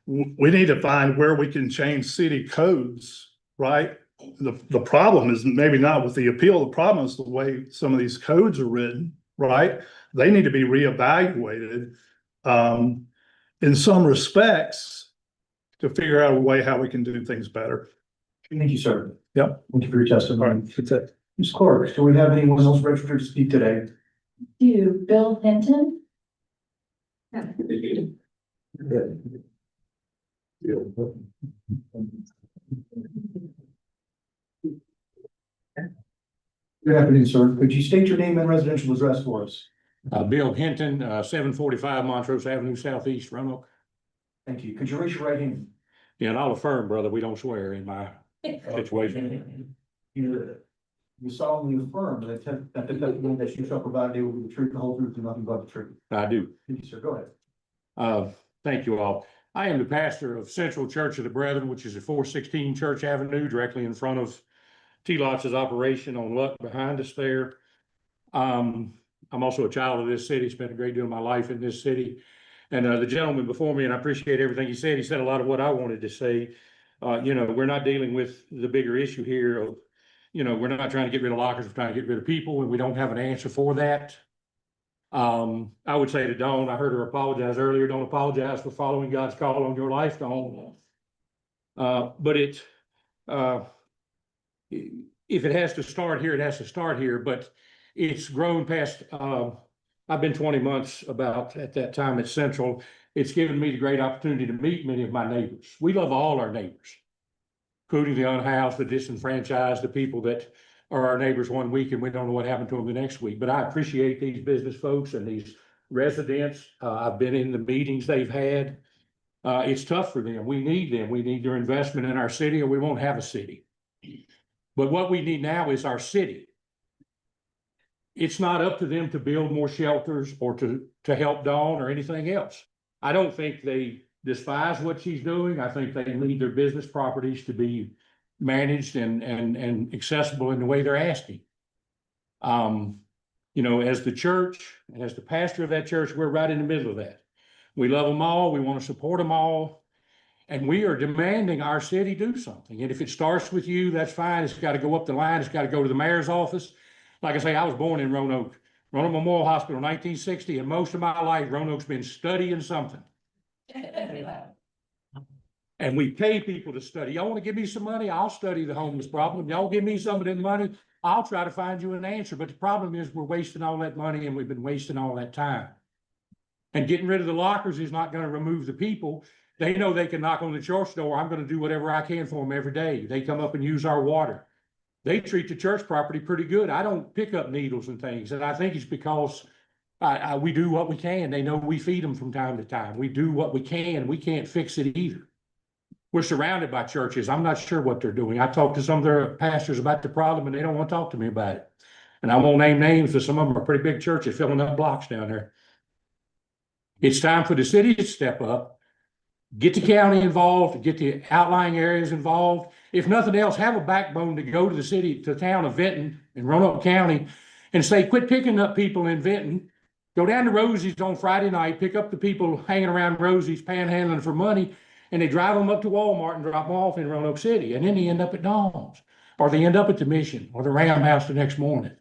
we need to find where we can change city codes, right? The problem is maybe not with the appeal. The problem is the way some of these codes are written, right? They need to be reevaluated. in some respects, to figure out a way how we can do things better. Thank you, sir. Yep. Thank you for your All testimony. right, that's it. Ms. Clark, do we have anyone else registered to speak today? To Bill Hinton. Good afternoon, sir. Could you state your name and residential address for us? Bill Hinton, 745 Montrose Avenue Southeast, Roanoke. Thank you. Could you raise your right hand? Yeah, and I'll affirm, brother, we don't swear in my situation. You solemnly affirm that the testimony that you shall provide today will be the truth, the whole truth, and nothing but the truth. I do. Thank you, sir. Go ahead. Thank you all. I am the pastor of Central Church of the Brethren, which is at 416 Church Avenue, directly in front of T-Lots' operation on Luck behind us there. I'm also a child of this city, spent a great deal of my life in this city. And the gentleman before me, and I appreciate everything he said a lot of what I wanted to say. We're not dealing with the bigger issue here of, we're not trying to get rid of lockers, we're trying to get rid of people, and we don't have an answer for that. I would say to Dawn, I heard her apologize earlier, don't apologize for following God's call on your life, Dawn. But if it has to start here, it has to start here, but it's grown past, I've been 20 months about at that time at Central. It's given me the great opportunity to meet many of my neighbors. We love all our neighbors, including the unhoused, the disenfranchised, the people that are our neighbors one week and we don't know what happened to them the next week. But I appreciate these business folks and these residents. I've been in the meetings they've had. It's tough for them. We need them. We need their investment in our city or we won't have a city. But what we need now is our city. It's not up to them to build more shelters or to help Dawn or anything else. I don't think they despise what she's doing. I think they need their business properties to be managed and accessible in the way they're asking. As the church and as the pastor of that church, we're right in the middle of that. We love them all. We want to support them all. And we are demanding our city do something. And if it starts with you, that's fine. It's got to go up the line. It's got to go to the mayor's office. Like I say, I was born in Roanoke Memorial Hospital in 1960, and most of my life, Roanoke's been studying something. And we pay people to study. Y'all want to give me some money? I'll study the homeless problem. Y'all give me some of the money, I'll try to find you an answer. But the problem is we're wasting all that money and we've been wasting all that time. And getting rid of the lockers is not going to remove the people. They know they can knock on the church door. I'm going to do whatever I can for them every day. They come up and use our water. They treat the church property pretty good. I don't pick up needles and things. And I think it's because we do what we can. They know we feed them from time to time. We do what we can. We can't fix it either. We're surrounded by churches. I'm not sure what they're doing. I talked to some of their pastors about the problem and they don't want to talk to me about it. And I won't name names, but some of them are pretty big churches filling up blocks down there. It's time for the city to step up. Get the county involved, get the outlying areas involved. If nothing else, have a backbone to go to the town of Vinton in Roanoke County and say, quit picking up people in Vinton. Go down to Rosie's on Friday night, pick up the people hanging around Rosie's panhandling for money, and they drive them up to Walmart and drop them off in Roanoke City. And then they end up at Dawn's, or they end up at the Mission or the Ram House the next morning.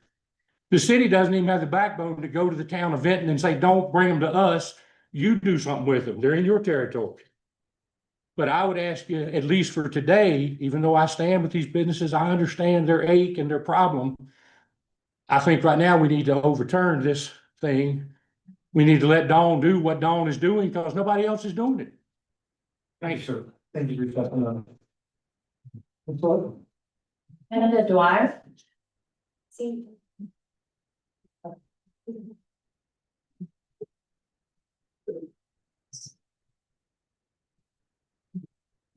The city doesn't even have the backbone to go to the town of Vinton and say, don't bring them to us. You do something with them. They're in your territory. But I would ask you, at least for today, even though I stand with these businesses, I understand their ache and their problem. I think right now we need to overturn this thing. We need to let Dawn do what Dawn is doing because nobody else is doing it. Thank you, sir. Thank you for your testimony. Canada Dwyer. See.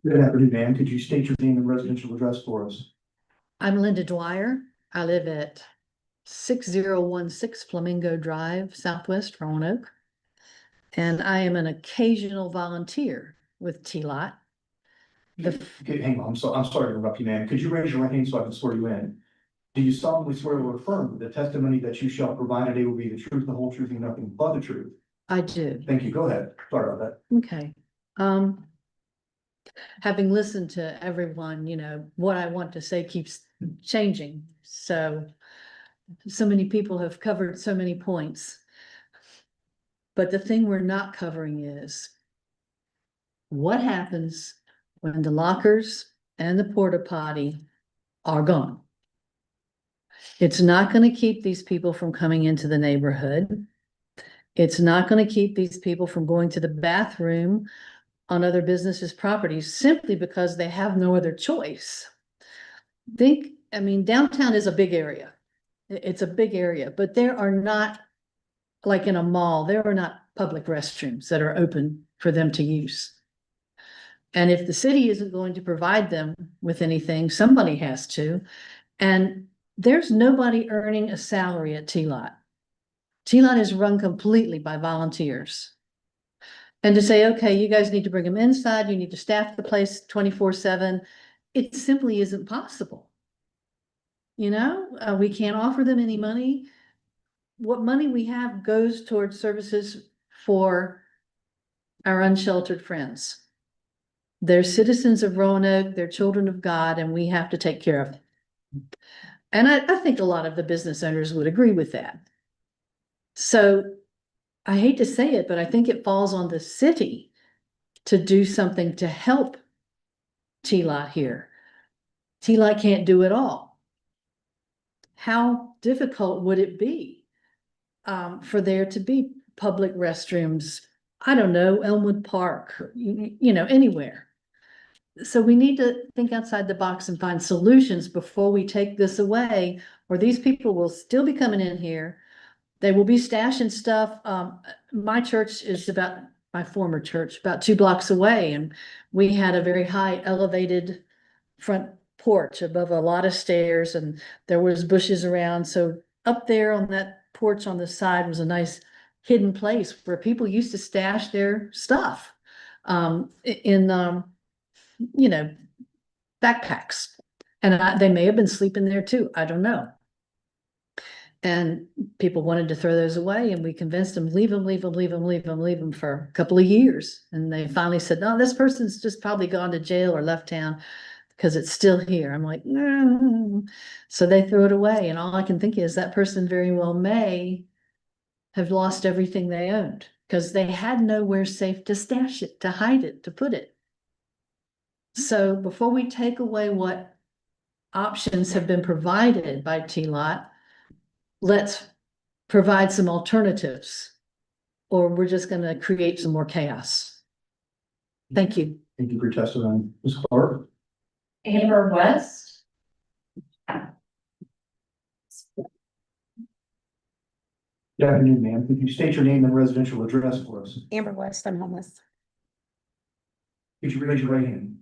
Good afternoon, ma'am. Could you state your name and residential address for us? I'm Linda Dwyer. I live at 6016 Flamingo Drive, Southwest Roanoke. And I am an occasional volunteer with T-Lot. Okay, hang on. I'm sorry to interrupt you, ma'am. Could you raise your right hand so I can swear you in? Do you solemnly swear or affirm that the testimony that you shall provide today will be the truth, the whole truth, and nothing but the truth? I do. Thank you. Go ahead. Sorry about that. Okay. Having listened to everyone, what I want to say keeps changing. So many people have covered so many points. But the thing we're not covering is what happens when the lockers and the porta potty are gone? It's not gonna keep these people from coming into the neighborhood. It's not gonna keep these people from going to the bathroom on other businesses' properties simply because they have no other choice. Downtown is a big area. It's a big area, but there are not, like in a mall, there are not public restrooms that are open for them to use. And if the city isn't going to provide them with anything, somebody has to. And there's nobody earning a salary at T-Lot. T-Lot is run completely by volunteers. And to say, okay, you guys need to bring them inside, you need to staff the place 24/7, it simply isn't possible. We can't offer them any money. What money we have goes towards services for our unsheltered friends. They're citizens of Roanoke, they're children of God, and we have to take care of them. And I think a lot of the business owners would agree with that. So I hate to say it, but I think it falls on the city to do something to help T-Lot here. T-Lot can't do it all. How difficult would it be for there to be public restrooms? I don't know, Elmwood Park, anywhere. So we need to think outside the box and find solutions before we take this away, or these people will still be coming in here. They will be stashing stuff. My church is my former church, about 2 blocks away. And we had a very high elevated front porch above a lot of stairs, and there was bushes around. So up there on that porch on the side was a nice hidden place where people used to stash their stuff in backpacks. And they may have been sleeping there too. I don't know. And people wanted to throw those away, and we convinced them, leave them for a couple of years. And they finally said, no, this person's just probably gone to jail or left town because it's still here. I'm like, no. So they threw it away. And all I can think is that person very well may have lost everything they owned because they had nowhere safe to stash it, to hide it, to put it. So before we take away what options have been provided by T-Lot, let's provide some alternatives, or we're just going to create some more chaos. Thank you. Thank you for your testimony. Ms. Clark? Amber West. Good afternoon, ma'am. Could you state your name and residential address for us? Amber West, I'm homeless. Could you raise your right hand?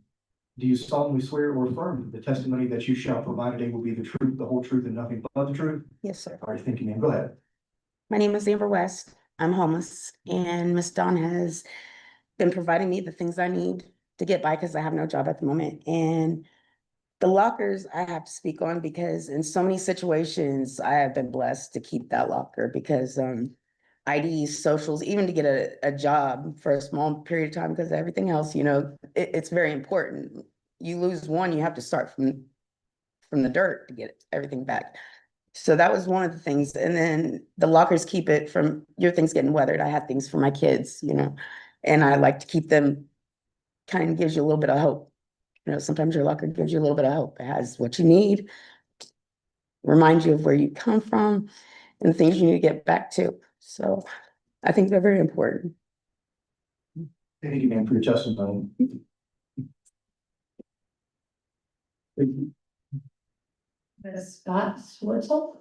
Do you solemnly swear or affirm that the testimony that you shall provide today will be the truth, the whole truth, and nothing but the truth? Yes, sir. All right, thank you, ma'am. Go ahead. My name is Amber West. I'm homeless, and Miss Dawn has been providing me the things I need to get by because I have no job at the moment. And the lockers I have to speak on because in so many situations I have been blessed to keep that locker because IDs, socials, even to get a job for a small period of time because everything else, it's very important. You lose one, you have to start from the dirt to get everything back. So that was one of the things. And then the lockers keep it from your things getting weathered. I have things for my kids, and I like to keep them, kind of gives you a little bit of hope. Sometimes your locker gives you a little bit of hope. It has what you need, reminds you of where you come from and the things you need to get back to. So I think they're very important. Thank you, ma'am, for your testimony. Ms. Scott Swartzel.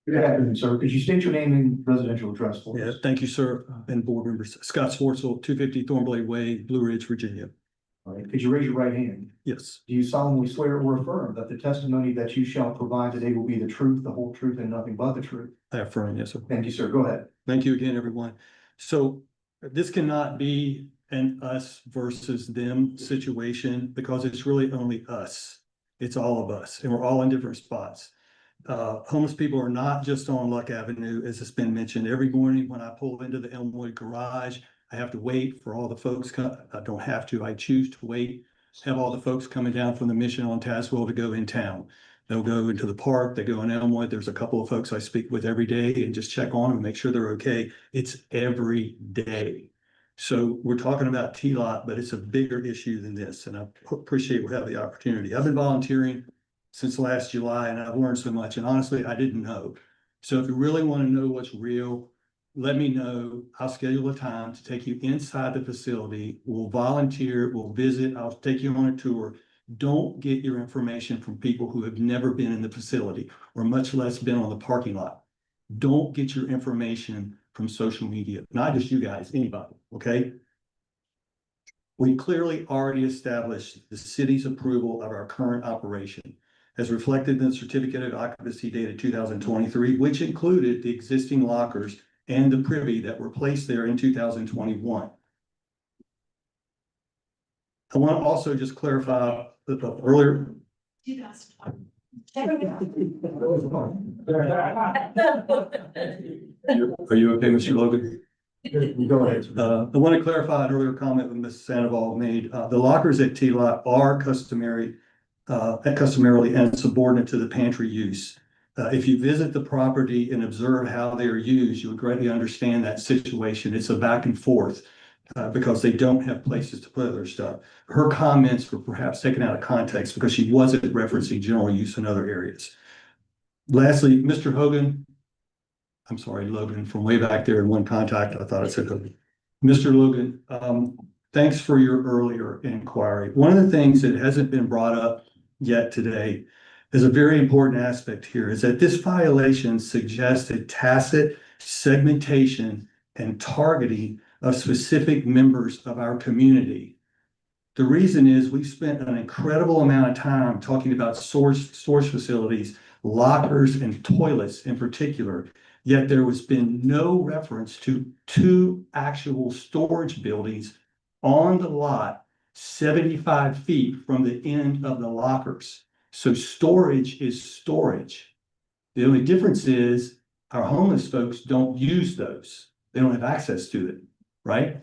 Good afternoon, sir. Could you state your name and residential address for us? Thank you, sir, and board members. Scott Swartzel, 250 Thornblade Way, Blue Ridge, Virginia. All right, could you raise your right hand? Yes. Do you solemnly swear or affirm that the testimony that you shall provide today will be the truth, the whole truth, and nothing but the truth? I affirm, yes, sir. Thank you, sir. Go ahead. Thank you again, everyone. So this cannot be an us versus them situation because it's really only us. It's all of us, and we're all in different spots. Homeless people are not just on Luck Avenue, as it's been mentioned. Every morning when I pull into the Elmwood garage, I have to wait for all the folks. I don't have to, I choose to wait have all the folks coming down from the mission on Tazewell to go in town. They'll go into the park, they go in Elmwood. There's a couple of folks I speak with every day and just check on them, make sure they're okay. It's every day. So we're talking about T-Lot, but it's a bigger issue than this, and I appreciate we have the opportunity. I've been volunteering since last July, and I've learned so much, and honestly, I didn't know. So if you really want to know what's real, let me know. I'll schedule a time to take you inside the facility. We'll volunteer, we'll visit, I'll take you on a tour. Don't get your information from people who have never been in the facility or much less been on the parking lot. Don't get your information from social media, not just you guys, anybody, okay? We clearly already established the city's approval of our current operation as reflected in the certificate of occupancy dated 2023, which included the existing lockers and the privy that were placed there in 2021. I want to also just clarify that the earlier. Are you okay, Mr. Logan? Go ahead. I want to clarify an earlier comment that Ms. Sandoval made. The lockers at T-Lot are customarily and subordinate to the pantry use. If you visit the property and observe how they are used, you would greatly understand that situation. It's a back and forth because they don't have places to put their stuff. Her comments were perhaps taken out of context because she wasn't referencing general use in other areas. Lastly, Mr. Hogan, I'm sorry, Logan, from way back there in one contact, I thought it said Hogan. Mr. Logan, thanks for your earlier inquiry. One of the things that hasn't been brought up yet today is a very important aspect here is that this violation suggested tacit segmentation and targeting of specific members of our community. The reason is we've spent an incredible amount of time talking about storage facilities, lockers, and toilets in particular, yet there has been no reference to two actual storage buildings on the lot 75 feet from the end of the lockers. So storage is storage. The only difference is our homeless folks don't use those. They don't have access to it, right?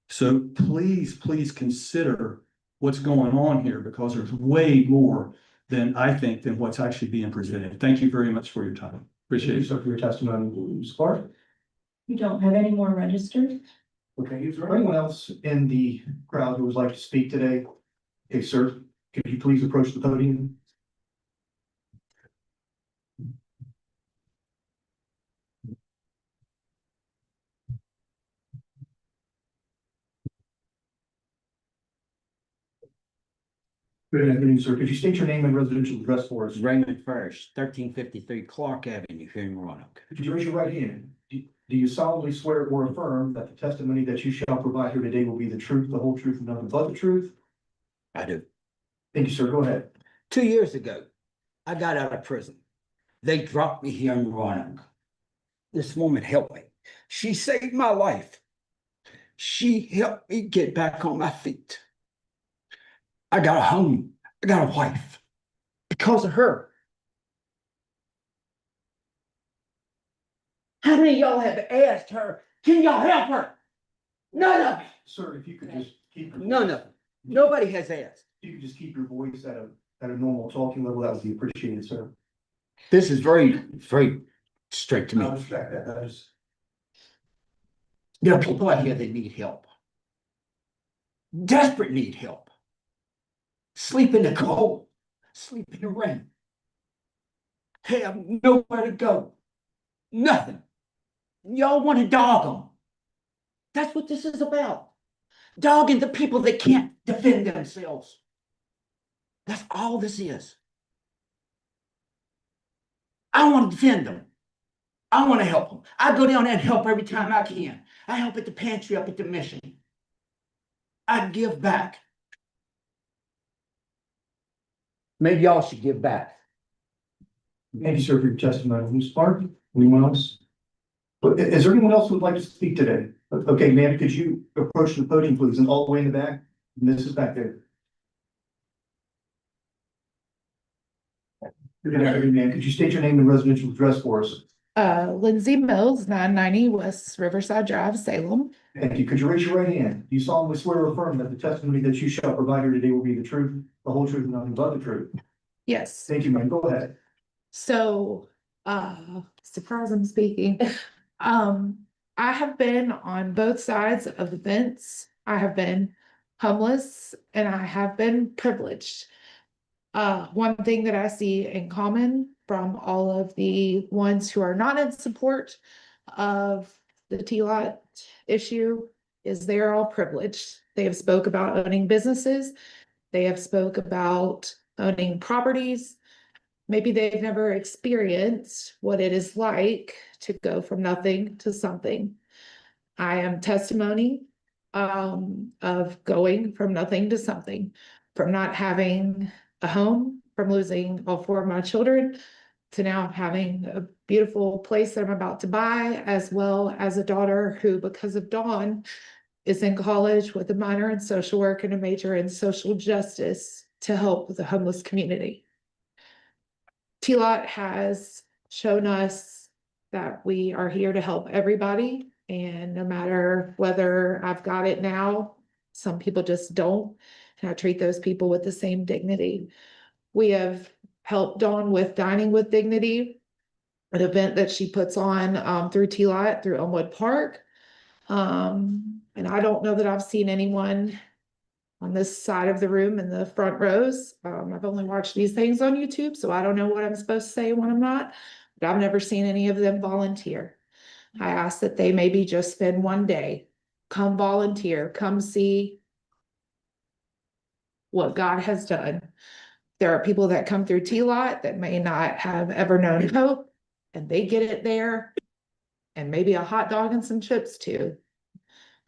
So please, please consider what's going on here because there's way more than I think than what's actually being presented. Thank you very much for your time. Appreciate it. Thank you, sir, for your testimony. Ms. Clark? We don't have any more registered. Okay, is there anyone else in the crowd who would like to speak today? Okay, sir, could you please approach the podium? Good afternoon, sir. Could you state your name and residential address for us? Raymond First, 1353 Clark Avenue here in Roanoke. Could you raise your right hand? Do you solemnly swear or affirm that the testimony that you shall provide here today will be the truth, the whole truth, and nothing but the truth? I do. Thank you, sir. Go ahead. 2 years ago, I got out of prison. They dropped me here in Roanoke. This woman helped me. She saved my life. She helped me get back on my feet. I got a home. I got a wife because of her. How many of y'all have asked her, can y'all help her? None of them. Sir, if you could just keep. None of them. Nobody has asked. If you could just keep your voice at a normal talking level, that would be appreciated, sir. This is very, very straight to me. I respect that. That is. There are people out here that need help. Desperate need help. Sleep in the cold, sleep in the rain. Have nowhere to go. Nothing. Y'all want to dog them. That's what this is about. Dogging the people that can't defend themselves. That's all this is. I want to defend them. I want to help them. I go down there and help every time I can. I help at the pantry up at the mission. I give back. Maybe y'all should give back. Thank you, sir, for your testimony. Ms. Clark, anyone else? Is there anyone else who would like to speak today? Okay, ma'am, could you approach the podium, please, and all the way in the back? And this is back there. Good afternoon, ma'am. Could you state your name and residential address for us? Lindsay Mills, 990 West Riverside Drive, Salem. Thank you. Could you raise your right hand? Do you solemnly swear or affirm that the testimony that you shall provide here today will be the truth, the whole truth, and nothing but the truth? Yes. Thank you, ma'am. Go ahead. So, surprise I'm speaking. I have been on both sides of the fence. I have been homeless and I have been privileged. One thing that I see in common from all of the ones who are not in support of the T-Lot issue is they're all privileged. They have spoke about owning businesses. They have spoke about owning properties. Maybe they've never experienced what it is like to go from nothing to something. I am testimony of going from nothing to something, from not having a home, from losing all four of my children, to now having a beautiful place that I'm about to buy, as well as a daughter who, because of Dawn, is in college with a minor in social work and a major in social justice to help the homeless community. T-Lot has shown us that we are here to help everybody, and no matter whether I've got it now, some people just don't, and I treat those people with the same dignity. We have helped Dawn with Dining with Dignity, an event that she puts on through T-Lot, through Elmwood Park. And I don't know that I've seen anyone on this side of the room in the front rows. I've only watched these things on YouTube, so I don't know what I'm supposed to say when I'm not, but I've never seen any of them volunteer. I ask that they maybe just spend one day, come volunteer, come see what God has done. There are people that come through T-Lot that may not have ever known hope, and they get it there, and maybe a hot dog and some chips too.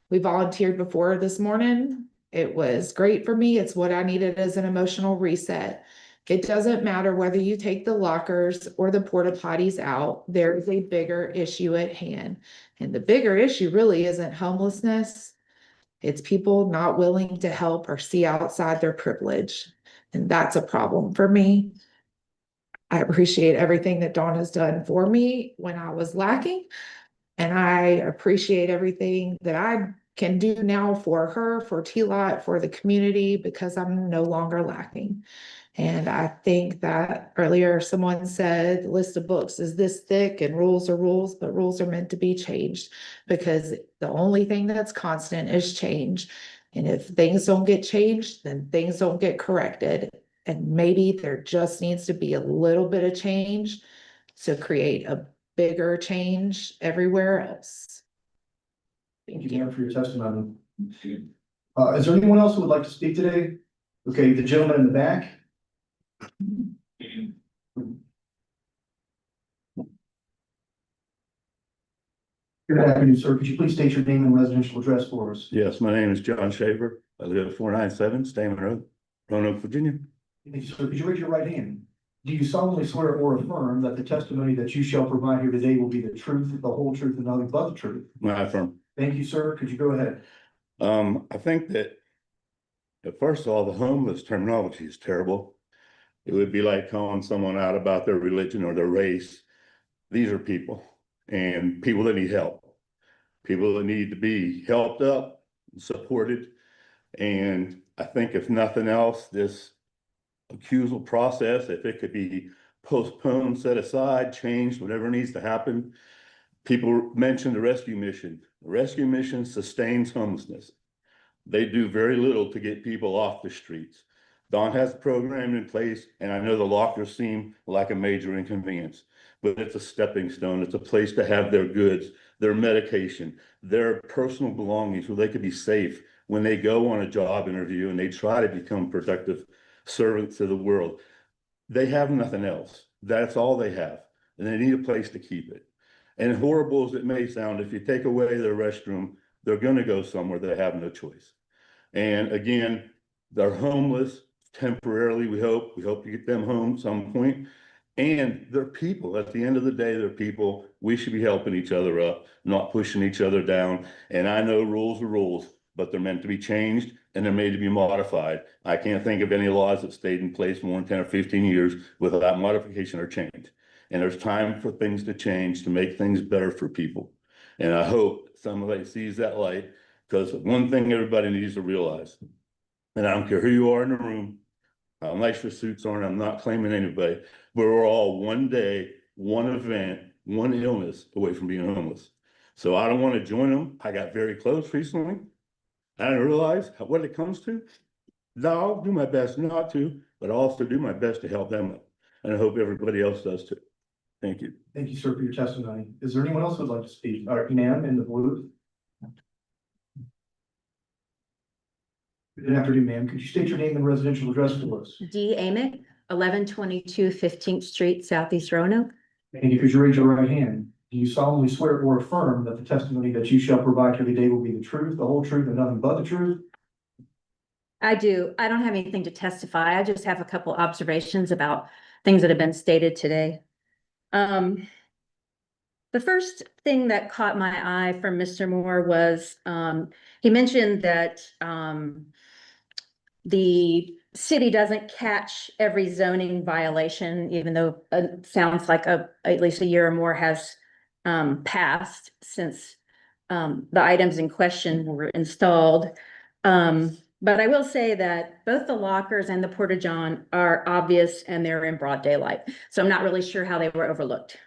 We volunteered before this morning. It was great for me. It's what I needed as an emotional reset. It doesn't matter whether you take the lockers or the porta potties out, there is a bigger issue at hand. And the bigger issue really isn't homelessness. It's people not willing to help or see outside their privilege. And that's a problem for me. I appreciate everything that Dawn has done for me when I was lacking. And I appreciate everything that I can do now for her, for T-Lot, for the community, because I'm no longer lacking. And I think that earlier someone said the list of books is this thick and rules are rules, but rules are meant to be changed, because the only thing that's constant is change. And if things don't get changed, then things don't get corrected. And maybe there just needs to be a little bit of change to create a bigger change everywhere else. Thank you, Mayor, for your testimony. Is there anyone else who would like to speak today? Okay, the gentleman in the back. Good afternoon, sir. Could you please state your name and residential address for us? Yes, my name is John Shaver. I live at 497 Stamen Road, Roanoke, Virginia. Thank you, sir. Could you raise your right hand? Do you solemnly swear or affirm that the testimony that you shall provide here today will be the truth, the whole truth, and nothing but the truth? I affirm. Thank you, sir. Could you go ahead? I think that, first of all, the homeless terminology is terrible. It would be like calling someone out about their religion or their race. These are people, and people that need help, people that need to be helped up, supported. And I think if nothing else, this accusal process, if it could be postponed, set aside, changed, whatever needs to happen. People mentioned the rescue mission. The rescue mission sustains homelessness. They do very little to get people off the streets. Dawn has a program in place, and I know the lockers seem like a major inconvenience, but it's a stepping stone. It's a place to have their goods, their medication, their personal belongings, where they could be safe when they go on a job interview and they try to become productive servants to the world. They have nothing else. That's all they have, and they need a place to keep it. And horrible as it may sound, if you take away their restroom, they're going to go somewhere they have no choice. And again, they're homeless temporarily. We hope to get them home some point. And they're people. At the end of the day, they're people. We should be helping each other up, not pushing each other down. And I know rules are rules, but they're meant to be changed and they're made to be modified. I can't think of any laws that stayed in place more than 10 or 15 years without modification or change. And there's time for things to change, to make things better for people. And I hope somebody sees that light, because one thing everybody needs to realize, and I don't care who you are in the room, how nice your suits are, and I'm not claiming anybody, but we're all one day, one event, one illness away from being homeless. So I don't want to join them. I got very close recently. I didn't realize what it comes to. Now I'll do my best not to, but I'll also do my best to help them. And I hope everybody else does too. Thank you. Thank you, sir, for your testimony. Is there anyone else who would like to speak? All right, ma'am, in the blue. Good afternoon, ma'am. Could you state your name and residential address for us? D. Amick, 1122 15th Street, Southeast Roanoke. And if you raise your right hand, do you solemnly swear or affirm that the testimony that you shall provide here today will be the truth, the whole truth, and nothing but the truth? I do. I don't have anything to testify. I just have a couple observations about things that have been stated today. The first thing that caught my eye from Mr. Moore was, he mentioned that, the city doesn't catch every zoning violation, even though it sounds like at least a year or more has passed since the items in question were installed. But I will say that both the lockers and the porta-john are obvious and they're in broad daylight. So I'm not really sure how they were overlooked.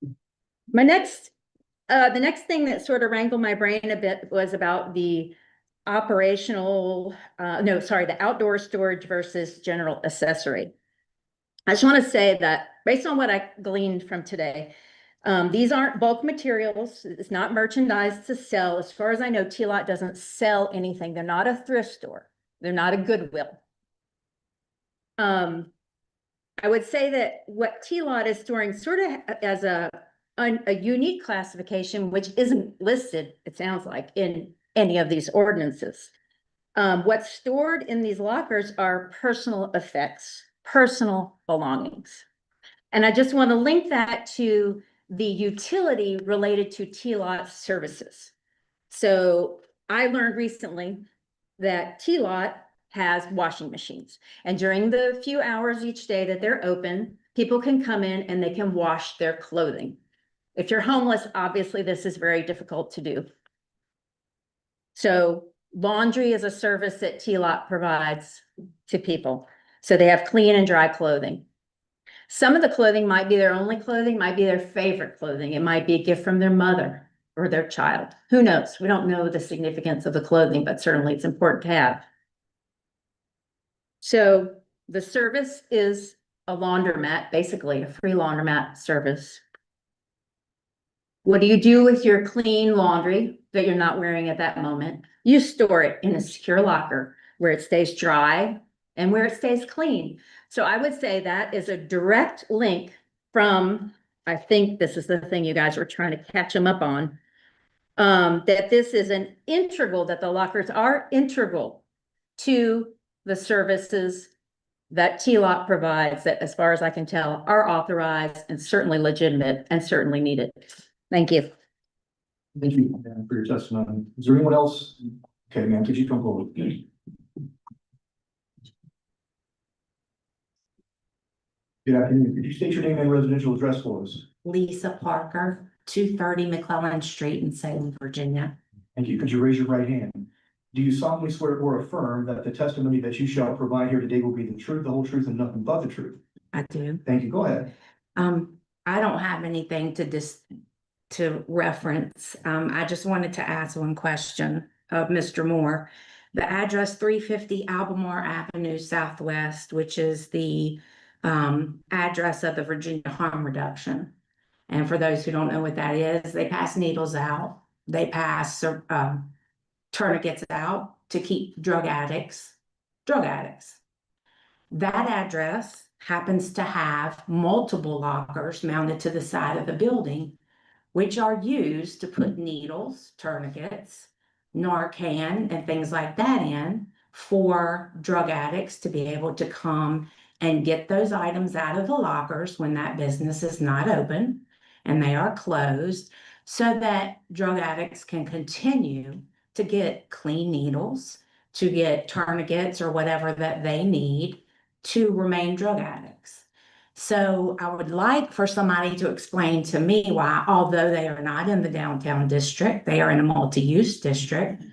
The next thing that sort of wrangled my brain a bit was about the the outdoor storage versus general accessory. I just want to say that based on what I gleaned from today, these aren't bulk materials. It's not merchandise to sell. As far as I know, T-Lot doesn't sell anything. They're not a thrift store. They're not a Goodwill. I would say that what T-Lot is storing sort of as a unique classification, which isn't listed, it sounds like, in any of these ordinances. What's stored in these lockers are personal effects, personal belongings. And I just want to link that to the utility related to T-Lot services. So I learned recently that T-Lot has washing machines. And during the few hours each day that they're open, people can come in and they can wash their clothing. If you're homeless, obviously this is very difficult to do. So laundry is a service that T-Lot provides to people. So they have clean and dry clothing. Some of the clothing might be their only clothing, might be their favorite clothing. It might be a gift from their mother or their child. Who knows? We don't know the significance of the clothing, but certainly it's important to have. So the service is a laundromat, basically a free laundromat service. What do you do with your clean laundry that you're not wearing at that moment? You store it in a secure locker where it stays dry and where it stays clean. So I would say that is a direct link from, I think this is the thing you guys were trying to catch them up on, that this is an integral, that the lockers are integral to the services that T-Lot provides that, as far as I can tell, are authorized and certainly legitimate and certainly needed. Thank you. Thank you, ma'am, for your testimony. Is there anyone else? Okay, ma'am, could you come forward? Good afternoon. Could you state your name and residential address for us? Lisa Parker, 230 McClellan Street in Salem, Virginia. Thank you. Could you raise your right hand? Do you solemnly swear or affirm that the testimony that you shall provide here today will be the truth, the whole truth, and nothing but the truth? I do. Thank you. Go ahead. I don't have anything to reference. I just wanted to ask one question of Mr. Moore. The address 350 Albemarle Avenue Southwest, which is the address of the Virginia Harm Reduction. And for those who don't know what that is, they pass needles out. They pass tourniquets out to keep drug addicts. That address happens to have multiple lockers mounted to the side of the building, which are used to put needles, tourniquets, Narcan, and things like that in for drug addicts to be able to come and get those items out of the lockers when that business is not open and they are closed, so that drug addicts can continue to get clean needles, to get tourniquets or whatever that they need to remain drug addicts. So I would like for somebody to explain to me why, although they are not in the downtown district, they are in a multi-use district,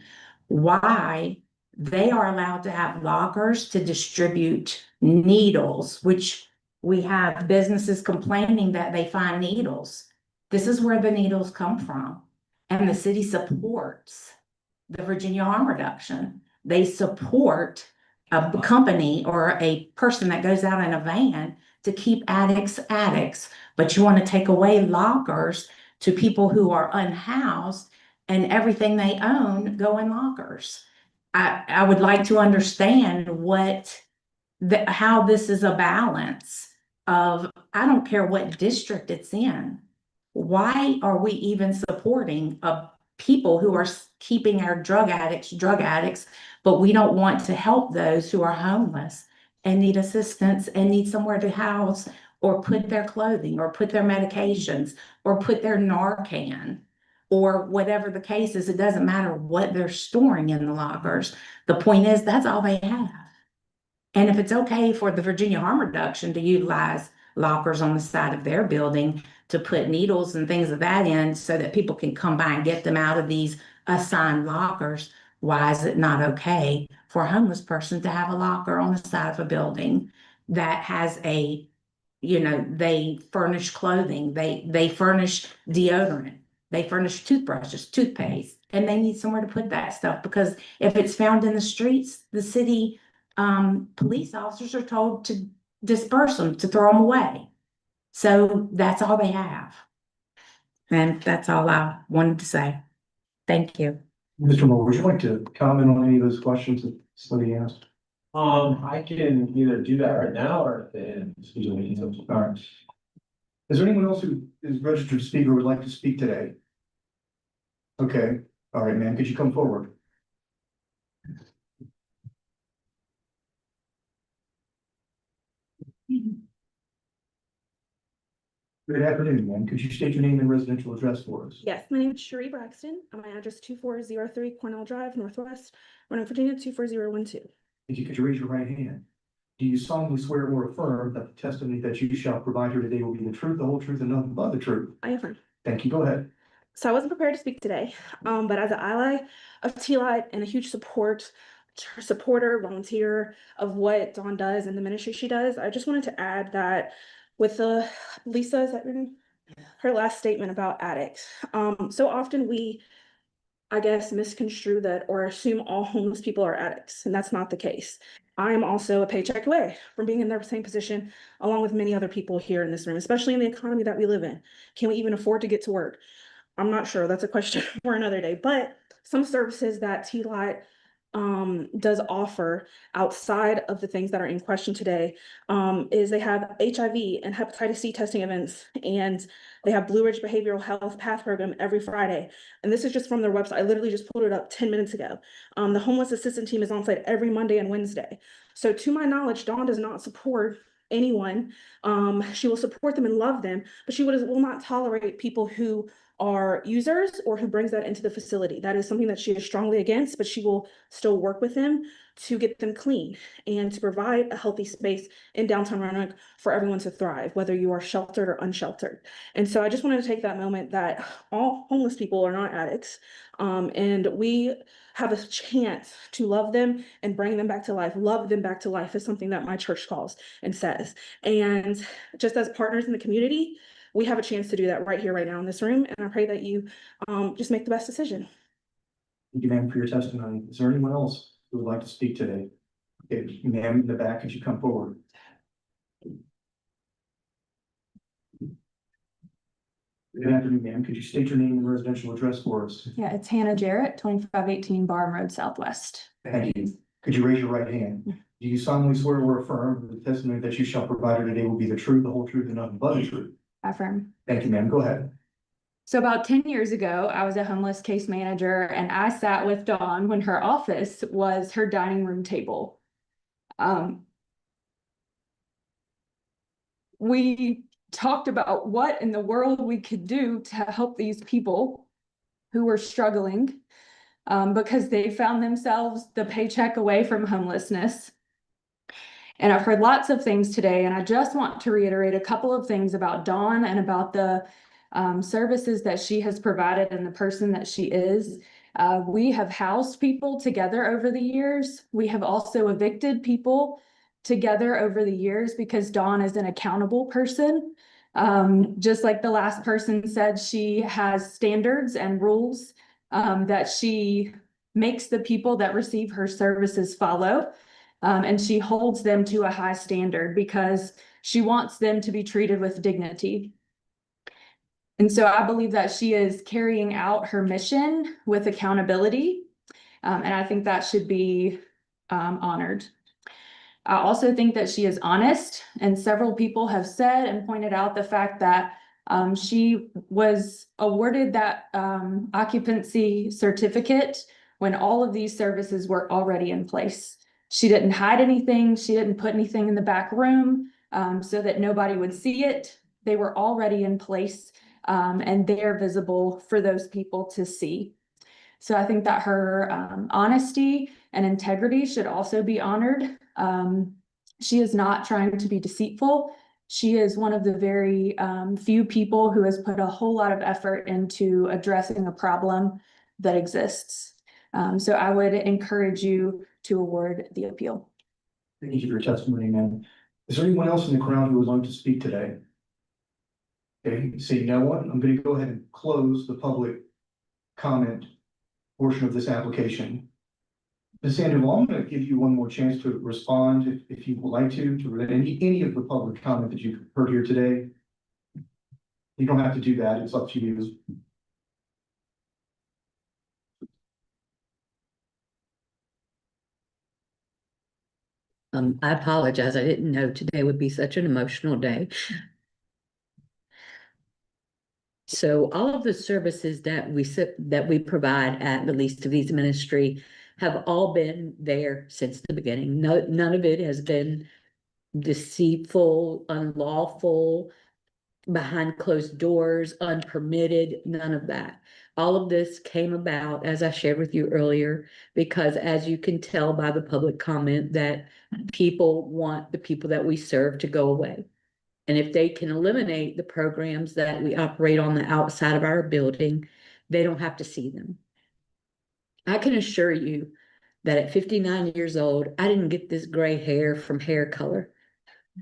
why they are allowed to have lockers to distribute needles, which we have businesses complaining that they find needles. This is where the needles come from. And the city supports the Virginia Harm Reduction. They support a company or a person that goes out in a van to keep addicts, but you want to take away lockers to people who are unhoused and everything they own go in lockers. I would like to understand how this is a balance of, I don't care what district it's in. Why are we even supporting people who are keeping our drug addicts, but we don't want to help those who are homeless and need assistance and need somewhere to house or put their clothing or put their medications or put their Narcan or whatever the case is. It doesn't matter what they're storing in the lockers. The point is, that's all they have. And if it's okay for the Virginia Harm Reduction to utilize lockers on the side of their building to put needles and things of that in so that people can come by and get them out of these assigned lockers, why is it not okay for a homeless person to have a locker on the side of a building that has they furnish clothing, they furnish deodorant, they furnish toothbrushes, toothpaste, and they need somewhere to put that stuff, because if it's found in the streets, the city police officers are told to disperse them, to throw them away. So that's all they have. And that's all I wanted to say. Thank you. Mr. Moore, would you like to comment on any of those questions that somebody asked? I can either do that right now or excuse me. All right. Is there anyone else who is registered speaker who would like to speak today? Okay, all right, ma'am, could you come forward? Good afternoon, ma'am. Could you state your name and residential address for us? Yes, my name is Cherie Braxton. My address 2403 Cornell Drive, Northwest, Roanoke, Virginia 24012. Could you raise your right hand? Do you solemnly swear or affirm that the testimony that you shall provide here today will be the truth, the whole truth, and nothing but the truth? I affirm. Thank you. Go ahead. So I wasn't prepared to speak today, but as an ally of T-Light and a huge supporter, volunteer of what Dawn does and the ministry she does, I just wanted to add that with Lisa's her last statement about addicts. So often we, I guess, misconstrue that or assume all homeless people are addicts, and that's not the case. I am also a paycheck away from being in their same position, along with many other people here in this room, especially in the economy that we live in. Can we even afford to get to work? I'm not sure. That's a question for another day. But some services that T-Light does offer outside of the things that are in question today is they have HIV and hepatitis C testing events, and they have Blue Ridge Behavioral Health Path Program every Friday. And this is just from their website. I literally just pulled it up 10 minutes ago. The homeless assistance team is on site every Monday and Wednesday. So to my knowledge, Dawn does not support anyone. She will support them and love them, but she will not tolerate people who are users or who brings that into the facility. That is something that she is strongly against, but she will still work with them to get them clean and to provide a healthy space in downtown Roanoke for everyone to thrive, whether you are sheltered or unsheltered. And so I just wanted to take that moment that all homeless people are not addicts, and we have a chance to love them and bring them back to life. Love them back to life is something that my church calls and says. And just as partners in the community, we have a chance to do that right here, right now in this room. And I pray that you just make the best decision. Thank you, ma'am, for your testimony. Is there anyone else who would like to speak today? Okay, ma'am, in the back, could you come forward? Good afternoon, ma'am. Could you state your name and residential address for us? Yeah, it's Hannah Jarrett, 2518 Barham Road Southwest. Thank you. Could you raise your right hand? Do you solemnly swear or affirm that the testimony that you shall provide her today will be the truth, the whole truth, and nothing but the truth? Affirm. Thank you, ma'am. Go ahead. So about 10 years ago, I was a homeless case manager, and I sat with Dawn when her office was her dining room table. We talked about what in the world we could do to help these people who were struggling because they found themselves the paycheck away from homelessness. And I've heard lots of things today, and I just want to reiterate a couple of things about Dawn and about the services that she has provided and the person that she is. We have housed people together over the years. We have also evicted people together over the years because Dawn is an accountable person. Just like the last person said, she has standards and rules that she makes the people that receive her services follow. And she holds them to a high standard because she wants them to be treated with dignity. And so I believe that she is carrying out her mission with accountability. And I think that should be honored. I also think that she is honest, and several people have said and pointed out the fact that she was awarded that occupancy certificate when all of these services were already in place. She didn't hide anything. She didn't put anything in the back room so that nobody would see it. They were already in place and they're visible for those people to see. So I think that her honesty and integrity should also be honored. She is not trying to be deceitful. She is one of the very few people who has put a whole lot of effort into addressing a problem that exists. So I would encourage you to award the appeal. Thank you for your testimony, ma'am. Is there anyone else in the crowd who would like to speak today? Okay, seeing no one, I'm going to go ahead and close the public comment portion of this application. Ms. Sandoval, I'm going to give you one more chance to respond if you would like to any of the public comment that you've heard here today. You don't have to do that. It's up to you. I apologize. I didn't know today would be such an emotional day. So all of the services that we provide at the Least of These Ministry have all been there since the beginning. None of it has been deceitful, unlawful, behind closed doors, unpermitted, none of that. All of this came about, as I shared with you earlier, because as you can tell by the public comment that people want the people that we serve to go away. And if they can eliminate the programs that we operate on the outside of our building, they don't have to see them. I can assure you that at 59 years old, I didn't get this gray hair from hair color.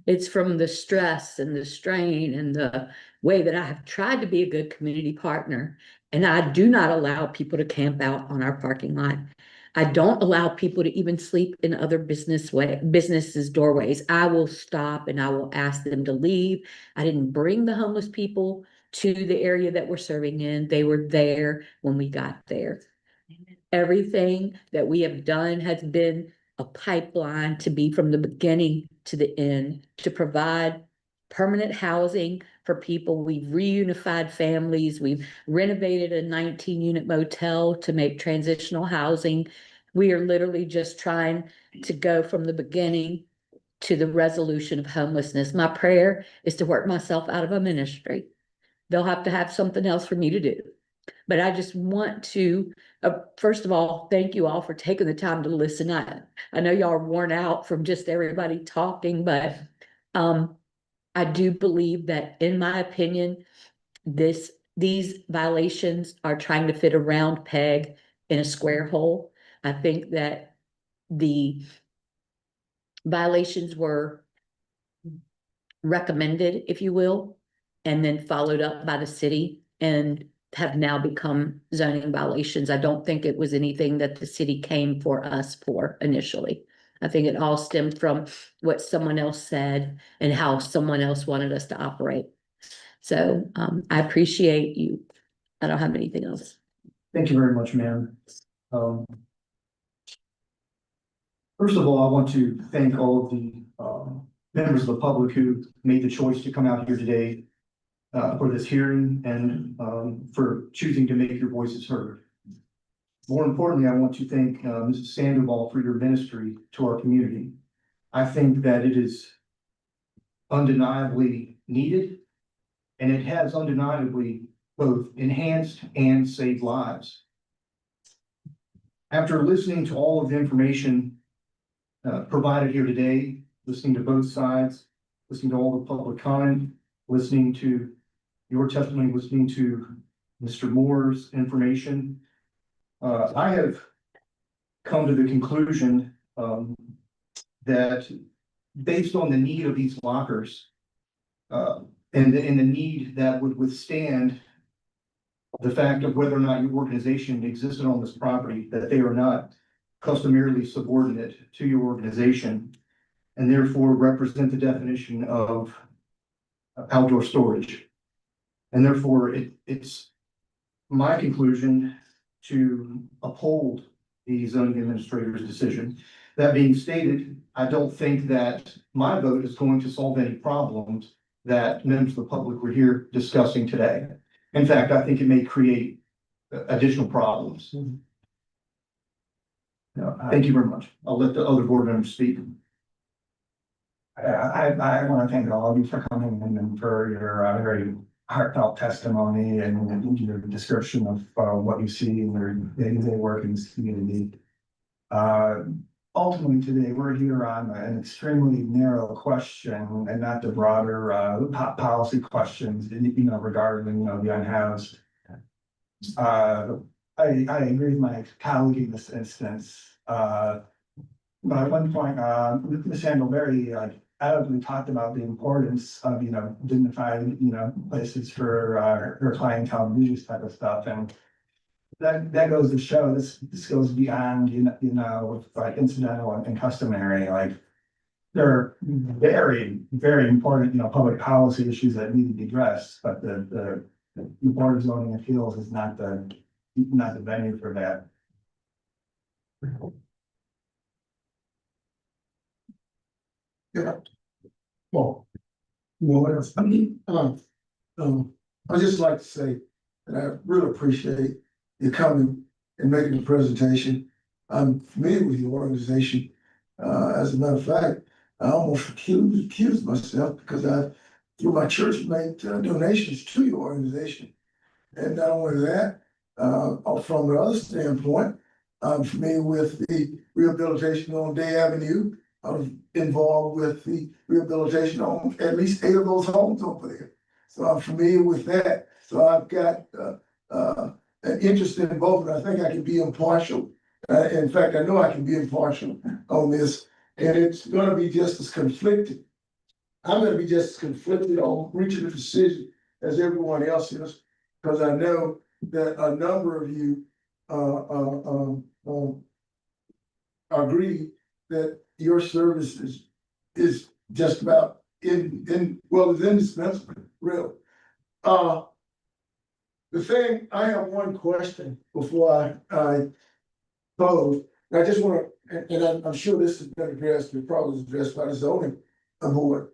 It's from the stress and the strain and the way that I have tried to be a good community partner. And I do not allow people to camp out on our parking lot. I don't allow people to even sleep in other businesses' doorways. I will stop and I will ask them to leave. I didn't bring the homeless people to the area that we're serving in. They were there when we got there. Everything that we have done has been a pipeline to be from the beginning to the end, to provide permanent housing for people. We've reunified families. We've renovated a 19-unit motel to make transitional housing. We are literally just trying to go from the beginning to the resolution of homelessness. My prayer is to work myself out of a ministry. They'll have to have something else for me to do. But I just want to, first of all, thank you all for taking the time to listen. I know y'all are worn out from just everybody talking, but I do believe that, in my opinion, these violations are trying to fit a round peg in a square hole. I think that the violations were recommended, if you will, and then followed up by the city and have now become zoning violations. I don't think it was anything that the city came for us for initially. I think it all stemmed from what someone else said and how someone else wanted us to operate. So I appreciate you. I don't have anything else. Thank you very much, ma'am. First of all, I want to thank all of the members of the public who made the choice to come out here today for this hearing and for choosing to make your voices heard. More importantly, I want to thank Mrs. Sandoval for your ministry to our community. I think that it is undeniably needed, and it has undeniably both enhanced and saved lives. After listening to all of the information provided here today, listening to both sides, listening to all the public comment, listening to your testimony, listening to Mr. Moore's information. I have come to the conclusion, that based on the need of these lockers, and the need that would withstand the fact of whether or not your organization existed on this property, that they are not customarily subordinate to your organization, and therefore represent the definition of outdoor storage. And therefore, it's my conclusion to uphold the zoning administrator's decision. That being stated, I don't think that my vote is going to solve any problems that members of the public were here discussing today. In fact, I think it may create additional problems. Thank you very much. I'll let the other board members speak. I want to thank all of you for coming in and for your very heartfelt testimony and your description of what you see in your day-to-day work in this community. Ultimately, today, we're here on an extremely narrow question and not the broader policy questions, regarding, the unhoused. I agree with my colleague in this instance. But at one point, Ms. Handel very eloquently talked about the importance of, dignified, places for her clientele to do this type of stuff. And that goes to show this goes beyond, with like incidental and customary, like they're very, very important, public policy issues that need to be addressed, but the Board of Zoning Appeals is not the venue for that. Yeah. Well, what else? I just like to say that I really appreciate you coming and making the presentation. I'm familiar with your organization. As a matter of fact, I almost accused myself because I, through my church, made donations to your organization. And not only that, from the other standpoint, I'm familiar with the rehabilitation on Day Avenue. I was involved with the rehabilitation on at least 8 of those homes over there. So I'm familiar with that. So I've got an interest in both, and I think I can be impartial. In fact, I know I can be impartial on this, and it's gonna be just as conflicted. I'm gonna be just as conflicted on reaching a decision as everyone else is, because I know that a number of you agree that your services is just about is indispensable, really. The thing, I have one question before I close. I just want to, and I'm sure this has been addressed, it probably was addressed by the zoning board.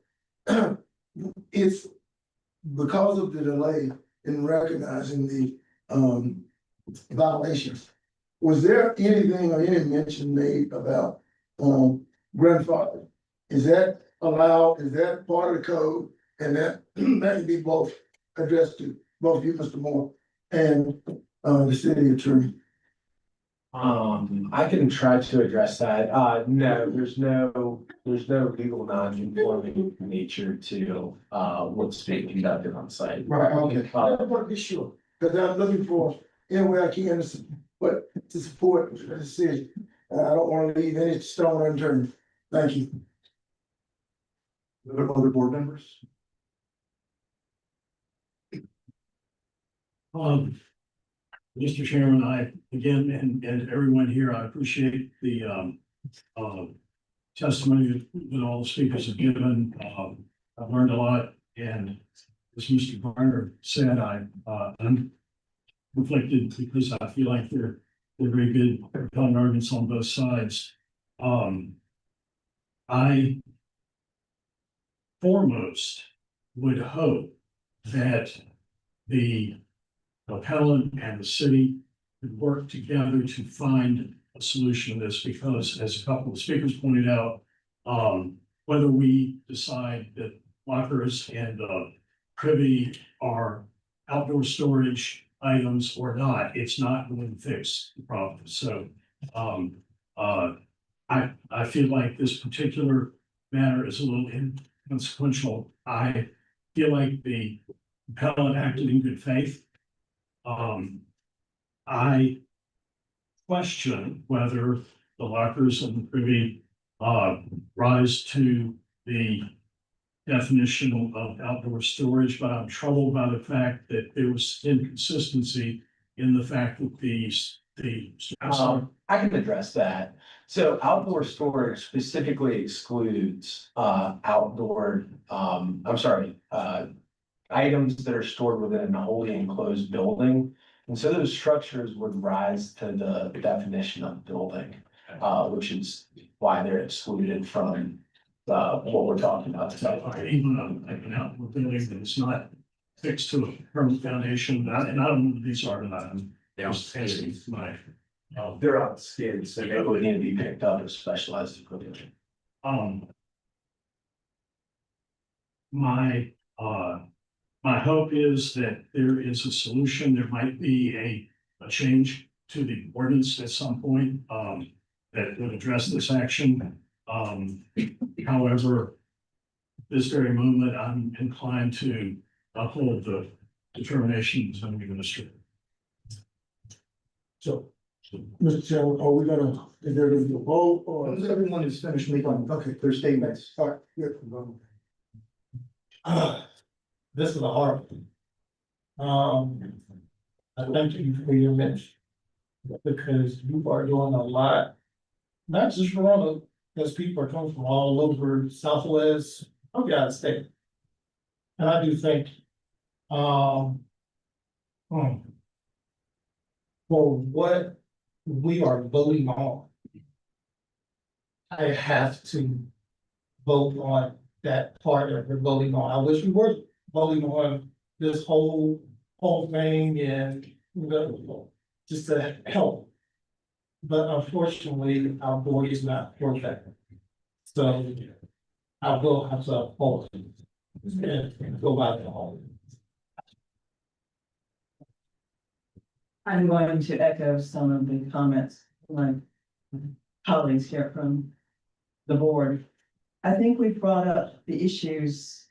It's because of the delay in recognizing the violations. Was there anything or any mention made about grandfather? Is that allowed? Is that part of the code? And that can be both addressed to both you, Mr. Moore, and the city attorney. I can try to address that. No, there's no legal non-conforming nature to what's being conducted on site. Right, okay. I want to be sure, because I'm looking for any way I can to support the decision. I don't want to leave any stone unturned. Thank you. Other board members? Mr. Chairman, I, again, and everyone here, I appreciate the testimony that all the speakers have given. I've learned a lot, and as Mr. Garner said, I'm conflicted because I feel like they're very good compelling arguments on both sides. I foremost would hope that the appellant and the city could work together to find a solution to this, because as a couple of speakers pointed out, whether we decide that lockers and privy are outdoor storage items or not, it's not going to fix the problem. So I feel like this particular matter is a little inconsequential. I feel like the appellant acted in good faith. I question whether the lockers and the privy rise to the definition of outdoor storage, but I'm troubled by the fact that there was inconsistency in the fact that I can address that. So outdoor storage specifically excludes items that are stored within a wholly enclosed building. And so those structures would rise to the definition of building, which is why they're excluded from what we're talking about today. Even an outdoor building that is not fixed to a permanent foundation, and I don't know what these are, but I'm just asking my. They're on skids, so they would need to be picked up as specialized equipment. My hope is that there is a solution. There might be a change to the ordinance at some point that would address this action. However, this very moment, I'm inclined to uphold the determination of the zoning administrator. So, Mr. Chairman, are we gonna, is there gonna be a vote or? Once everyone is finished making their statements. All right, yeah. This is a hard one. I thank you for your mention. Because you are doing a lot, not just for Roanoke, because people are coming from all over Southwest, of the state. And I do think, for what we are voting on, I have to vote on that part that we're voting on. I wish we were voting on this whole thing and, just to help. But unfortunately, our board is not for that. So I will have to uphold it and go by the law. I'm going to echo some of the comments my colleagues here from the board. I think we've brought up the issues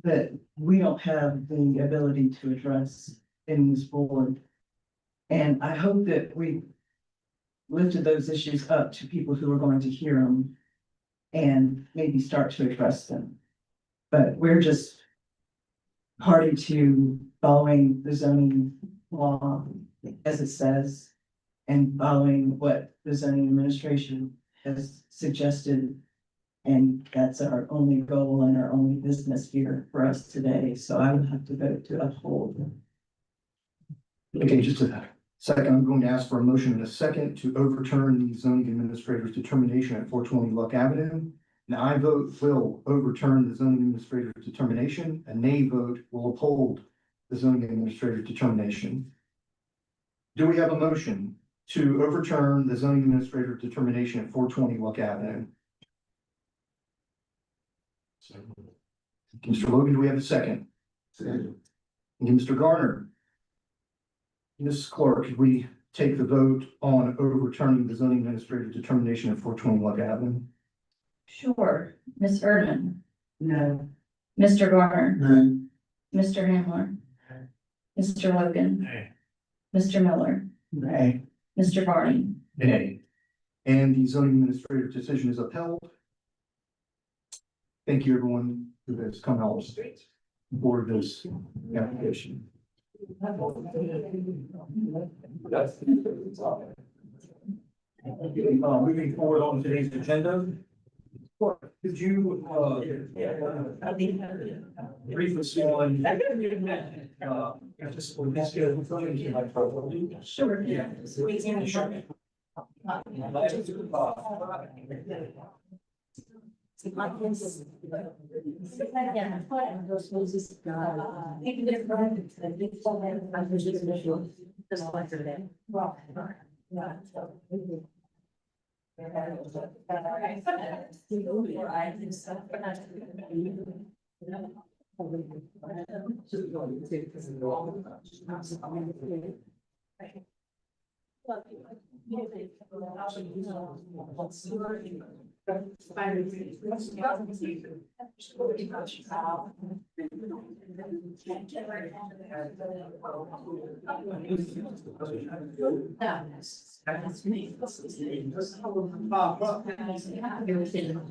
that we don't have the ability to address in this board. And I hope that we lifted those issues up to people who are going to hear them and maybe start to address them. But we're just party to following the zoning law as it says and following what the zoning administration has suggested. And that's our only goal and our only business here for us today. So I would have to vote to uphold. Okay, just a second, I'm going to ask for a motion in a second to overturn the zoning administrator's determination at 420 Luck Avenue. Now, I vote will overturn the zoning administrator's determination, a nay vote will uphold the zoning administrator's determination. Do we have a motion to overturn the zoning administrator's determination at 420 Luck Avenue? Mr. Logan, do we have a second? Second. Mr. Garner? Ms. Clark, could we take the vote on overturning the zoning administrator's determination at 420 Luck Avenue? Sure. Ms. Erdman, No. Mr. Garner, No. Mr. Hamler, Mr. Logan, Nay. Mr. Miller, Nay. Mr. Barney. Nay. And the zoning administrator's decision is upheld. Thank you, everyone who has come out for this application. Moving forward on today's agenda. Could you, brief us on, Sure. Yeah.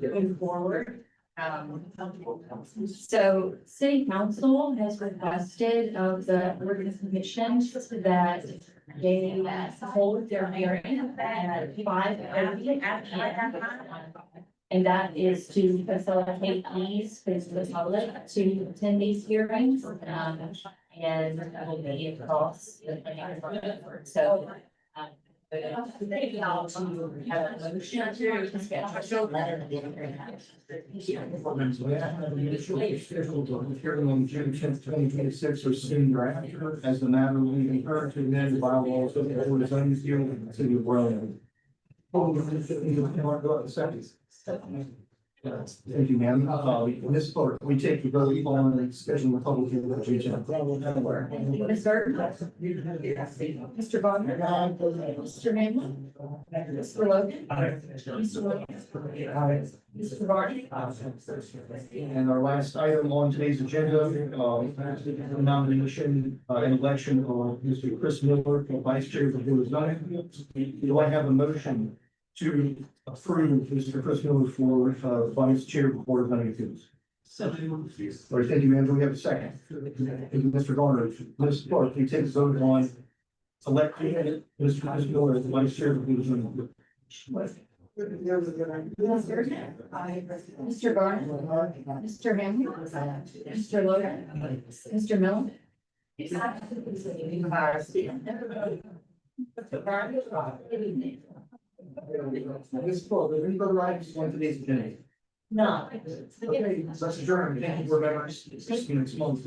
Moving forward. So city council has requested of the ordinance commission that they hold their hearing at 5:30 p.m. And that is to facilitate ease for the public to attend these hearings, and will be across the planning board. So. They also have a motion to schedule. Hearing on June 10th, 2026, or soon thereafter, as the matter will be heard to amend the bylaws of the Board of Zoning Appeals of the City of Berlin. Thank you, ma'am. In this part, we take the vote on scheduling the public hearing. Ms. Burton? Mr. Wagner? Mr. Hamlin? Mr. Logan? Mr. Williams? Mr. Varney? And our last item on today's agenda, the nomination and election of Mr. Chris Miller for Vice Chair of the Board of Zoning Appeals. Do I have a motion to approve Mr. Chris Miller for Vice Chair of the Board of Zoning Appeals? All right, thank you, ma'am. Do we have a second? Thank you, Mr. Garner. Ms. Clark, can you take a vote on electing Mr. Chris Miller as the Vice Chair of the Board of Zoning Appeals? Mr. Garner? Mr. Hamlin? Mr. Logan? Mr. Miller? Ms. Clark, are there any other items on today's agenda? No. Okay, let's adjourn. Thank you for remembering. 16 months.